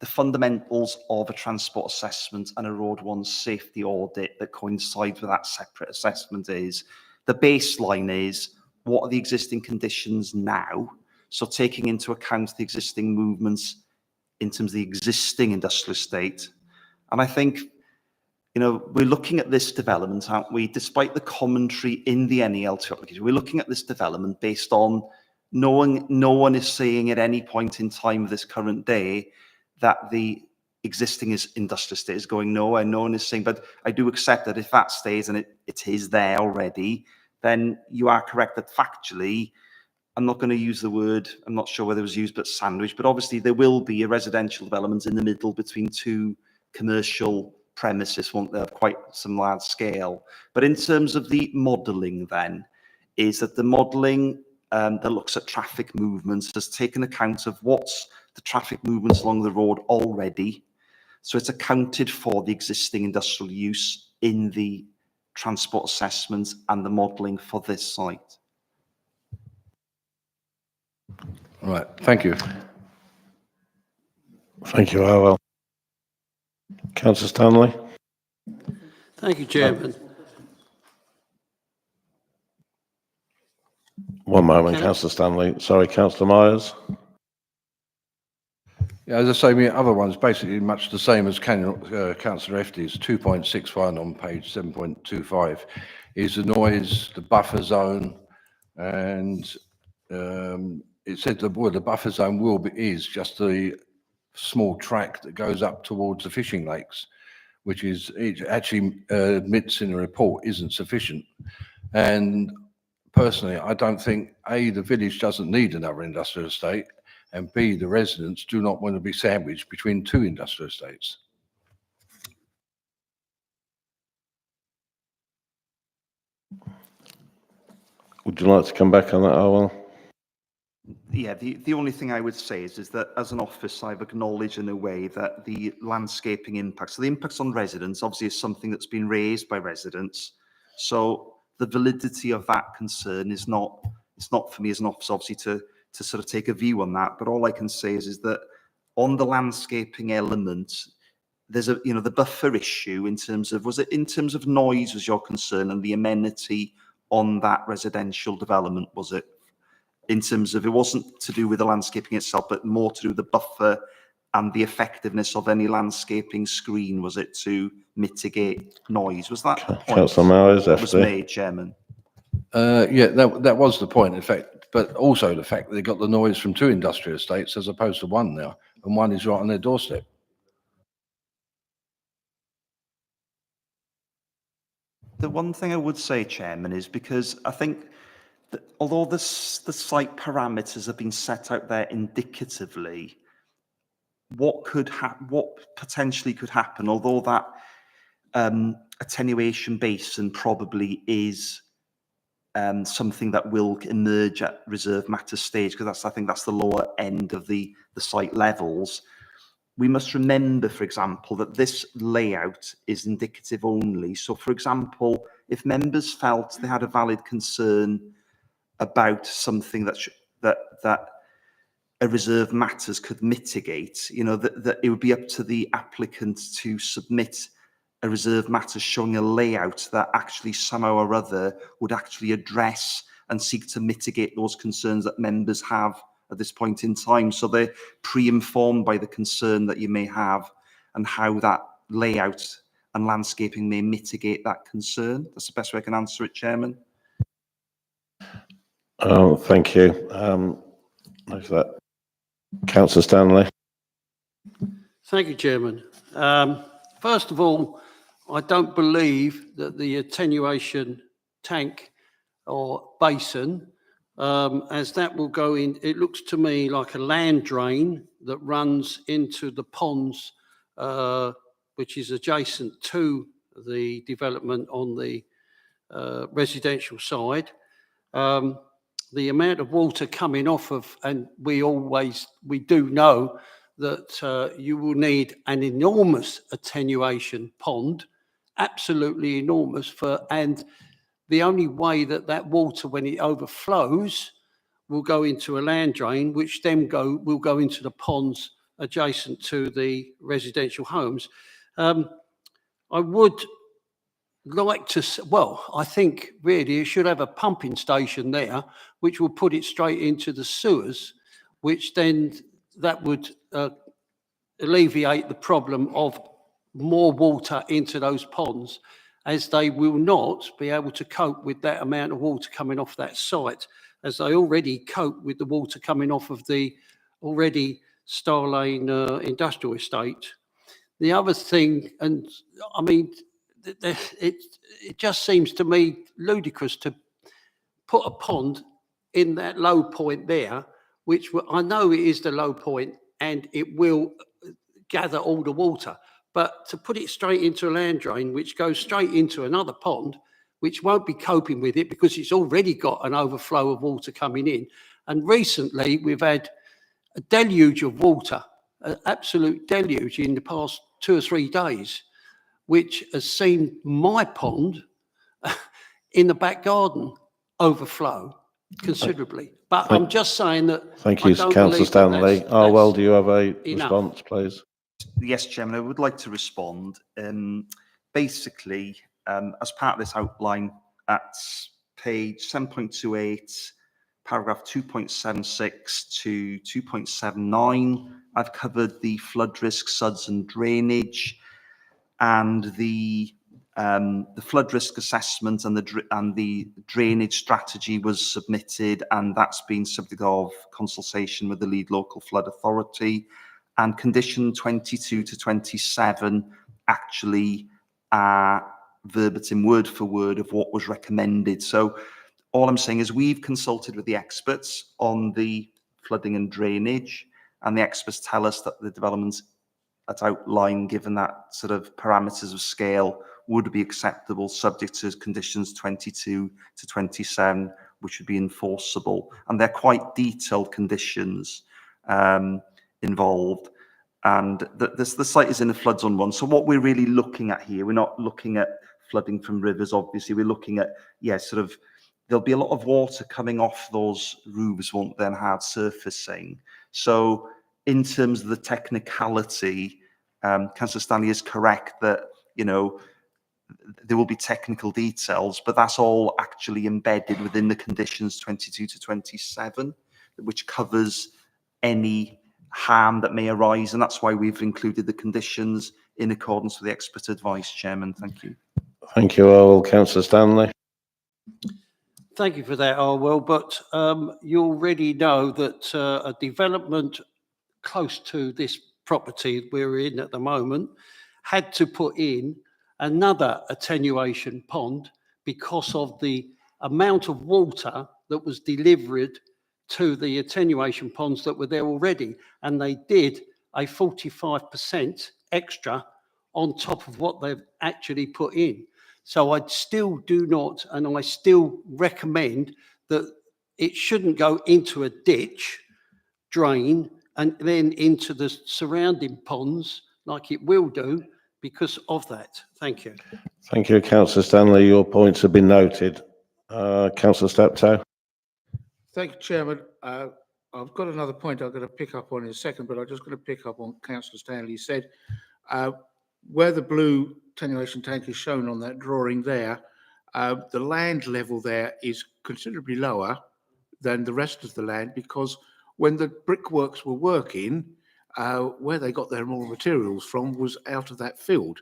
fundamentals of a transport assessment and a Road 1 safety audit that coincides with that separate assessment is, the baseline is, what are the existing conditions now? So taking into account the existing movements in terms of the existing industrial estate. And I think, you know, we're looking at this development, aren't we? Despite the commentary in the NEL2 application, we're looking at this development based on knowing no one is saying at any point in time of this current day that the existing industrial estate is going nowhere. No one is saying, but I do accept that if that stays and it is there already, then you are correct that factually, I'm not going to use the word, I'm not sure whether it was used, but sandwich, but obviously there will be a residential development in the middle between two commercial premises, won't there, of quite some large scale. But in terms of the modelling then, is that the modelling that looks at traffic movements has taken account of what's the traffic movements along the road already. So it's accounted for the existing industrial use in the transport assessments and the modelling for this site. All right, thank you. Thank you, Harwell. Councillor Stanley. Thank you, Chairman. One moment, Councillor Stanley. Sorry, Councillor Myers. Yeah, as I say, the other one's basically much the same as Councillor Efty's 2.61 on page 7.25 is the noise, the buffer zone, and it said the buffer zone is just the small track that goes up towards the fishing lakes, which is, it actually admits in the report isn't sufficient. And personally, I don't think, A, the village doesn't need another industrial estate, and B, the residents do not want to be sandwiched between two industrial estates. Would you like to come back on that, Harwell? Yeah, the only thing I would say is that as an office, I've acknowledged in a way that the landscaping impacts, so the impacts on residents obviously is something that's been raised by residents. So the validity of that concern is not, it's not for me as an office obviously to sort of take a view on that. But all I can say is that on the landscaping element, there's a, you know, the buffer issue in terms of, was it in terms of noise was your concern and the amenity on that residential development, was it? In terms of, it wasn't to do with the landscaping itself, but more to do with the buffer and the effectiveness of any landscaping screen, was it, to mitigate noise? Was that the point Councillor Myers, that was made, Chairman? Yeah, that was the point, in fact, but also the fact that they got the noise from two industrial estates as opposed to one now, and one is right on their doorstep. The one thing I would say, Chairman, is because I think that although the site parameters have been set out there indicatively, what potentially could happen, although that attenuation basin probably is something that will emerge at reserve matter stage, because I think that's the lower end of the site levels. We must remember, for example, that this layout is indicative only. So, for example, if members felt they had a valid concern about something that a reserve matters could mitigate, you know, that it would be up to the applicant to submit a reserve matters showing a layout that actually somehow or other would actually address and seek to mitigate those concerns that members have at this point in time. So they're pre-informed by the concern that you may have and how that layout and landscaping may mitigate that concern. That's the best way I can answer it, Chairman. Oh, thank you. Thanks for that. Councillor Stanley. Thank you, Chairman. First of all, I don't believe that the attenuation tank or basin, as that will go in, it looks to me like a land drain that runs into the ponds, which is adjacent to the development on the residential side. The amount of water coming off of, and we do know that you will need an enormous attenuation pond, absolutely enormous and the only way that that water, when it overflows, will go into a land drain, which then will go into the ponds adjacent to the residential homes. I would like to, well, I think really it should have a pumping station there, which will put it straight into the sewers, which then that would alleviate the problem of more water into those ponds, as they will not be able to cope with that amount of water coming off that site, as they already cope with the water coming off of the already Star Lane industrial estate. The other thing, and I mean, it just seems to me ludicrous to put a pond in that low point there, which I know it is the low point and it will gather all the water, but to put it straight into a land drain, which goes straight into another pond, which won't be coping with it because it's already got an overflow of water coming in. And recently we've had a deluge of water, an absolute deluge in the past 2 or 3 days, which has seen my pond in the back garden overflow considerably. But I'm just saying that. Thank you, Councillor Stanley. Well, do you have a response, please? Yes, Chairman, I would like to respond. Basically, as part of this outline at page 7.28, paragraph 2.76 to 2.79, I've covered the flood risk, suds and drainage, and the flood risk assessment and the drainage strategy was submitted, and that's been subject of consultation with the lead local flood authority. And condition 22 to 27 actually are verbatim, word for word, of what was recommended. So all I'm saying is we've consulted with the experts on the flooding and drainage, and the experts tell us that the developments at outline, given that sort of parameters of scale, would be acceptable, subject to conditions 22 to 27, which would be enforceable. And they're quite detailed conditions involved. And the site is in a flood zone 1. So what we're really looking at here, we're not looking at flooding from rivers, obviously. We're looking at, there'll be a lot of water coming off those roofs, won't then hard surfacing. So in terms of the technicality, Councillor Stanley is correct that, there will be technical details, but that's all actually embedded within the conditions 22 to 27, which covers any harm that may arise. And that's why we've included the conditions in accordance with the expert advice, Chairman. Thank you. Thank you all. Councillor Stanley. Thank you for that, Arwell. But you already know that a development close to this property we're in at the moment had to put in another attenuation pond because of the amount of water that was delivered to the attenuation ponds that were there already. And they did a 45% extra on top of what they've actually put in. So I still do not, and I still recommend that it shouldn't go into a ditch, drain, and then into the surrounding ponds like it will do because of that. Thank you. Thank you, Councillor Stanley. Your points have been noted. Councillor Steptoe. Thank you, Chairman. I've got another point I'm going to pick up on in a second, but I'm just going to pick up on Councillor Stanley said. Where the blue attenuation tank is shown on that drawing there, the land level there is considerably lower than the rest of the land, because when the brickworks were working, where they got their raw materials from was out of that field.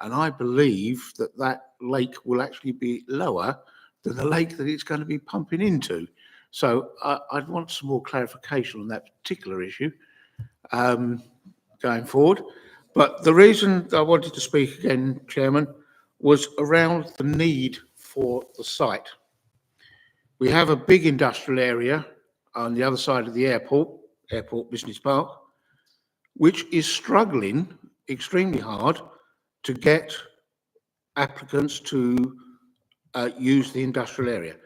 And I believe that that lake will actually be lower than the lake that it's going to be pumping into. So I'd want some more clarification on that particular issue going forward. But the reason I wanted to speak again, Chairman, was around the need for the site. We have a big industrial area on the other side of the airport Business Park, which is struggling extremely hard to get applicants to use the industrial area.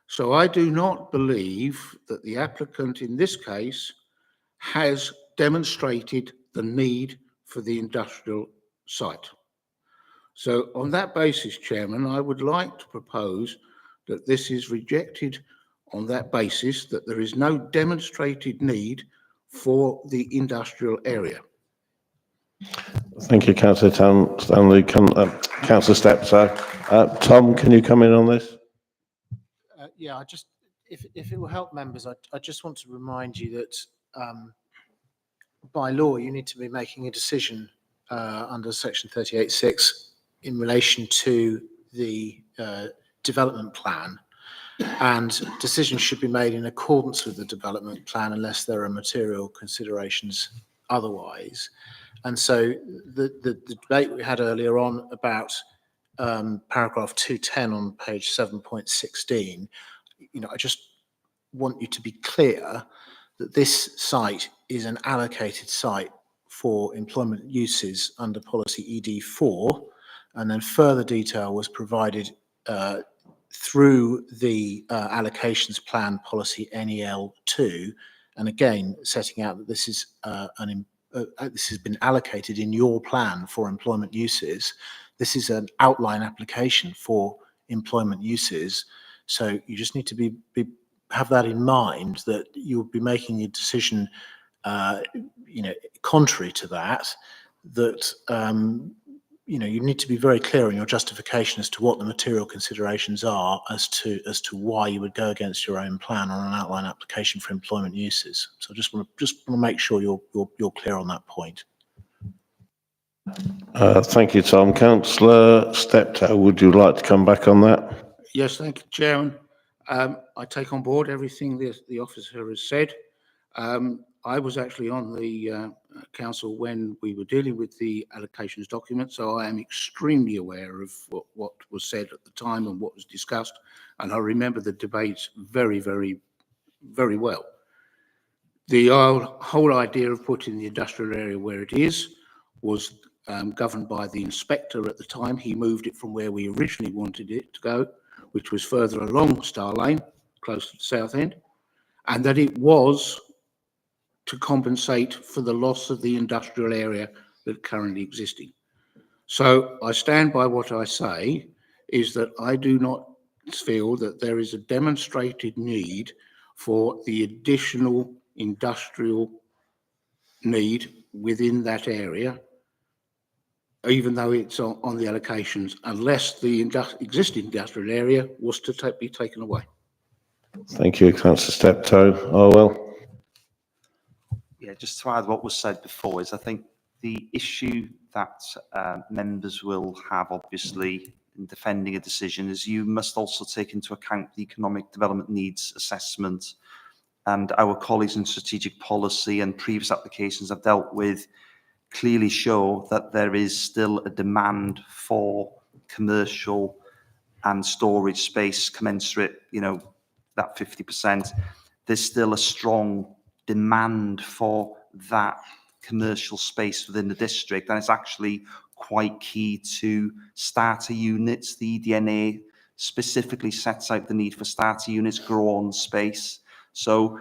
So I do not believe that the applicant in this case has demonstrated the need for the industrial site. So on that basis, Chairman, I would like to propose that this is rejected on that basis, that there is no demonstrated need for the industrial area. Thank you, Councillor Stanley. Councillor Steptoe. Tom, can you come in on this? Yeah, if it will help members, I just want to remind you that by law, you need to be making a decision under section 38(6) in relation to the development plan, and decisions should be made in accordance with the development plan unless there are material considerations otherwise. And so the debate we had earlier on about paragraph 210 on page 7.16, I just want you to be clear that this site is an allocated site for employment uses under policy ED4, and then further detail was provided through the allocations plan policy NEL2, and again setting out that this is this has been allocated in your plan for employment uses. This is an outline application for employment uses, so you just need to have that in mind, that you'll be making a decision, contrary to that. You need to be very clear in your justification as to what the material considerations are as to why you would go against your own plan on an outline application for employment uses. So I just want to make sure you're clear on that point. Thank you, Tom. Councillor Steptoe, would you like to come back on that? Yes, thank you, Chairman. I take on board everything the officer has said. I was actually on the council when we were dealing with the allocations document, so I am extremely aware of what was said at the time and what was discussed, and I remember the debates very, very, very well. The whole idea of putting the industrial area where it is was governed by the inspector at the time. He moved it from where we originally wanted it to go, which was further along Star Lane, close to the south end, and that it was to compensate for the loss of the industrial area that currently existing. So I stand by what I say, is that I do not feel that there is a demonstrated need for the additional industrial need within that area, even though it's on the allocations, unless the existing industrial area was to be taken away. Thank you, Councillor Steptoe. Orwell. Yeah, just to add what was said before, is I think the issue that members will have, obviously, in defending a decision is you must also take into account the economic development needs assessment, and our colleagues in strategic policy and previous applications I've dealt with clearly show that there is still a demand for commercial and storage space commensurate, that 50%. There's still a strong demand for that commercial space within the district, and it's actually quite key to starter units. The EDNA specifically sets out the need for starter units, grow on space. So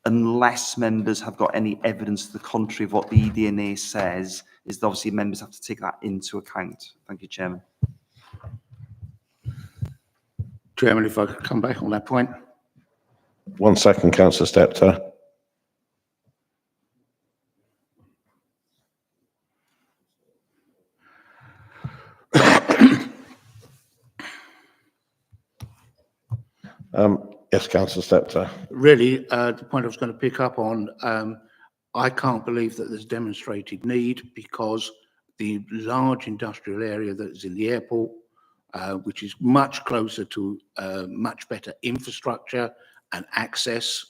unless members have got any evidence to the contrary of what the EDNA says, is that obviously members have to take that into account. Thank you, Chairman. Chairman, if I could come back on that point. 1 second, Councillor Steptoe. Yes, Councillor Steptoe. Really, the point I was going to pick up on, I can't believe that there's demonstrated need because the large industrial area that is in the airport, which is much closer to much better infrastructure and access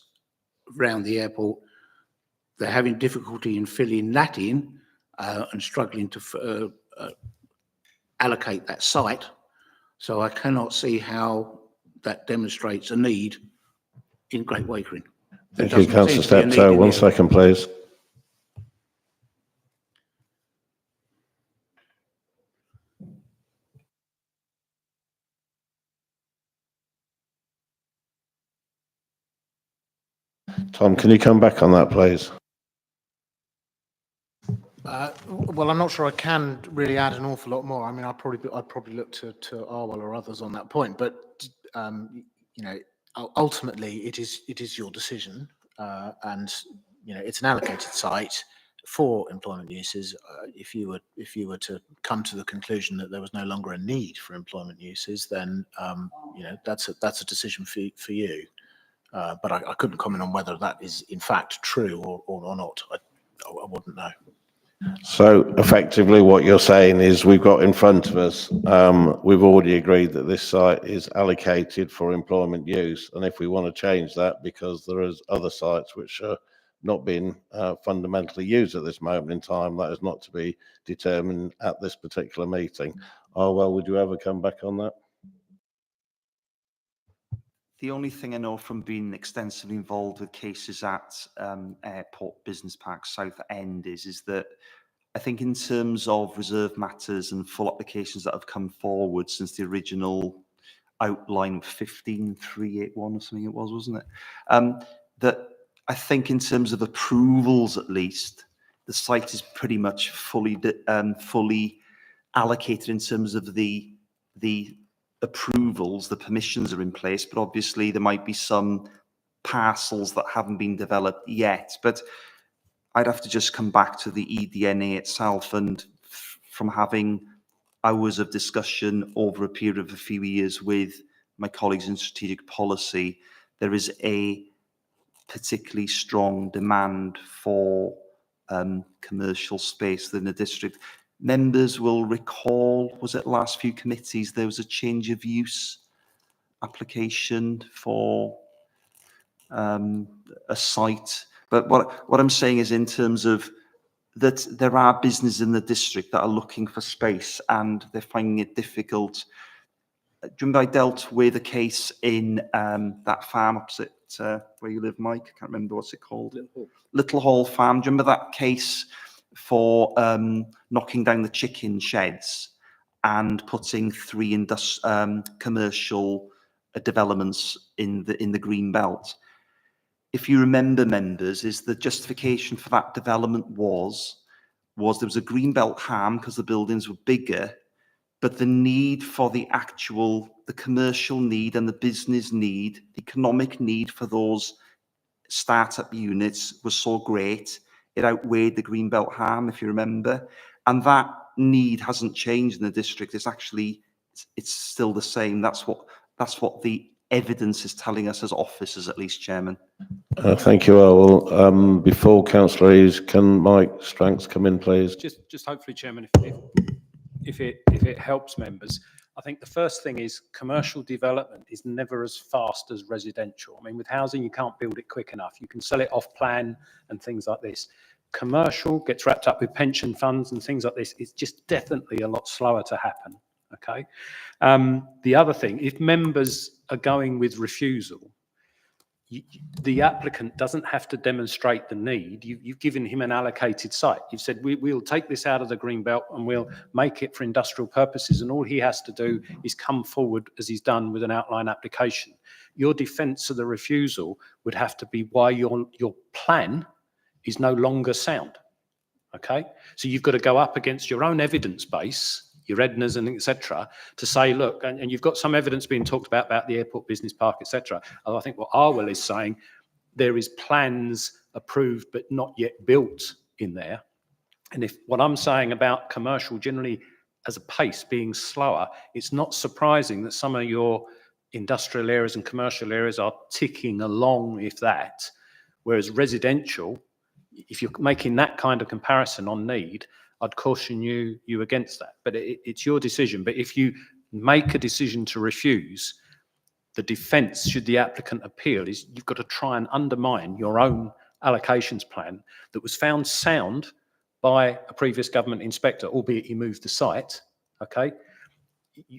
around the airport, they're having difficulty in filling that in and struggling to allocate that site. So I cannot see how that demonstrates a need in Great Wakering. There Thank you, doesn't seem Councillor to be a need Steptoe. in One the- second, please. Tom, can you come back on that, please? Well, I'm not sure I can really add an awful lot more. I mean, I'd probably look to Arwell or others on that point. But you know, ultimately, it is your decision, and you know, it's an allocated site for employment uses. If you were to come to the conclusion that there was no longer a need for employment uses, then you know, that's a decision for you. But I couldn't comment on whether that is in fact true or not. I wouldn't know. So effectively what you're saying is we've got in front of us, we've already agreed that this site is allocated for employment use. And if we want to change that because there is other sites which are not being fundamentally used at this moment in time, that is not to be determined at this particular meeting. Oh, well, would you ever come back on that? The only thing I know from being extensively involved with cases at Airport Business Park South End is that I think in terms of reserve matters and full applications that have come forward since the original outline 15381 or something it was, wasn't it? That I think in terms of approvals at least, the site is pretty much fully allocated in terms of the approvals, the permissions are in place, but obviously there might be some parcels that haven't been developed yet. But I'd have to just come back to the eDNA itself, and from having hours of discussion over a period of a few years with my colleagues in strategic policy, there is a particularly strong demand for commercial space within the district. Members will recall, was it last few committees, there was a change of use application for a site. But what I'm saying is in terms of that there are businesses in the district that are looking for space and they're finding it difficult. Do you remember I dealt with a case in that farm opposite where you live, Mike? I can't remember what's it called. Little Hall Farm. Do you remember that case for knocking down the chicken sheds and putting 3 commercial developments in the green belt? If you remember, members, is the justification for that development was there was a green belt harm because the buildings were bigger, but the need for the commercial need and the business need, the economic need for those startup units was so great, it outweighed the green belt harm, if you remember. And that need hasn't changed in the district. It's still the same. That's what the evidence is telling us as officers, at least, Chairman. Thank you, Earl. Before Councillor Eaves, can Mike Stranks come in, please? Just hopefully, Chairman, if it helps members, I think the first thing is commercial development is never as fast as residential. I mean, with housing, you can't build it quick enough. You can sell it off plan and things like this. Commercial gets wrapped up with pension funds and things like this. It's just definitely a lot slower to happen. Okay. The other thing, if members are going with refusal, the applicant doesn't have to demonstrate the need. You've given him an allocated site. You've said, we'll take this out of the green belt and we'll make it for industrial purposes. And all he has to do is come forward, as he's done, with an outline application. Your defence of the refusal would have to be why your plan is no longer sound. Okay? So you've got to go up against your own evidence base, your Ednas and etc., to say, look, and you've got some evidence being talked about the airport business park, etc. I think what Arwell is saying, there is plans approved but not yet built in there. And if what I'm saying about commercial generally as a pace being slower, it's not surprising that some of your industrial areas and commercial areas are ticking along, if that, whereas residential, if you're making that kind of comparison on need, I'd caution you against that. But it's your decision. But if you make a decision to refuse, the defence, should the applicant appeal, is you've got to try and undermine your own allocations plan that was found sound by a previous government inspector, albeit he moved the site, okay?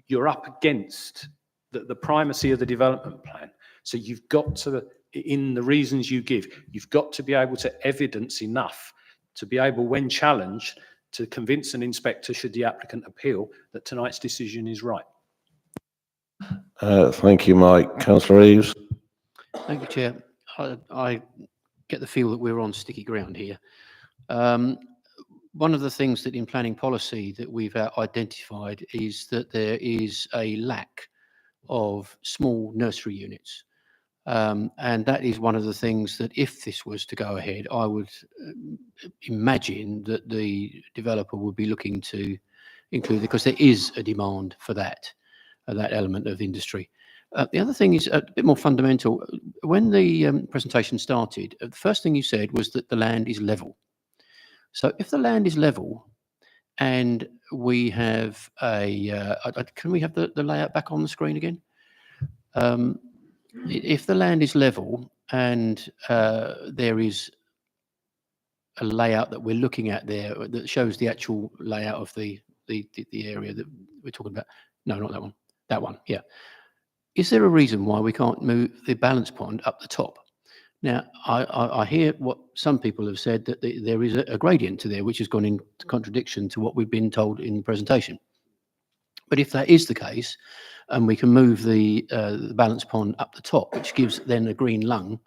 You're up against the primacy of the development plan. So you've got to, in the reasons you give, you've got to be able to evidence enough to be able, when challenged, to convince an inspector, should the applicant appeal, that tonight's decision is right. Thank you, Mike. Councillor Eaves. Thank you, Chair. I get the feel that we're on sticky ground here. One of the things that in planning policy that we've identified is that there is a lack of small nursery units. And that is one of the things that, if this was to go ahead, I would imagine that the developer would be looking to include, because there is a demand for that element of industry. The other thing is a bit more fundamental. When the presentation started, the first thing you said was that the land is level. So if the land is level and we have can we have the layout back on the screen again? If the land is level and there is a layout that we're looking at there that shows the actual layout of the area that we're talking about. No, not that one. That one, yeah. Is there a reason why we can't move the balance pond up the top? Now, I hear what some people have said, that there is a gradient to there, which has gone into contradiction to what we've been told in the presentation. But if that is the case, and we can move the balance pond up the top, which gives then a green lung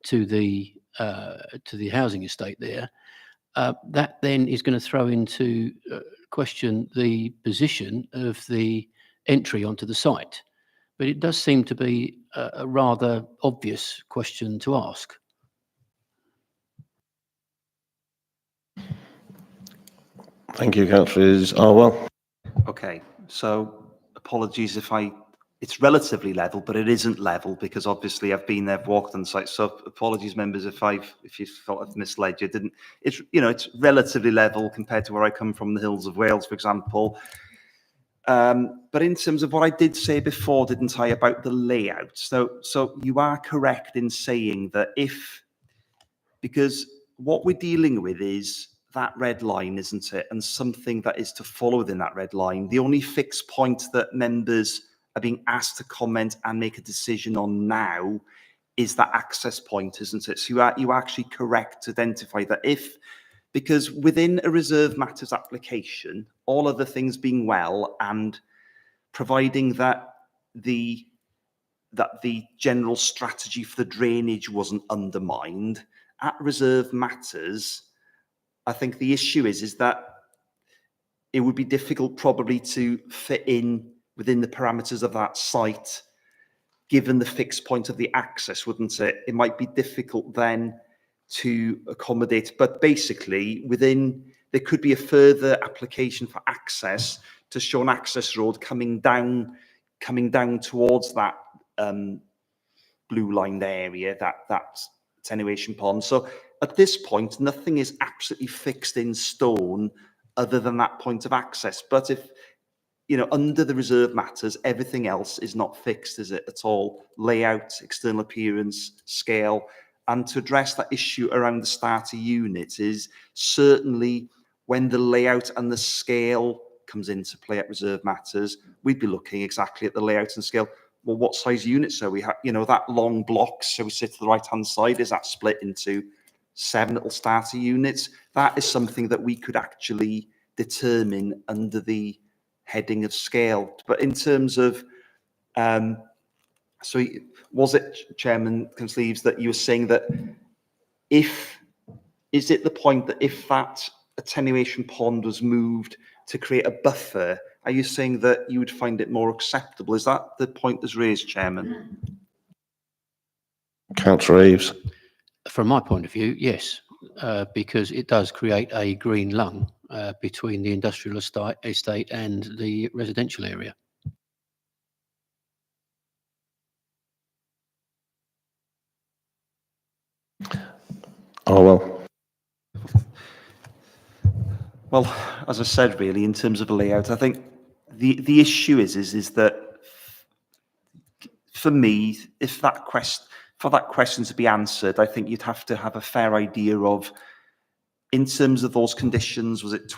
to the housing estate there, that then is going to throw into question the position of the entry onto the site. But it does seem to be a rather obvious question to ask. Thank you, Councillor Arwell. Okay, so apologies if it's relatively level, but it isn't level, because obviously I've been there, walked on the site. So apologies, members, if you felt I've misled you. It's relatively level compared to where I come from, the hills of Wales, for example. But in terms of what I did say before, didn't I, about the layout? So you are correct in saying that because what we're dealing with is that red line, isn't it? And something that is to follow within that red line. The only fixed point that members are being asked to comment and make a decision on now is that access point, isn't it? So you are actually correct to identify that because within a reserve matters application, all other things being well, and providing that the general strategy for the drainage wasn't undermined, at reserve matters, I think the issue is that it would be difficult probably to fit in within the parameters of that site, given the fixed point of the access, wouldn't it? It might be difficult then to accommodate, but basically there could be a further application for access to show an access road coming down towards that blue lined area, that attenuation pond. So at this point, nothing is absolutely fixed in stone other than that point of access. But if, under the reserve matters, everything else is not fixed, is it, at all? Layout, external appearance, scale. And to address that issue around the starter unit is certainly when the layout and the scale comes into play at reserve matters, we'd be looking exactly at the layout and scale. Well, what size units are we that long block, so we sit to the right-hand side, is that split into 7 little starter units? That is something that we could actually determine under the heading of scale. But in terms of, so was it, Chairman Consleeves, that you were saying that is it the point that if that attenuation pond was moved to create a buffer, are you saying that you would find it more acceptable? Is that the point that's raised, Chairman? Councillor Eaves. From my point of view, yes, because it does create a green lung between the industrial estate and the residential area. Oh, well. Well, as I said, really, in terms of the layout, I think the issue is that for me, if for that question to be answered, I think you'd have to have a fair idea of, in terms of those conditions, was it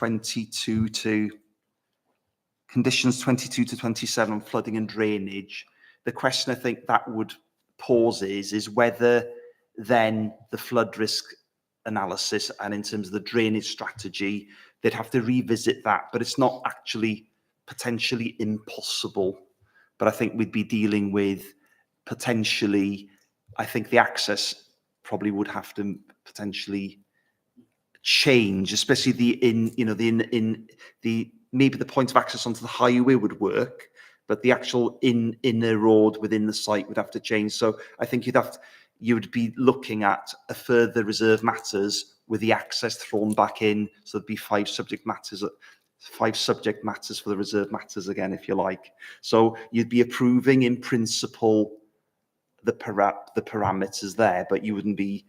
conditions 22 to 27, flooding and drainage? The question I think that would pose is whether then the flood risk analysis and in terms of the drainage strategy, they'd have to revisit that, but it's not actually potentially impossible. But I think we'd be dealing with potentially, I think the access probably would have to potentially change, especially maybe the point of access onto the highway would work, but the actual inner road within the site would have to change. So I think you would be looking at a further reserve matters with the access thrown back in. So there'd be five subject matters for the reserve matters again, if you like. So you'd be approving in principle the parameters there, but you'd be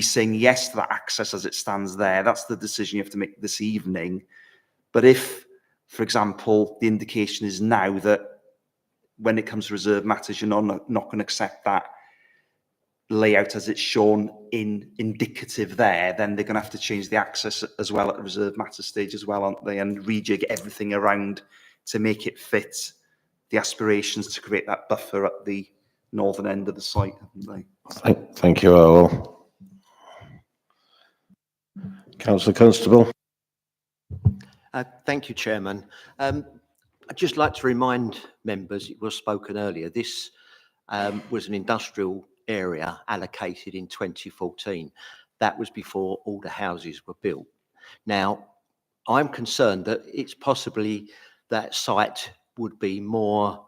saying yes to that access as it stands there. That's the decision you have to make this evening. But if, for example, the indication is now that when it comes to reserve matters, you're not going to accept that layout as it's shown in indicative there, then they're going to have to change the access as well at the reserve matter stage as well, aren't they? And rejig everything around to make it fit the aspirations to create that buffer at the northern end of the site, haven't they? Thank you, Earl. Councillor Constable. Thank you, Chairman. I'd just like to remind members, it was spoken earlier, this was an industrial area allocated in 2014. That was before all the houses were built. Now, I'm concerned that it's possibly that site would be more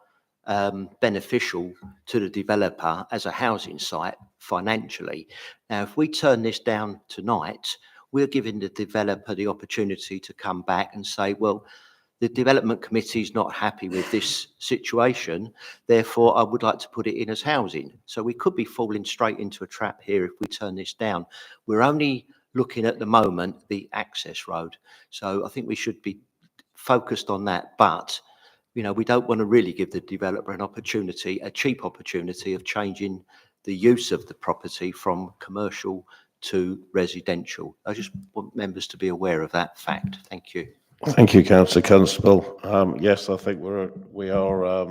beneficial to the developer as a housing site financially. Now, if we turn this down tonight, we're giving the developer the opportunity to come back and say, well, the development committee is not happy with this situation, therefore I would like to put it in as housing. So we could be falling straight into a trap here if we turn this down. We're only looking at the moment the access road. So I think we should be focused on that. But, you know, we don't want to really give the developer an opportunity, a cheap opportunity of changing the use of the property from commercial to residential. I just want members to be aware of that fact. Thank you. Thank you, Councillor Constable. Yes, I think we are,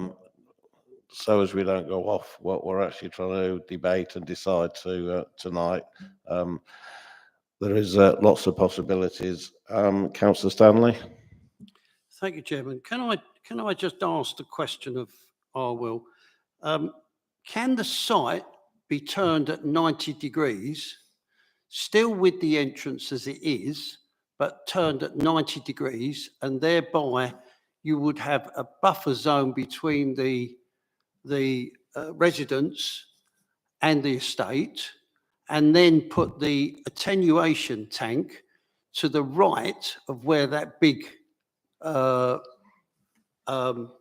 so as we don't go off what we're actually trying to debate and decide tonight. There is lots of possibilities. Councillor Stanley. Thank you, Chairman. Can I just ask the question of Will? Can the site be turned at 90 degrees, still with the entrance as it is, but turned at 90 degrees, and thereby you would have a buffer zone between the residents and the estate, and then put the attenuation tank to the right of where that big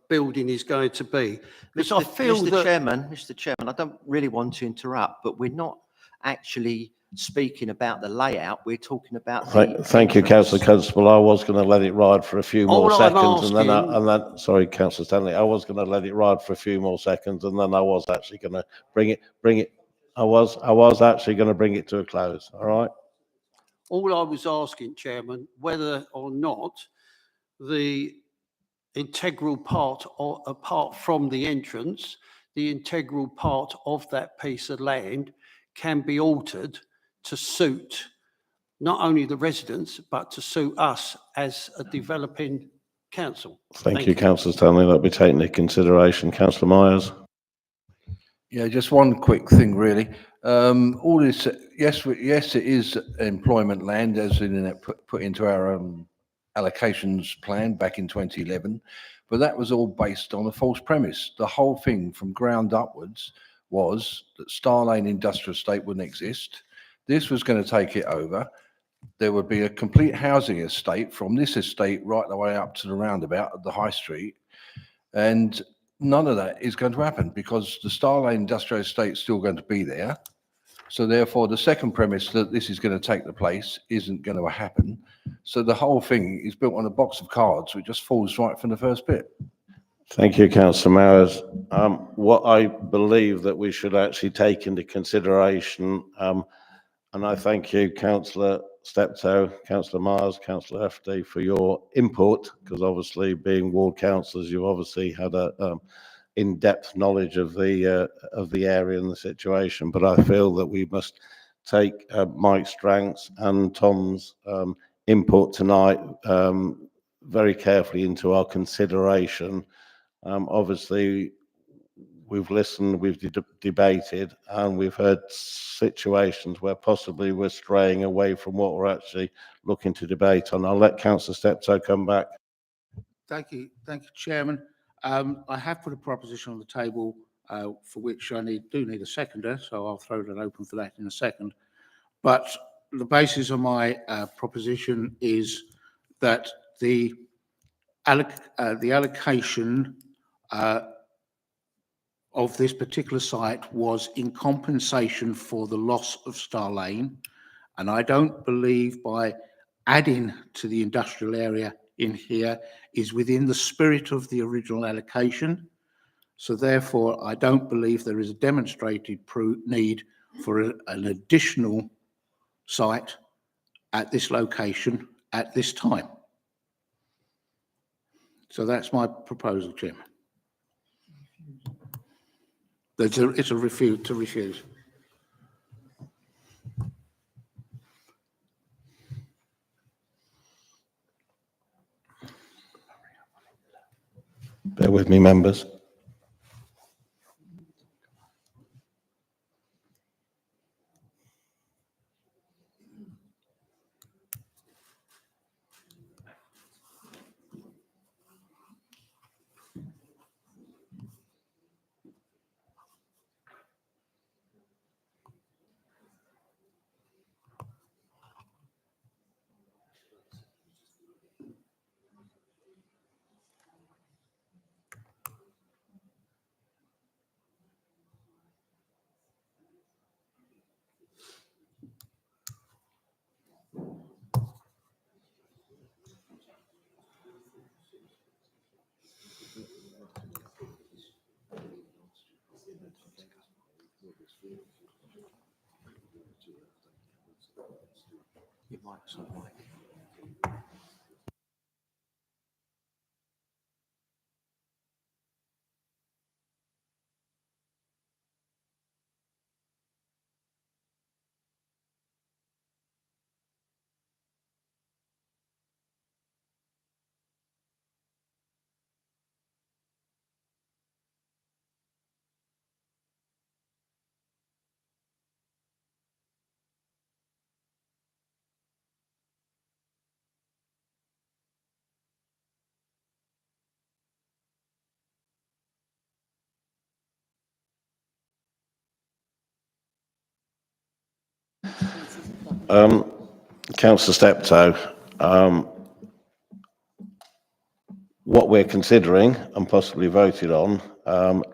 building is going to be? Because I feel Mr. Chairman, I don't really want to interrupt, but we're not actually speaking about the layout. We're talking about Thank you, Councillor Constable. I was going to let it ride for a few more seconds, and then sorry, Councillor Stanley, I was going to let it ride for a few more seconds, and then I was actually going to bring it. I was actually going to bring it to a close. All right. All I was asking, Chairman, whether or not the integral part, apart from the entrance, the integral part of that piece of land can be altered to suit not only the residents, but to suit us as a developing council. Thank you, Councillor Stanley. That'll be taken into consideration. Councillor Myers. Yeah, just one quick thing, really. All this, yes, it is employment land, as in it put into our allocations plan back in 2011, but that was all based on a false premise. The whole thing from ground upwards was that Star Lane Industrial Estate wouldn't exist. This was going to take it over. There would be a complete housing estate from this estate right the way up to the roundabout at the High Street. And none of that is going to happen because the Star Lane Industrial Estate is still going to be there. So therefore, the second premise that this is going to take the place isn't going to happen. So the whole thing is built on a box of cards, which just falls right from the first bit. Thank you, Councillor Mowers. What I believe that we should actually take into consideration, and I thank you, Councillor Steptoe, Councillor Myers, Councillor FD, for your input, because obviously being ward councillors, you obviously had a in-depth knowledge of the area and the situation. But I feel that we must take Mike Strang's and Tom's input tonight very carefully into our consideration. Obviously, we've listened, we've debated, and we've heard situations where possibly we're straying away from what we're actually looking to debate on. I'll let Councillor Steptoe come back. Thank you, Chairman. I have put a proposition on the table for which I do need a seconder, so I'll throw that open for that in a second. But the basis of my proposition is that the allocation of this particular site was in compensation for the loss of Star Lane, and I don't believe by adding to the industrial area in here is within the spirit of the original allocation. So therefore, I don't believe there is a demonstrated need for an additional site at this location at this time. So that's my proposal, Chairman. It's a refuse. Bear with me, members. Councillor Steptoe, what we're considering and possibly voted on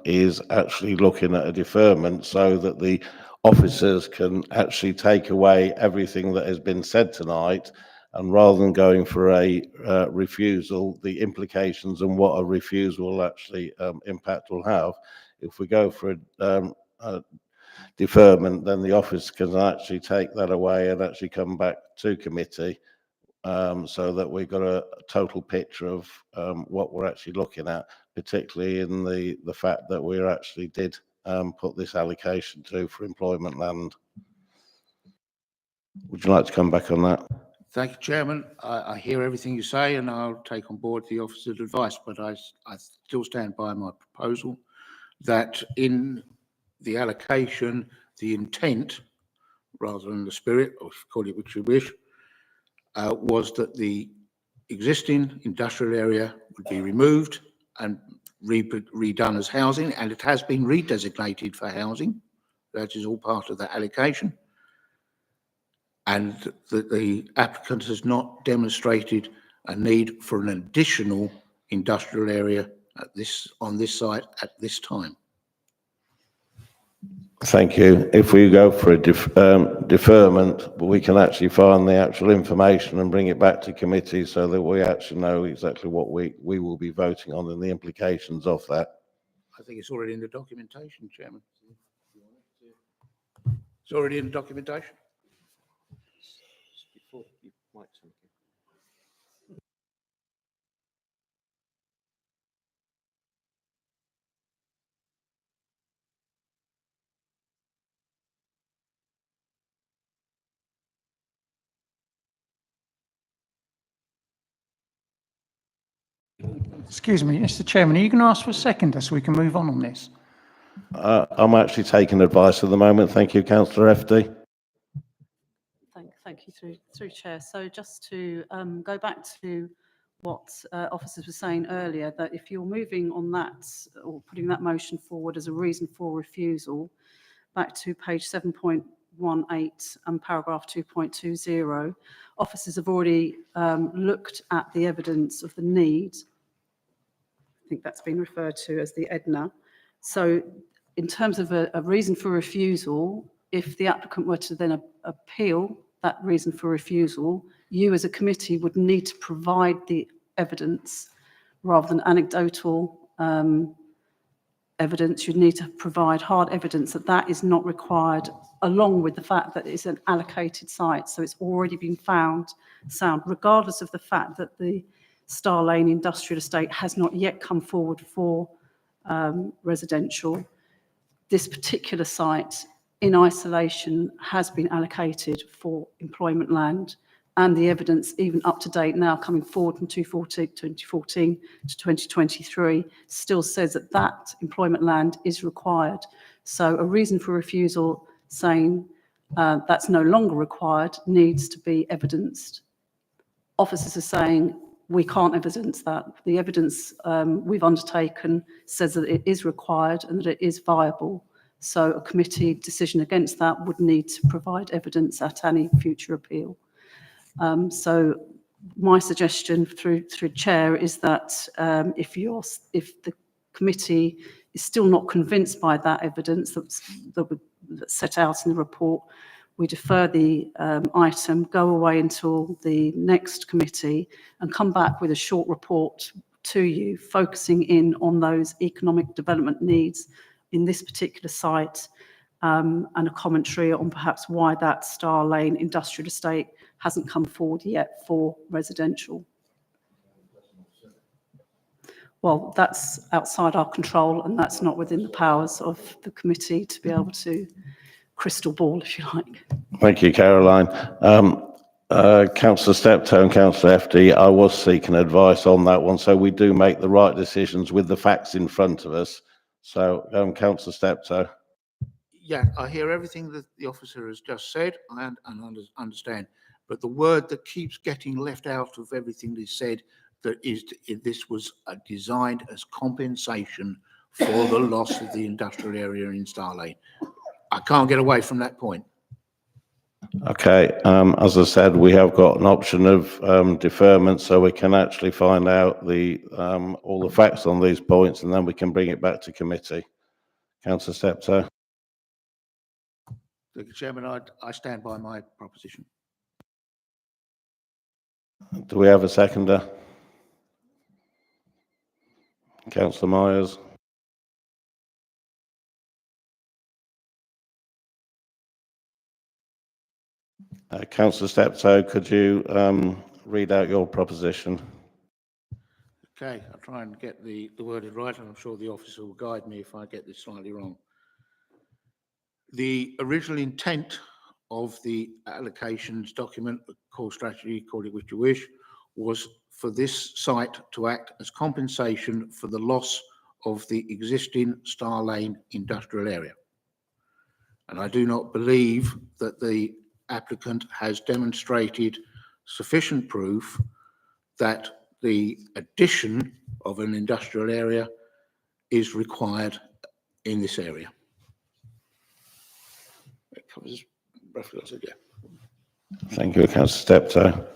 is actually looking at a deferment so that the officers can actually take away everything that has been said tonight, and rather than going for a refusal, the implications and what a refusal will actually impact will have. If we go for a deferment, then the office can actually take that away and actually come back to committee, so that we've got a total picture of what we're actually looking at, particularly in the fact that we actually did put this allocation through for employment land. Would you like to come back on that? Thank you, Chairman. I hear everything you say, and I'll take on board the officer's advice, but I still stand by my proposal that in the allocation, the intent, rather than the spirit, or call it which you wish, was that the existing industrial area would be removed and redone as housing, and it has been redesignated for housing. That is all part of that allocation. And that the applicant has not demonstrated a need for an additional industrial area on this site at this time. Thank you. If we go for a deferment, we can actually find the actual information and bring it back to committee so that we actually know exactly what we will be voting on and the implications of that. I think it's already in the documentation, Chairman. It's already in the documentation. Excuse me, Mr. Chairman, are you going to ask for a seconder so we can move on this? I'm actually taking advice at the moment. Thank you, Councillor FD. Thank you through Chair. So just to go back to what officers were saying earlier, that if you're moving on that or putting that motion forward as a reason for refusal, back to page 7.18 and paragraph 2.20, officers have already looked at the evidence of the need. I think that's been referred to as the EDNA. So in terms of a reason for refusal, if the applicant were to then appeal that reason for refusal, you as a committee would need to provide the evidence rather than anecdotal evidence. You'd need to provide hard evidence that that is not required, along with the fact that it's an allocated site, so it's already been found sound, regardless of the fact that the Star Lane industrial estate has not yet come forward for residential. This particular site in isolation has been allocated for employment land, and the evidence even up to date now coming forward from 2014 to 2023 still says that that employment land is required. So a reason for refusal saying that's no longer required needs to be evidenced. Officers are saying we can't evidence that. The evidence we've undertaken says that it is required and that it is viable. So a committee decision against that would need to provide evidence at any future appeal. So my suggestion through Chair is that if the committee is still not convinced by that evidence that's set out in the report, we defer the item, go away until the next committee and come back with a short report to you, focusing in on those economic development needs in this particular site, and a commentary on perhaps why that Star Lane industrial estate hasn't come forward yet for residential. Well, that's outside our control, and that's not within the powers of the committee to be able to crystal ball, if you like. Thank you, Caroline. Councillor Steptoe and Councillor FD, I was seeking advice on that one, so we do make the right decisions with the facts in front of us. So, Councillor Steptoe. Yeah, I hear everything that the officer has just said and understand. But the word that keeps getting left out of everything that's said, that is, this was designed as compensation for the loss of the industrial area in Star Lane. I can't get away from that point. Okay, as I said, we have got an option of deferment, so we can actually find out the all the facts on these points, and then we can bring it back to committee. Councillor Steptoe. Thank you, Chairman. I stand by my proposition. Do we have a seconder? Councillor Myers. Councillor Steptoe, could you read out your proposition? Okay, I'll try and get the wording right, and I'm sure the officer will guide me if I get this slightly wrong. The original intent of the allocations document, core strategy, call it what you wish, was for this site to act as compensation for the loss of the existing Star Lane industrial area. And I do not believe that the applicant has demonstrated sufficient proof that the addition of an industrial area is required in this area. That covers roughly what I said, yeah. Thank you, Councillor Steptoe.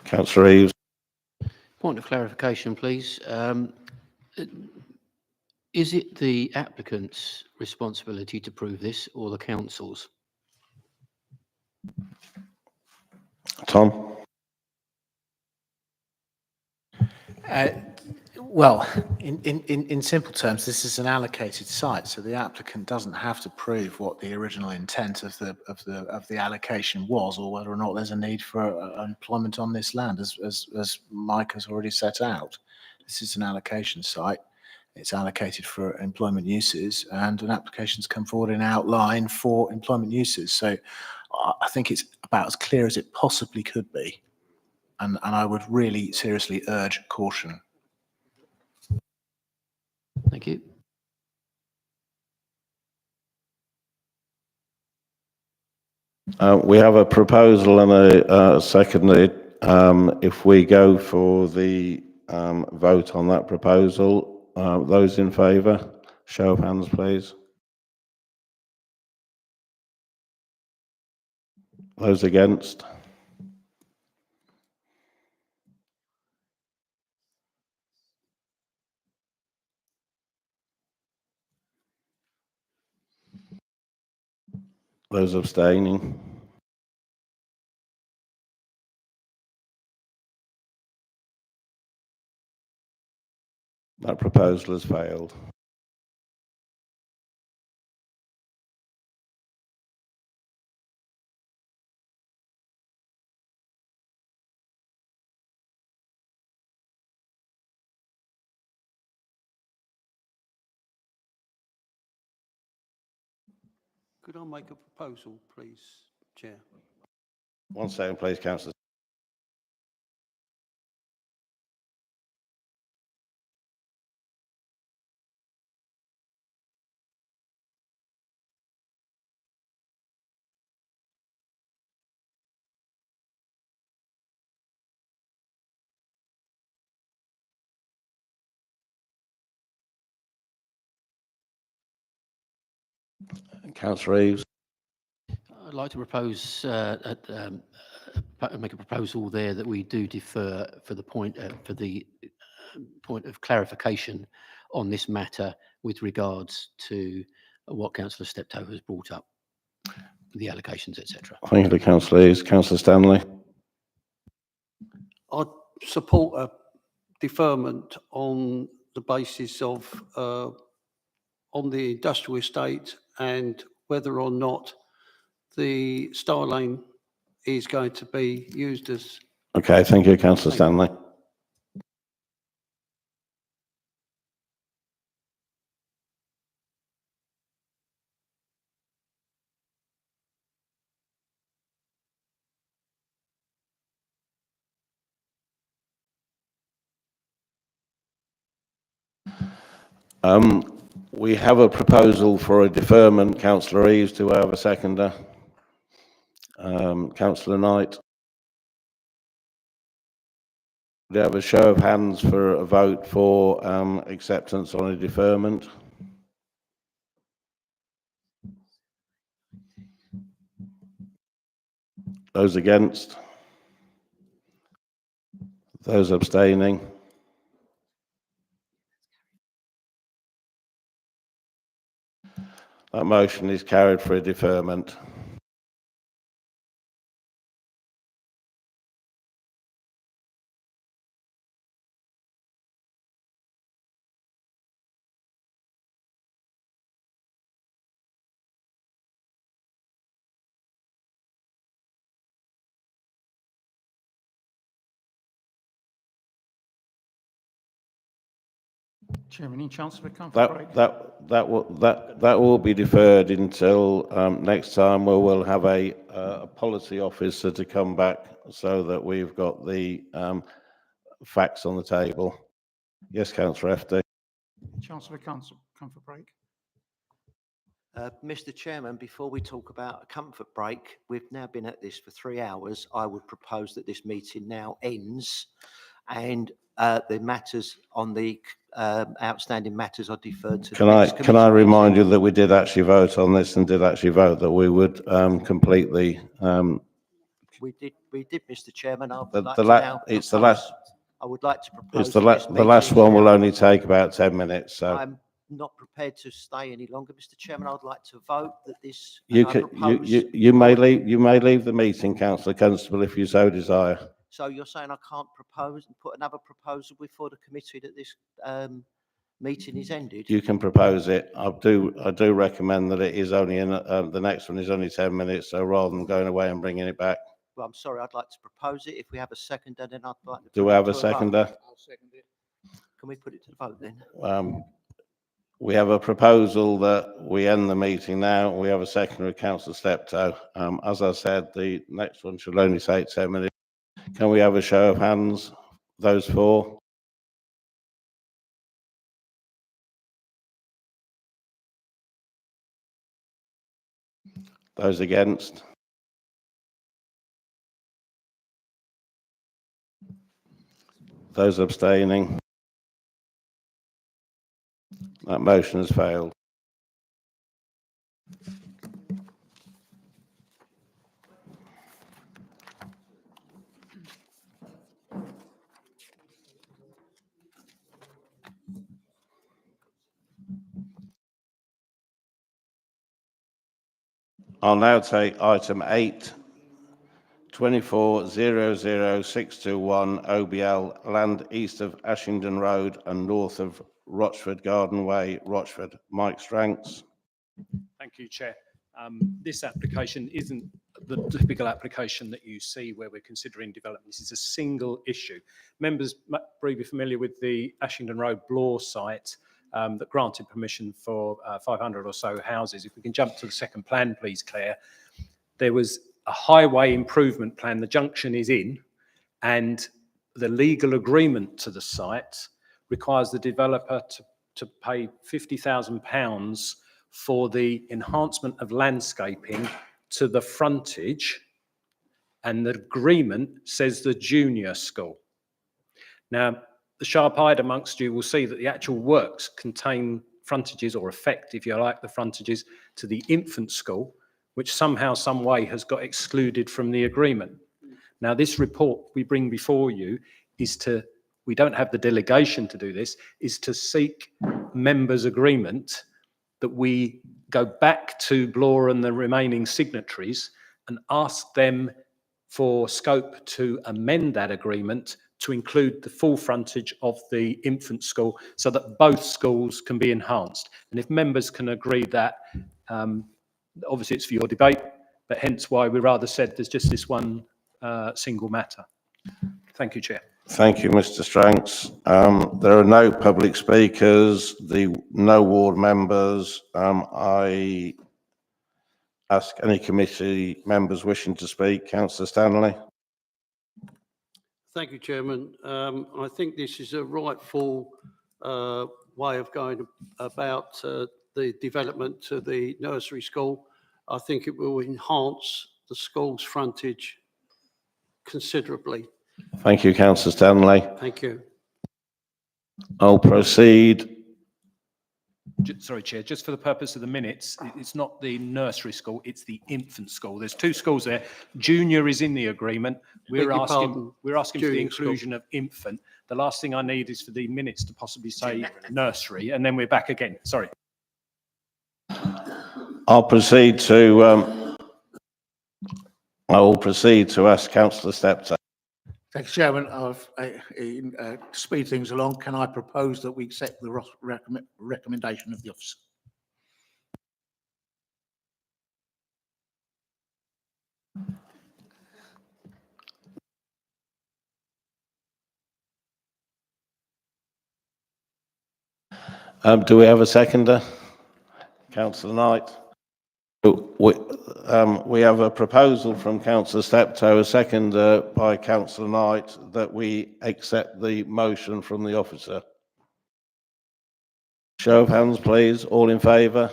Councillor Eaves. Point of clarification, please. Is it the applicant's responsibility to prove this or the council's? Tom. Well, in simple terms, this is an allocated site, so the applicant doesn't have to prove what the original intent of the allocation was, or whether or not there's a need for employment on this land, as Mike has already set out. This is an allocation site. It's allocated for employment uses, and an application's come forward in outline for employment uses. So I think it's about as clear as it possibly could be, and I would really seriously urge caution. Thank you. We have a proposal and a seconded. If we go for the vote on that proposal, those in favour, show of hands, please. Those against? Those abstaining? That proposal has failed. Could I make a proposal, please, Chair? 1 second, please, councillor. Councillor Eaves. I'd like to propose, make a proposal there that we do defer for the point of clarification on this matter with regards to what Councillor Steptoe has brought up, the allocations, etc. Thank you, Councillor Eaves. Councillor Stanley. I'd support a deferment on the basis of on the industrial estate and whether or not the Star Lane is going to be used as. Okay, thank you, Councillor Stanley. We have a proposal for a deferment. Councillor Eaves, do I have a seconder? Councillor Knight. Do you have a show of hands for a vote for acceptance on a deferment? Those against? Those abstaining? That motion is carried for a deferment. Chairman, any chance of a comfort break? That will be deferred until next time, where we'll have a policy officer to come back so that we've got the facts on the table. Yes, Councillor FD. Chance of a comfort break? Mr. Chairman, before we talk about a comfort break, we've now been at this for 3 hours. I would propose that this meeting now ends and the matters on the outstanding matters are deferred to the next Can I committee remind you meeting. that we did actually vote on this and did actually vote that we would complete the. We we did, Mr. Chairman. I The- would like the to la- now it's the propose- last- I would like to propose. It's the that this the last meeting- one will only take about 10 minutes, so I'm not prepared to stay any longer, Mr. Chairman. I would like to vote that this. you and I can, propose- you may leave the meeting, councillor Constable, if you so desire. So you're saying I can't propose and put another proposal before the committee that this meeting is ended? You can propose it. I do recommend that it is only in, the next one is only 10 minutes, so rather than going away and bringing it back. Well, I'm sorry, I'd like to propose it. If we have a seconder, then I'd like to. Do put we it have to a seconder? vote. Can we put it to the vote then? We have a proposal that we end the meeting now. We have a seconder of councillor Steptoe. As I said, the next one should only take 10 minutes. Can we have a show of hands? Those for? Those against? Those abstaining? That motion has failed. I'll now take item 8, 2400621 OBL, land east of Ashington Road and north of Rochford Garden Way, Rochford. Mike Stranks. Thank you, Chair. This application isn't the typical application that you see where we're considering development. This is a single issue. Members might be familiar with the Ashington Road Bloor site that granted permission for 500 or so houses. If we can jump to the second plan, please, Claire. There was a highway improvement plan. The junction is in, and the legal agreement to the site requires the developer to pay £50,000 for the enhancement of landscaping to the frontage, and the agreement says the junior school. Now, the sharp-eyed amongst you will see that the actual works contain frontages, or affect, if you like, the frontages to the infant school, which somehow, some way has got excluded from the agreement. Now, this report we bring before you is we don't have the delegation to do this, is to seek members' agreement that we go back to Bloor and the remaining signatories and ask them for scope to amend that agreement to include the full frontage of the infant school so that both schools can be enhanced. And if members can agree that, obviously it's for your debate, but hence why we rather said there's just this one single matter. Thank you, Chair. Thank you, Mr. Stranks. There are no public speakers, no ward members. I ask any committee members wishing to speak. Councillor Stanley. Thank you, Chairman. I think this is a rightful way of going about the development to the nursery school. I think it will enhance the school's frontage considerably. Thank you, Councillor Stanley. Thank you. I'll proceed. Sorry, Chair, just for the purpose of the minutes, it's not the nursery school, it's the infant school. There's two schools there. Junior is in the agreement. We're asking for the Junior inclusion of infant. The last thing I need is for the minutes to possibly say nursery, and then we're back again. Sorry. I'll proceed to I will proceed to ask Councillor Steptoe. Thank you, Chairman. To speed things along, can I propose that we accept the recommendation of the officer? Do we have a seconder? Councillor Knight. We have a proposal from Councillor Steptoe, a second by Councillor Knight, that we accept the motion from the officer. Show of hands, please. All in favour?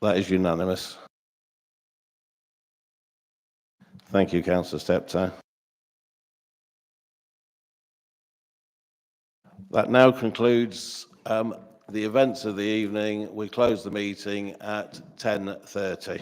That is unanimous. Thank you, Councillor Steptoe. That now concludes the events of the evening. We close the meeting at 10:30.